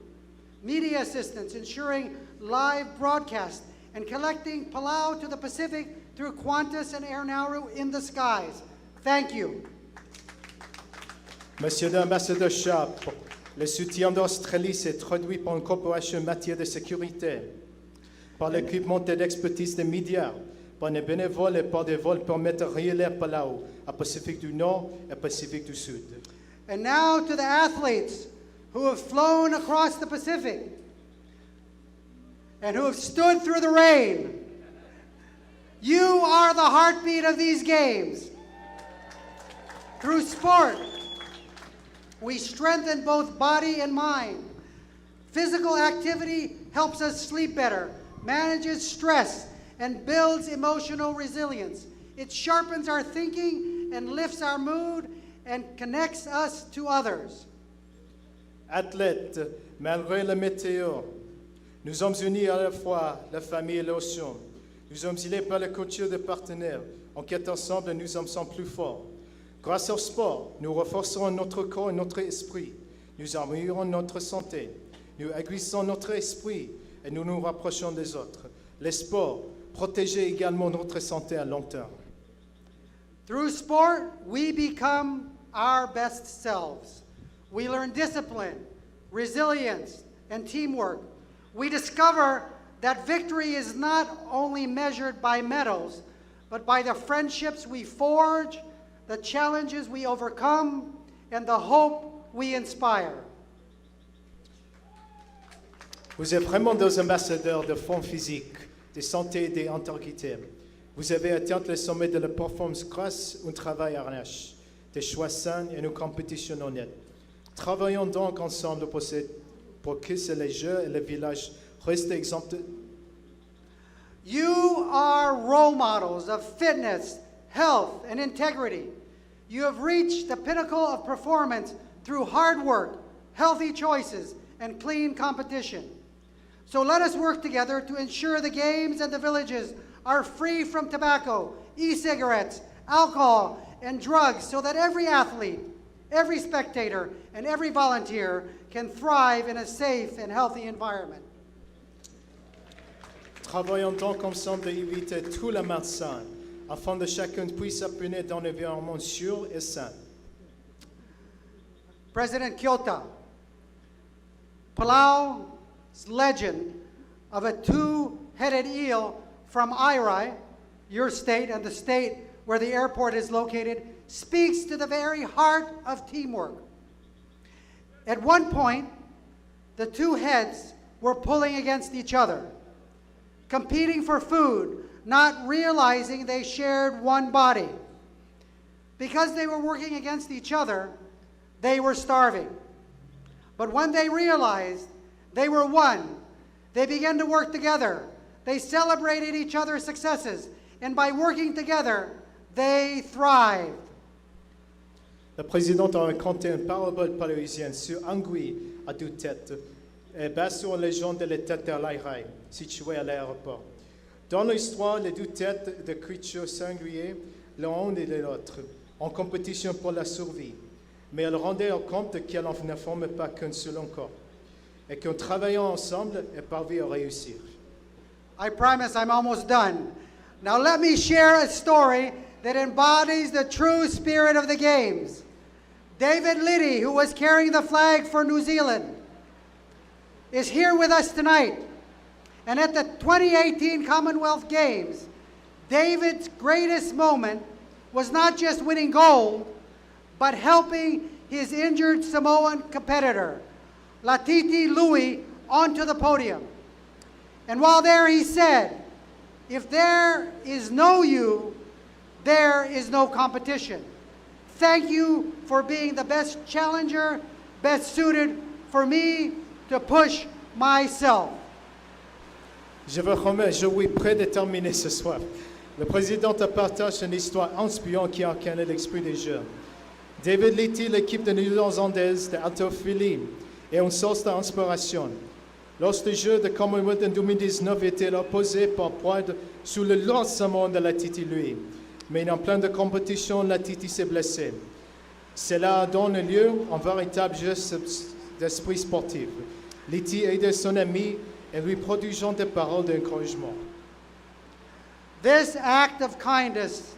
media assistance ensuring live broadcast, and collecting Palau to the Pacific through Qantas and Air Nauru in the skies. Thank you. Monsieur l'ambassadeur Sharp, le soutien d'Australie s'est traduit par une coopération en matière de sécurité, par l'équipement et l'expertise des médias, par les bénévoles et par des vols permettant de relier Palau à Pacifique du Nord et Pacifique du Sud. And now to the athletes who have flown across the Pacific and who have stood through the rain. You are the heartbeat of these games. Through sport, we strengthen both body and mind. Physical activity helps us sleep better, manages stress, and builds emotional resilience. It sharpens our thinking and lifts our mood and connects us to others. Athlètes, malgré la météo, nous sommes unis à la fois la famille et l'océan. Nous sommes liés par la culture de partenaires. En quête ensemble, nous sommes plus forts. Grâce au sport, nous renforcerons notre corps et notre esprit. Nous améliorons notre santé. Nous aiguisons notre esprit et nous nous rapprochons des autres. Le sport protège également notre santé à long terme. Through sport, we become our best selves. We learn discipline, resilience, and teamwork. We discover that victory is not only measured by medals, but by the friendships we forge, the challenges we overcome, and the hope we inspire. Vous êtes vraiment des ambassadeurs de forme physique, de santé et d'intégrité. Vous avez atteint le sommet de la performance grâce au travail harnache, des choix sains et une compétition honnête. Travaillons donc ensemble pour que les Jeux et les villages restent exemptés. You are role models of fitness, health, and integrity. You have reached the pinnacle of performance through hard work, healthy choices, and clean competition. So let us work together to ensure the games and the villages are free from tobacco, e-cigarettes, alcohol, and drugs so that every athlete, every spectator, and every volunteer can thrive in a safe and healthy environment. Travaillons donc ensemble à éviter tout le malsain, afin que chacun puisse s'appuyer dans un environnement sûr et sain. President Kyoto, Palau's legend of a two-headed eel from Irai, your state and the state where the airport is located, speaks to the very heart of teamwork. At one point, the two heads were pulling against each other, competing for food, not realizing they shared one body. Because they were working against each other, they were starving. But when they realized they were one, they began to work together. They celebrated each other's successes, and by working together, they thrived. Le président a raconté une parabole paléosienne sur Angui à deux têtes, basée sur la légende de la tête de l'Airai, située à l'aéroport. Dans l'histoire, les deux têtes de creatures singulières, l'une et l'autre, en compétition pour la survie. Mais elles rendaient compte qu'elles ne forment pas qu'un seul corps, et qu'en travaillant ensemble, elles parviennent à réussir. I promise I'm almost done. Now let me share a story that embodies the true spirit of the games. David Liddy, who was carrying the flag for New Zealand, is here with us tonight. And at the 2018 Commonwealth Games, David's greatest moment was not just winning gold, but helping his injured Samoan competitor, Latiti Louis, onto the podium. And while there he said, if there is no you, there is no competition. Thank you for being the best challenger, best suited for me to push myself. Je veux remercier, je suis prêt de terminer ce soir. Le président partage une histoire inspirante qui a incarné l'esprit des Jeux. David Litty, l'équipe de néo-zélandaise de haltérophilie, est une source d'inspiration. Lorsque les Jeux de Commonwealth en 2019 étaient opposés par poids sous le lancement de la Titi lui. Mais en plein de compétition, la Titi s'est blessée. Cela donne lieu à un véritable geste d'esprit sportif. Litty aide son ami et lui produisant des paroles d'encouragement. This act of kindness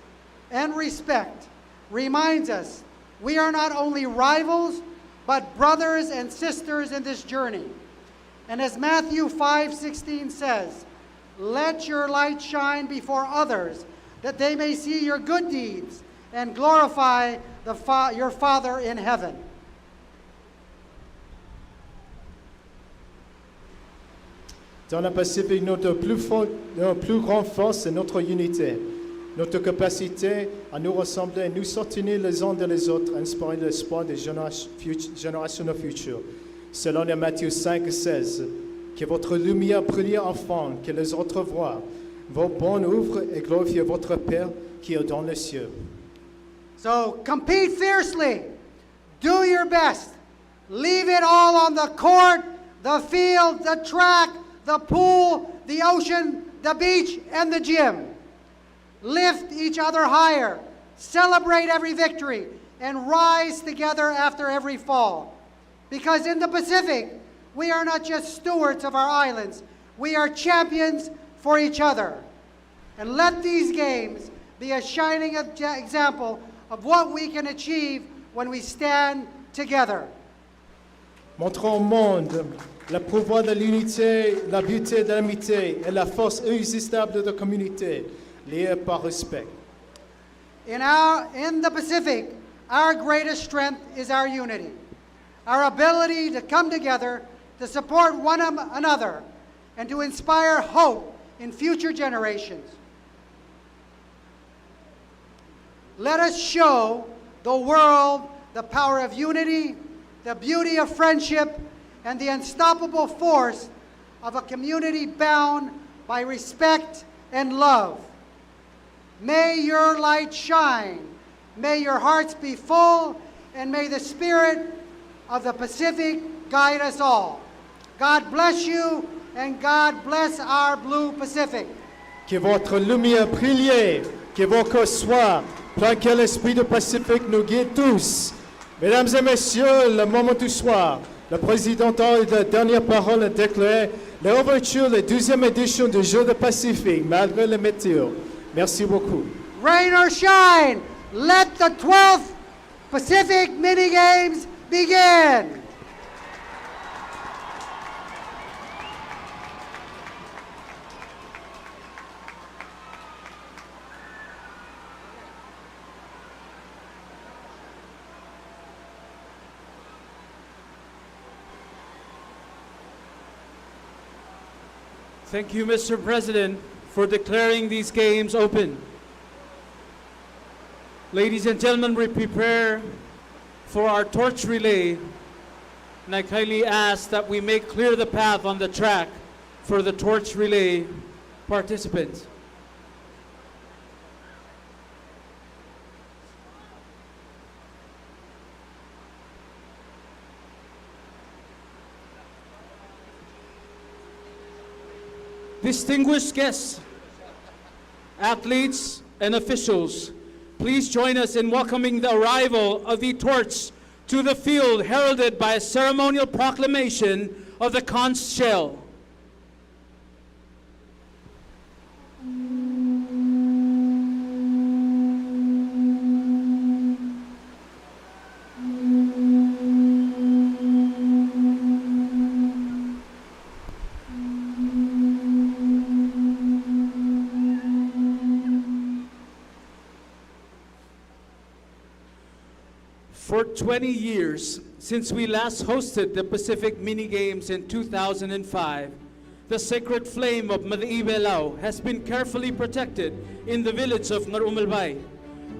and respect reminds us we are not only rivals, but brothers and sisters in this journey. And as Matthew 5:16 says, let your light shine before others, that they may see your good deeds and glorify your Father in heaven. Dans le Pacifique, notre plus grande force est notre unité, notre capacité à nous rassembler et nous soutenir les uns les autres, inspirer l'espoir des générations futures. Selon Matthieu 5:16, Que votre lumière brille enfin, que les autres voient vos bonnes œuvres et glorifient votre Père qui est dans les cieux. So compete fiercely. Do your best. Leave it all on the court, the field, the track, the pool, the ocean, the beach, and the gym. Lift each other higher. Celebrate every victory and rise together after every fall. Because in the Pacific, we are not just stewards of our islands, we are champions for each other. And let these games be a shining example of what we can achieve when we stand together. Montrons au monde le pouvoir de l'unité, la beauté de l'amitié et la force irrésistible de la communauté, liée par respect. In the Pacific, our greatest strength is our unity, our ability to come together, to support one another, and to inspire hope in future generations. Let us show the world the power of unity, the beauty of friendship, and the unstoppable force of a community bound by respect and love. May your light shine, may your hearts be full, and may the spirit of the Pacific guide us all. God bless you, and God bless our Blue Pacific. Que votre lumière brille, que vos cœurs soient pleins, que l'esprit du Pacifique nous guide tous. Mesdames et messieurs, le moment du soir, le président a eu la dernière parole à déclarer l'ouverture de la 12e édition du Jeux du Pacifique, malgré les météo. Merci beaucoup. Rain or shine, let the 12th Pacific Mini Games begin. Thank you, Mr. President, for declaring these games open. Ladies and gentlemen, we prepare for our torch relay, and I kindly ask that we make clear the path on the track for the torch relay participants. Distinguished guests, athletes, and officials, please join us in welcoming the arrival of the torch to the field, heralded by a ceremonial proclamation of the conch shell. For 20 years, since we last hosted the Pacific Mini Games in 2005, the sacred flame of Palau has been carefully protected in the village of Ngarumalbay,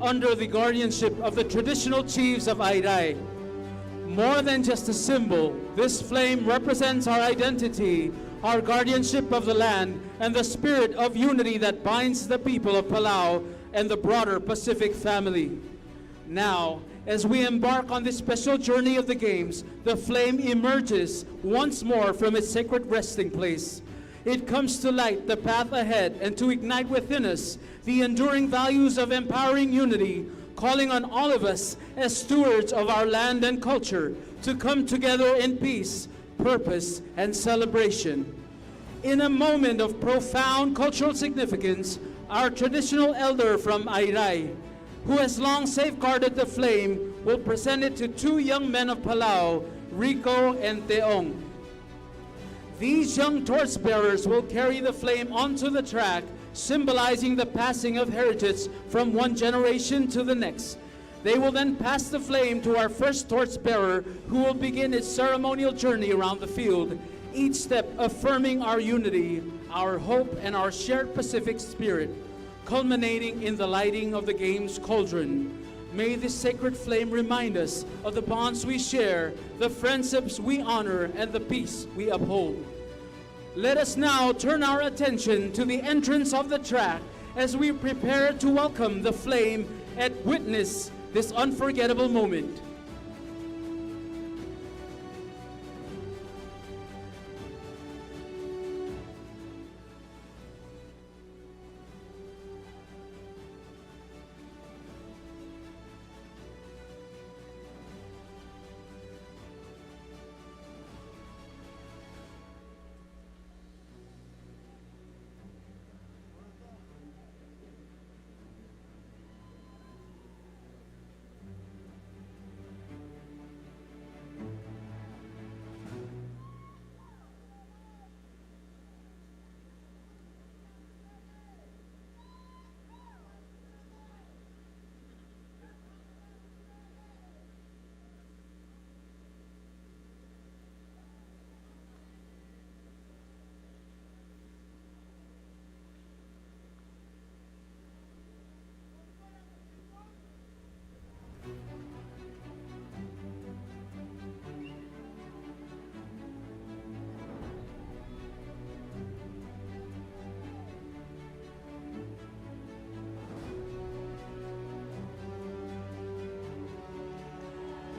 under the guardianship of the traditional chiefs of Airai. More than just a symbol, this flame represents our identity, our guardianship of the land, and the spirit of unity that binds the people of Palau and the broader Pacific family. Now, as we embark on this special journey of the Games, the flame emerges once more from its sacred resting place. It comes to light the path ahead and to ignite within us the enduring values of empowering unity, calling on all of us as stewards of our land and culture to come together in peace, purpose, and celebration. In a moment of profound cultural significance, our traditional elder from Airai, who has long safeguarded the flame, will present it to two young men of Palau, Rico and Teong. These young torchbearers will carry the flame onto the track, symbolizing the passing of heritage from one generation to the next. They will then pass the flame to our first torchbearer, who will begin its ceremonial journey around the field, each step affirming our unity, our hope, and our shared Pacific spirit, culminating in the lighting of the Games cauldron. May this sacred flame remind us of the bonds we share, the friendships we honor, and the peace we uphold. Let us now turn our attention to the entrance of the track as we prepare to welcome the flame and witness this unforgettable moment.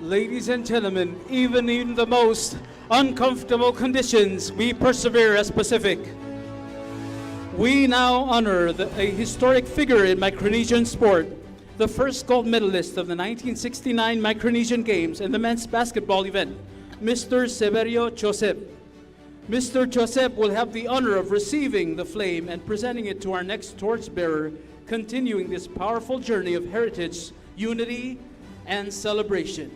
Ladies and gentlemen, even in the most uncomfortable conditions, we persevere as Pacific. We now honor a historic figure in Micronesian sport, the first gold medalist of the 1969 Micronesian Games in the men's basketball event, Mr. Severio Josep. Mr. Josep will have the honor of receiving the flame and presenting it to our next torchbearer, continuing this powerful journey of heritage, unity, and celebration.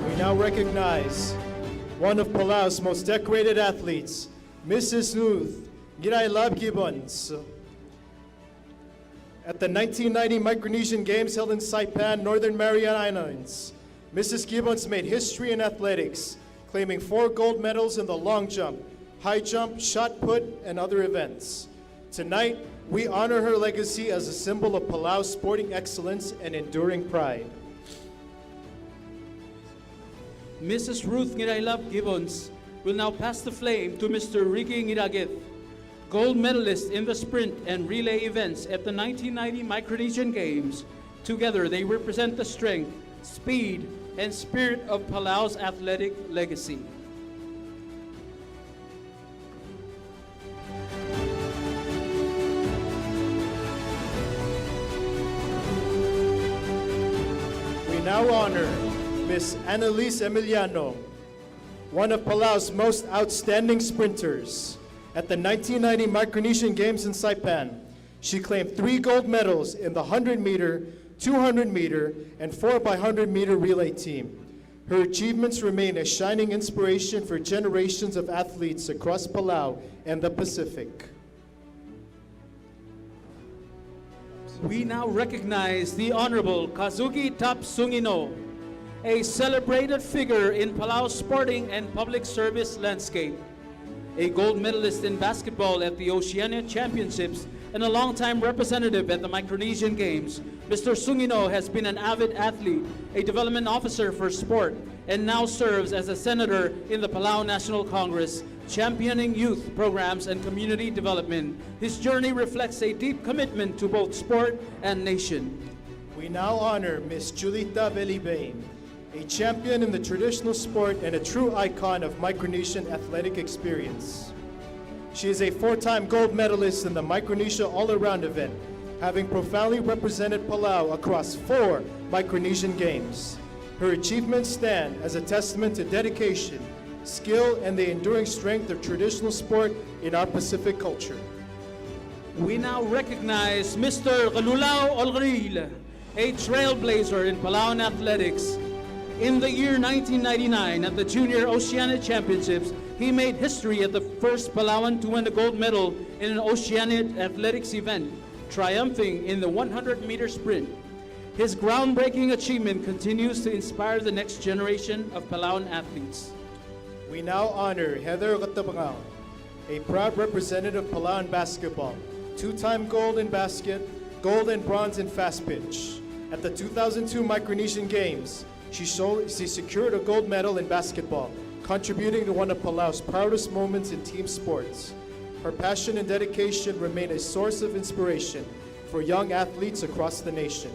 We now recognize one of Palau's most decorated athletes, Mrs. Ruth Giraylab Gibbons. At the 1990 Micronesian Games held in Saipan, Northern Mariana Islands, Mrs. Gibbons made history in athletics, claiming 4 gold medals in the long jump, high jump, shot put, and other events. Tonight, we honor her legacy as a symbol of Palau's sporting excellence and enduring pride. Mrs. Ruth Giraylab Gibbons will now pass the flame to Mr. Ricky Ngiragit, gold medalist in the sprint and relay events at the 1990 Micronesian Games. Together, they represent the strength, speed, and spirit of Palau's athletic legacy. We now honor Miss Annalise Emiliano, one of Palau's most outstanding sprinters. At the 1990 Micronesian Games in Saipan, she claimed 3 gold medals in the 100-meter, 200-meter, and 4x100-meter relay team. Her achievements remain a shining inspiration for generations of athletes across Palau and the Pacific. We now recognize the Honorable Kazuki Tap Sungino, a celebrated figure in Palau's sporting and public service landscape. A gold medalist in basketball at the Oceania Championships and a longtime representative at the Micronesian Games, Mr. Sungino has been an avid athlete, a development officer for sport, and now serves as a senator in the Palau National Congress, championing youth programs and community development. His journey reflects a deep commitment to both sport and nation. We now honor Miss Julita Belibane, a champion in the traditional sport and a true icon of Micronesian athletic experience. She is a 4-time gold medalist in the Micronesia all-around event, having profoundly represented Palau across 4 Micronesian Games. Her achievements stand as a testament to dedication, skill, and the enduring strength of traditional sport in our Pacific culture. We now recognize Mr. Galulao Olgril, a trailblazer in Palauan athletics. In the year 1999 at the Junior Oceania Championships, he made history as the first Palauan to win a gold medal in an Oceania athletics event, triumphing in the 100-meter sprint. His groundbreaking achievement continues to inspire the next generation of Palauan athletes. We now honor Heather Gatabangao, a proud representative of Palauan basketball, 2-time gold in basket, gold and bronze in fast pitch. At the 2002 Micronesian Games, she secured a gold medal in basketball, contributing to one of Palau's proudest moments in team sports. Her passion and dedication remain a source of inspiration for young athletes across the nation.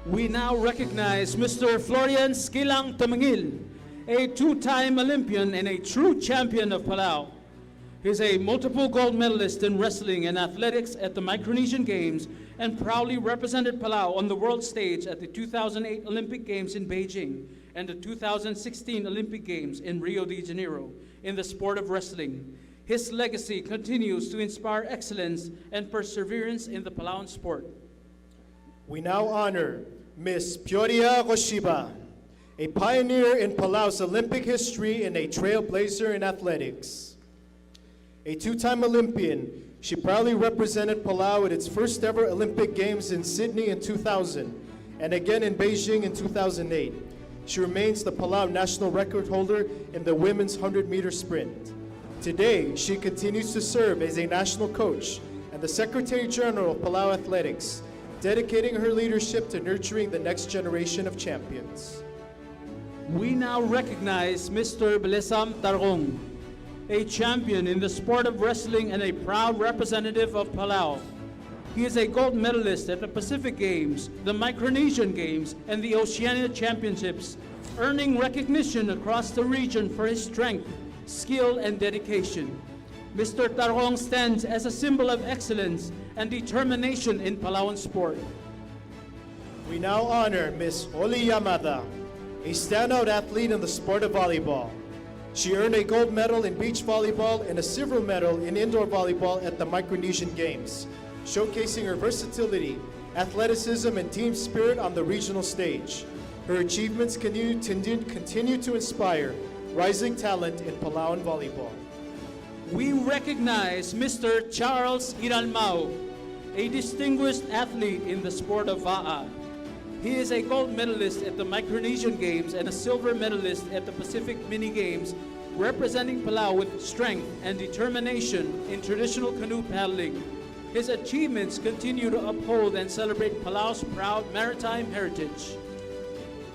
We now recognize Mr. Florian Skilang Tamangil, a two-time Olympian and a true champion of Palau. He's a multiple gold medalist in wrestling and athletics at the Micronesian Games and proudly represented Palau on the world stage at the 2008 Olympic Games in Beijing and the 2016 Olympic Games in Rio de Janeiro in the sport of wrestling. His legacy continues to inspire excellence and perseverance in the Palauan sport. We now honor Ms. Pioria Roshiba, a pioneer in Palau's Olympic history and a trailblazer in athletics. A two-time Olympian, she proudly represented Palau at its first ever Olympic Games in Sydney in 2000 and again in Beijing in 2008. She remains the Palau national record holder in the women's 100-meter sprint. Today, she continues to serve as a national coach and the Secretary General of Palau Athletics, dedicating her leadership to nurturing the next generation of champions. We now recognize Mr. Belesam Tarong, a champion in the sport of wrestling and a proud representative of Palau. He is a gold medalist at the Pacific Games, the Micronesian Games, and the Oceania Championships, earning recognition across the region for his strength, skill, and dedication. Mr. Tarong stands as a symbol of excellence and determination in Palauan sport. We now honor Ms. Oli Yamada, a standout athlete in the sport of volleyball. She earned a gold medal in beach volleyball and a silver medal in indoor volleyball at the Micronesian Games, showcasing her versatility, athleticism, and team spirit on the regional stage. Her achievements continue to inspire rising talent in Palauan volleyball. We recognize Mr. Charles Iralmao, a distinguished athlete in the sport of Va'a. He is a gold medalist at the Micronesian Games and a silver medalist at the Pacific Mini Games, representing Palau with strength and determination in traditional canoe paddling. His achievements continue to uphold and celebrate Palau's proud maritime heritage.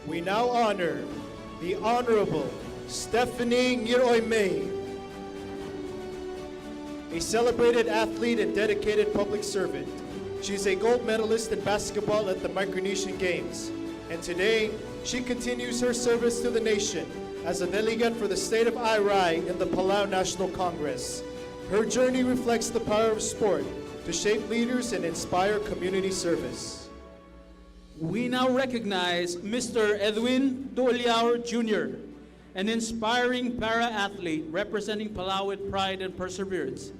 We now honor the Honorable Stephanie Ngiroy May, a celebrated athlete and dedicated public servant. She is a gold medalist in basketball at the Micronesian Games, and today she continues her service to the nation as a delegate for the state of Irai in the Palau National Congress. Her journey reflects the power of sport to shape leaders and inspire community service. We now recognize Mr. Edwin Duoliao Jr., an inspiring para-athlete representing Palau with pride and perseverance.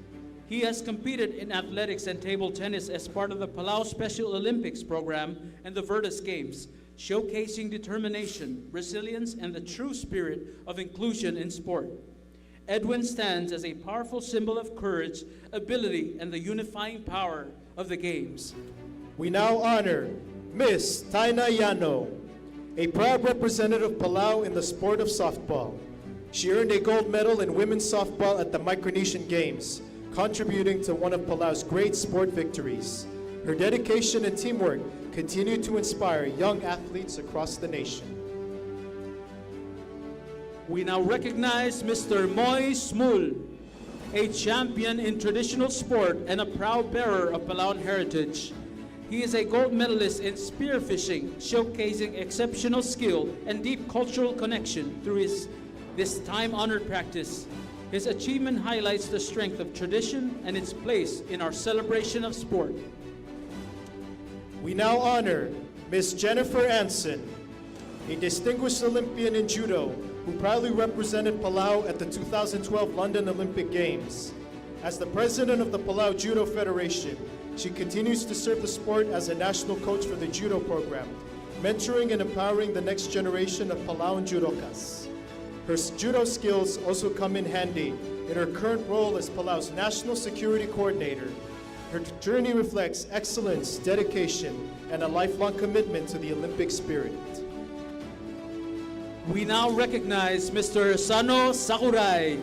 He has competed in athletics and table tennis as part of the Palau Special Olympics program and the Virtus Games, showcasing determination, resilience, and the true spirit of inclusion in sport. Edwin stands as a powerful symbol of courage, ability, and the unifying power of the Games. We now honor Miss Taina Yano, a proud representative of Palau in the sport of softball. She earned a gold medal in women's softball at the Micronesian Games, contributing to one of Palau's great sport victories. Her dedication and teamwork continue to inspire young athletes across the nation. We now recognize Mr. Moy Smul, a champion in traditional sport and a proud bearer of Palauan heritage. He is a gold medalist in spearfishing, showcasing exceptional skill and deep cultural connection through this time-honored practice. His achievement highlights the strength of tradition and its place in our celebration of sport. We now honor Ms. Jennifer Anson, a distinguished Olympian in judo who proudly represented Palau at the 2012 London Olympic Games. As the president of the Palau Judo Federation, she continues to serve the sport as a national coach for the judo program, mentoring and empowering the next generation of Palauan judokas. Her judo skills also come in handy in her current role as Palau's National Security Coordinator. Her journey reflects excellence, dedication, and a lifelong commitment to the Olympic spirit. We now recognize Mr. Sano Sakurai,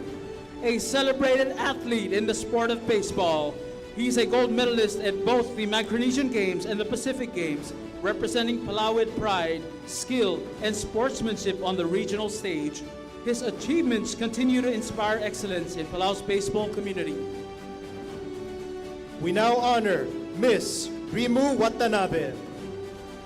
a celebrated athlete in the sport of baseball. He's a gold medalist at both the Micronesian Games and the Pacific Games, representing Palau with pride, skill, and sportsmanship on the regional stage. His achievements continue to inspire excellence in Palau's baseball community. We now honor Miss Rimu Watanabe,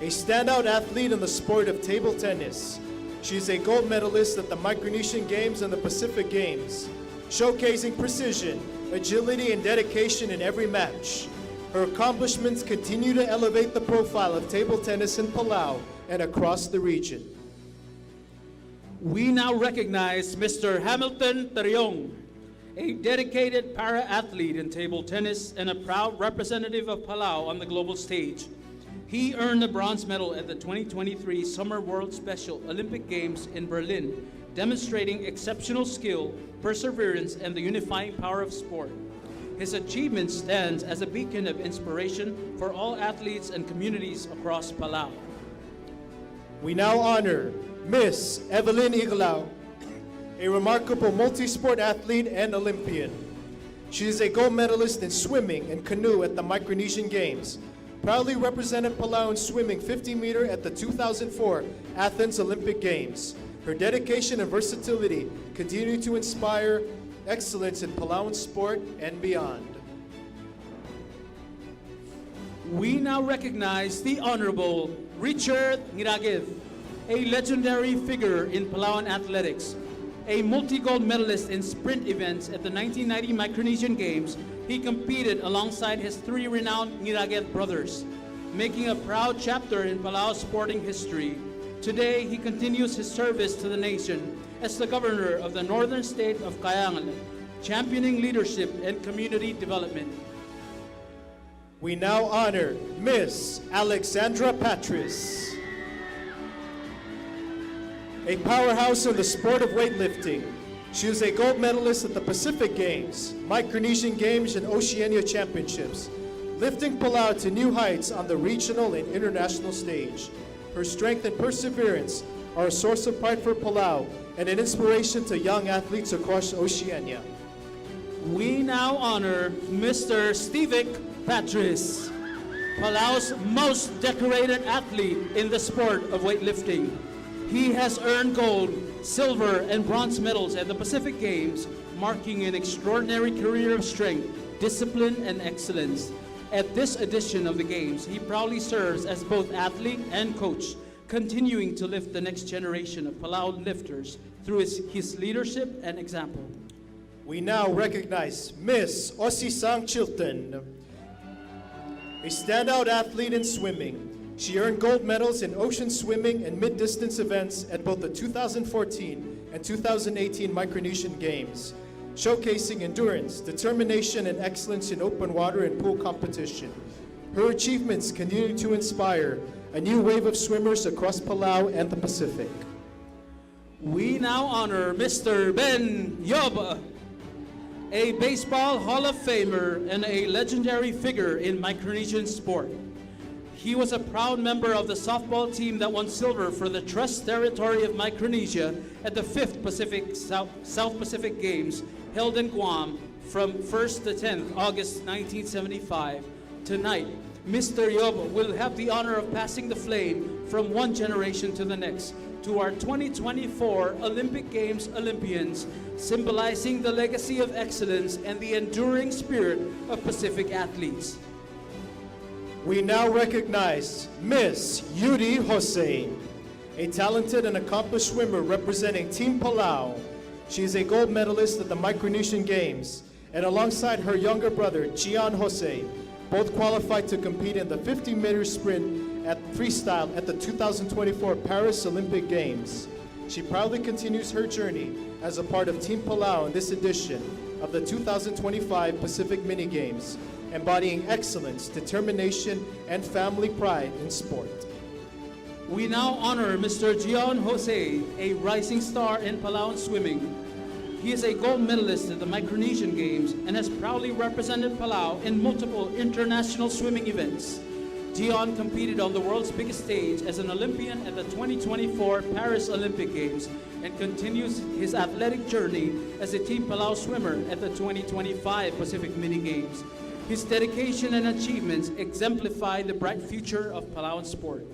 a standout athlete in the sport of table tennis. She is a gold medalist at the Micronesian Games and the Pacific Games, showcasing precision, agility, and dedication in every match. Her accomplishments continue to elevate the profile of table tennis in Palau and across the region. We now recognize Mr. Hamilton Tariong, a dedicated para-athlete in table tennis and a proud representative of Palau on the global stage. He earned a bronze medal at the 2023 Summer World Special Olympic Games in Berlin, demonstrating exceptional skill, perseverance, and the unifying power of sport. His achievement stands as a beacon of inspiration for all athletes and communities across Palau. We now honor Miss Evelyn Iglao, a remarkable multi-sport athlete and Olympian. She is a gold medalist in swimming and canoe at the Micronesian Games, proudly represented Palau in swimming 50-meter at the 2004 Athens Olympic Games. Her dedication and versatility continue to inspire excellence in Palauan sport and beyond. We now recognize the Honorable Richard Ngiragiv, a legendary figure in Palauan athletics. A multi-gold medalist in sprint events at the 1990 Micronesian Games, he competed alongside his three renowned Ngiragiv brothers, making a proud chapter in Palau's sporting history. Today, he continues his service to the nation as the governor of the northern state of Kayangan, championing leadership and community development. We now honor Miss Alexandra Patris, a powerhouse in the sport of weightlifting. She is a gold medalist at the Pacific Games, Micronesian Games, and Oceania Championships, lifting Palau to new heights on the regional and international stage. Her strength and perseverance are a source of pride for Palau and an inspiration to young athletes across Oceania. We now honor Mr. Stevik Patris, Palau's most decorated athlete in the sport of weightlifting. He has earned gold, silver, and bronze medals at the Pacific Games, marking an extraordinary career of strength, discipline, and excellence. At this edition of the Games, he proudly serves as both athlete and coach, continuing to lift the next generation of Palau lifters through his leadership and example. We now recognize Miss Osisang Chilton, a standout athlete in swimming. She earned gold medals in ocean swimming and mid-distance events at both the 2014 and 2018 Micronesian Games, showcasing endurance, determination, and excellence in open water and pool competition. Her achievements continue to inspire a new wave of swimmers across Palau and the Pacific. We now honor Mr. Ben Yoba, a baseball Hall of Famer and a legendary figure in Micronesian sport. He was a proud member of the softball team that won silver for the Trust Territory of Micronesia at the 5th South Pacific Games held in Guam from 1st to 10th August 1975. Tonight, Mr. Yoba will have the honor of passing the flame from one generation to the next to our 2024 Olympic Games Olympians, symbolizing the legacy of excellence and the enduring spirit of Pacific athletes. We now recognize Miss Yuri Jose, a talented and accomplished swimmer representing Team Palau. She is a gold medalist at the Micronesian Games, and alongside her younger brother, Gian Jose, both qualified to compete in the 50-meter sprint at freestyle at the 2024 Paris Olympic Games. She proudly continues her journey as a part of Team Palau in this edition of the 2025 Pacific Mini Games, embodying excellence, determination, and family pride in sport. We now honor Mr. Gian Jose, a rising star in Palauan swimming. He is a gold medalist at the Micronesian Games and has proudly represented Palau in multiple international swimming events. Dion competed on the world's biggest stage as an Olympian at the 2024 Paris Olympic Games and continues his athletic journey as a Team Palau swimmer at the 2025 Pacific Mini Games. His dedication and achievements exemplify the bright future of Palauan sport.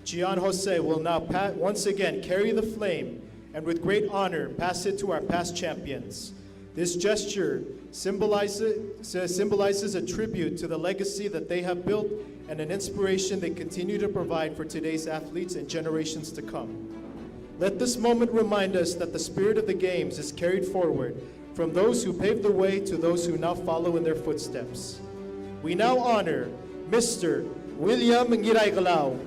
Gian Jose will now once again carry the flame and with great honor pass it to our past champions. This gesture symbolizes a tribute to the legacy that they have built and an inspiration they continue to provide for today's athletes and generations to come. Let this moment remind us that the spirit of the Games is carried forward from those who paved the way to those who now follow in their footsteps. We now honor Mr. William Ngiray Galao,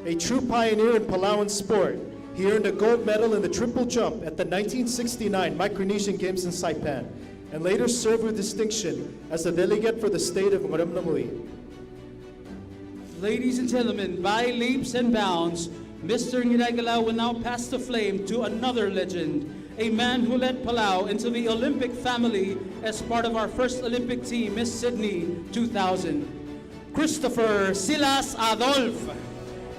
a true pioneer in Palauan sport. He earned a gold medal in the triple jump at the 1969 Micronesian Games in Saipan, and later served with distinction as the delegate for the state of Maramnamui. Ladies and gentlemen, by leaps and bounds, Mr. Ngiray Galao will now pass the flame to another legend, a man who led Palau into the Olympic family as part of our first Olympic team, Miss Sydney 2000. Christopher Silas Adolf,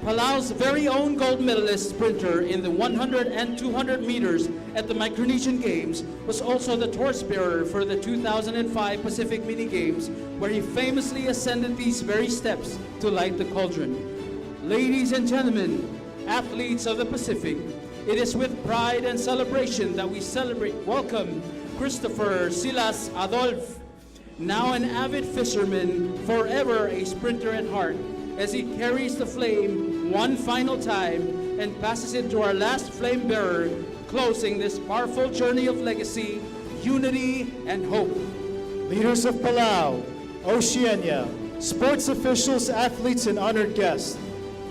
Palau's very own gold medalist sprinter in the 100 and 200 meters at the Micronesian Games, was also the torchbearer for the 2005 Pacific Mini Games, where he famously ascended these very steps to light the cauldron. Ladies and gentlemen, athletes of the Pacific, it is with pride and celebration that we welcome Christopher Silas Adolf, now an avid fisherman, forever a sprinter at heart, as he carries the flame one final time and passes it to our last flame bearer, closing this powerful journey of legacy, unity, and hope. Leaders of Palau, Oceania, sports officials, athletes, and honored guests,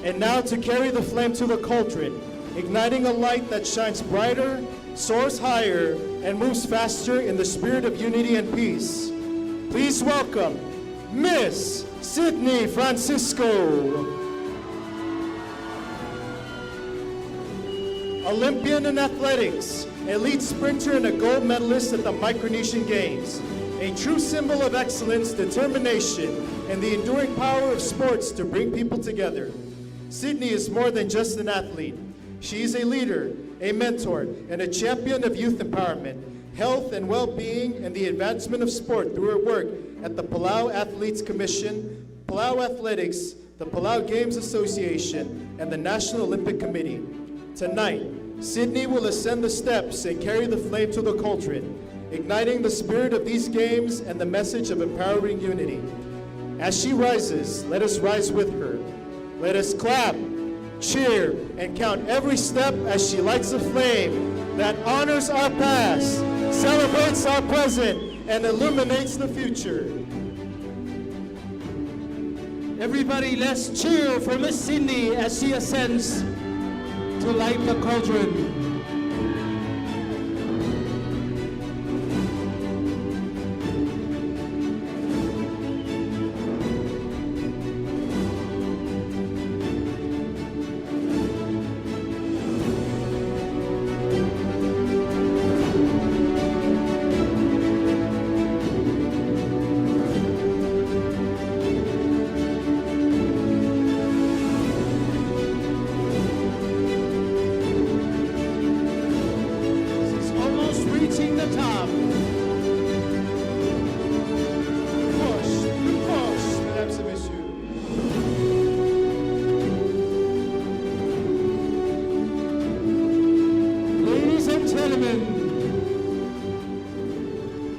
and now to carry the flame to the cauldron, igniting a light that shines brighter, soars higher, and moves faster in the spirit of unity and peace. Please welcome Miss Sydney Francisco. Olympian in athletics, elite sprinter and a gold medalist at the Micronesian Games. A true symbol of excellence, determination, and the enduring power of sports to bring people together. Sydney is more than just an athlete. She is a leader, a mentor, and a champion of youth empowerment, health and well-being, and the advancement of sport through her work at the Palau Athletes Commission, Palau Athletics, the Palau Games Association, and the National Olympic Committee. Tonight, Sydney will ascend the steps and carry the flame to the cauldron, igniting the spirit of these games and the message of empowering unity. As she rises, let us rise with her. Let us clap, cheer, and count every step as she lights a flame that honors our past, celebrates our present, and illuminates the future. Everybody, let's cheer for Miss Sydney as she ascends to light the cauldron.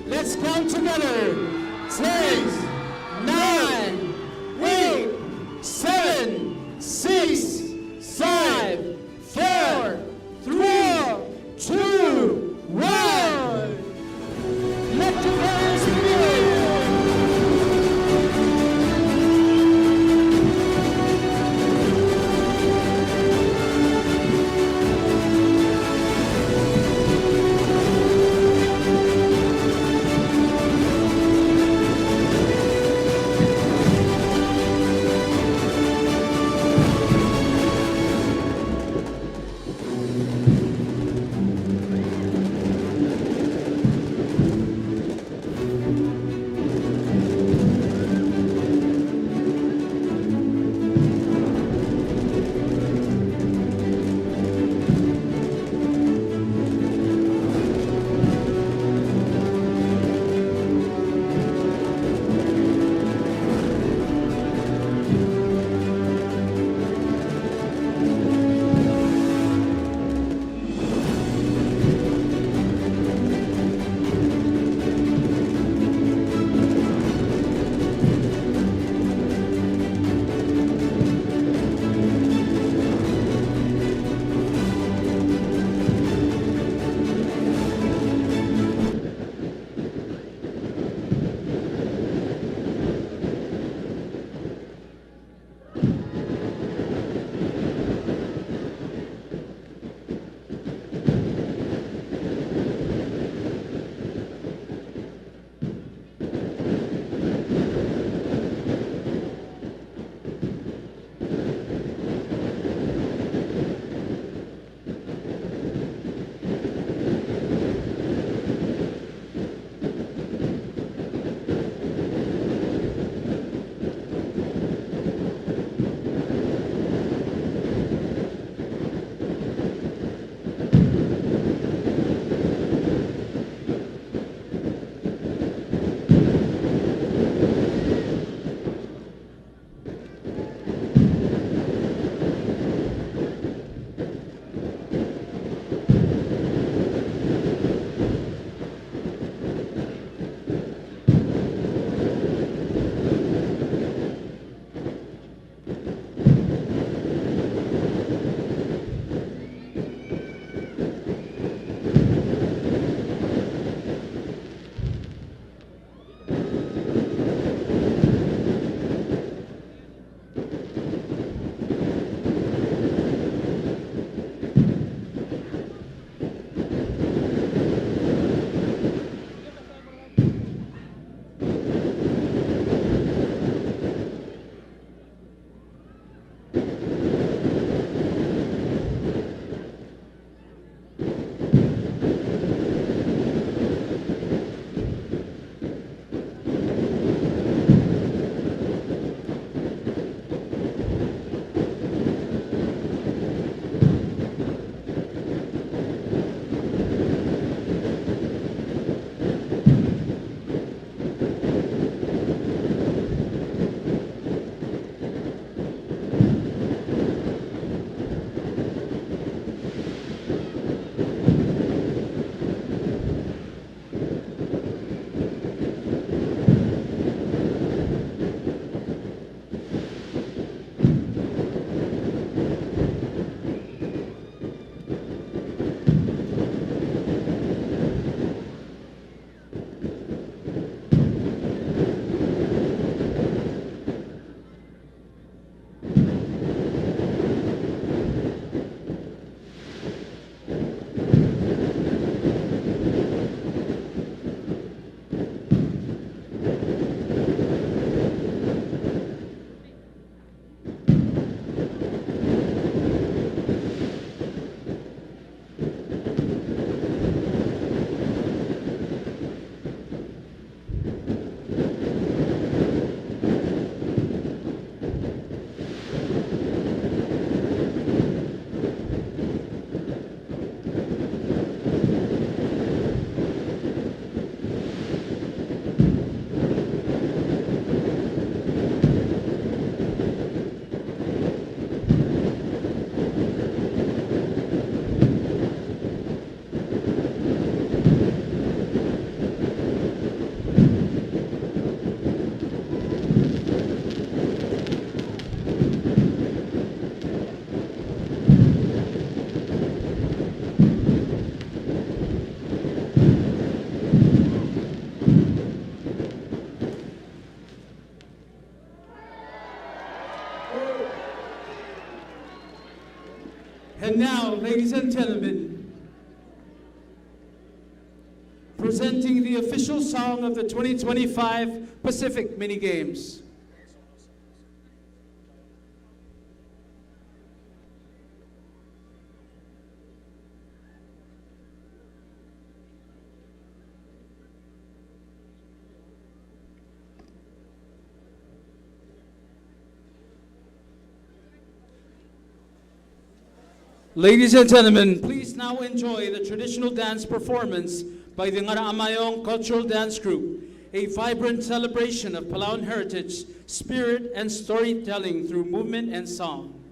Let's count together. 10, 9, 8, 7, 6, 5, 4, 3, 2, 1. Let the dance begin. And now, ladies and gentlemen, presenting the official song of the 2025 Pacific Mini Games. Ladies and gentlemen, please now enjoy the traditional dance performance by the Ngara-Amayong Cultural Dance Group, a vibrant celebration of Palauan heritage, spirit, and storytelling through movement and song.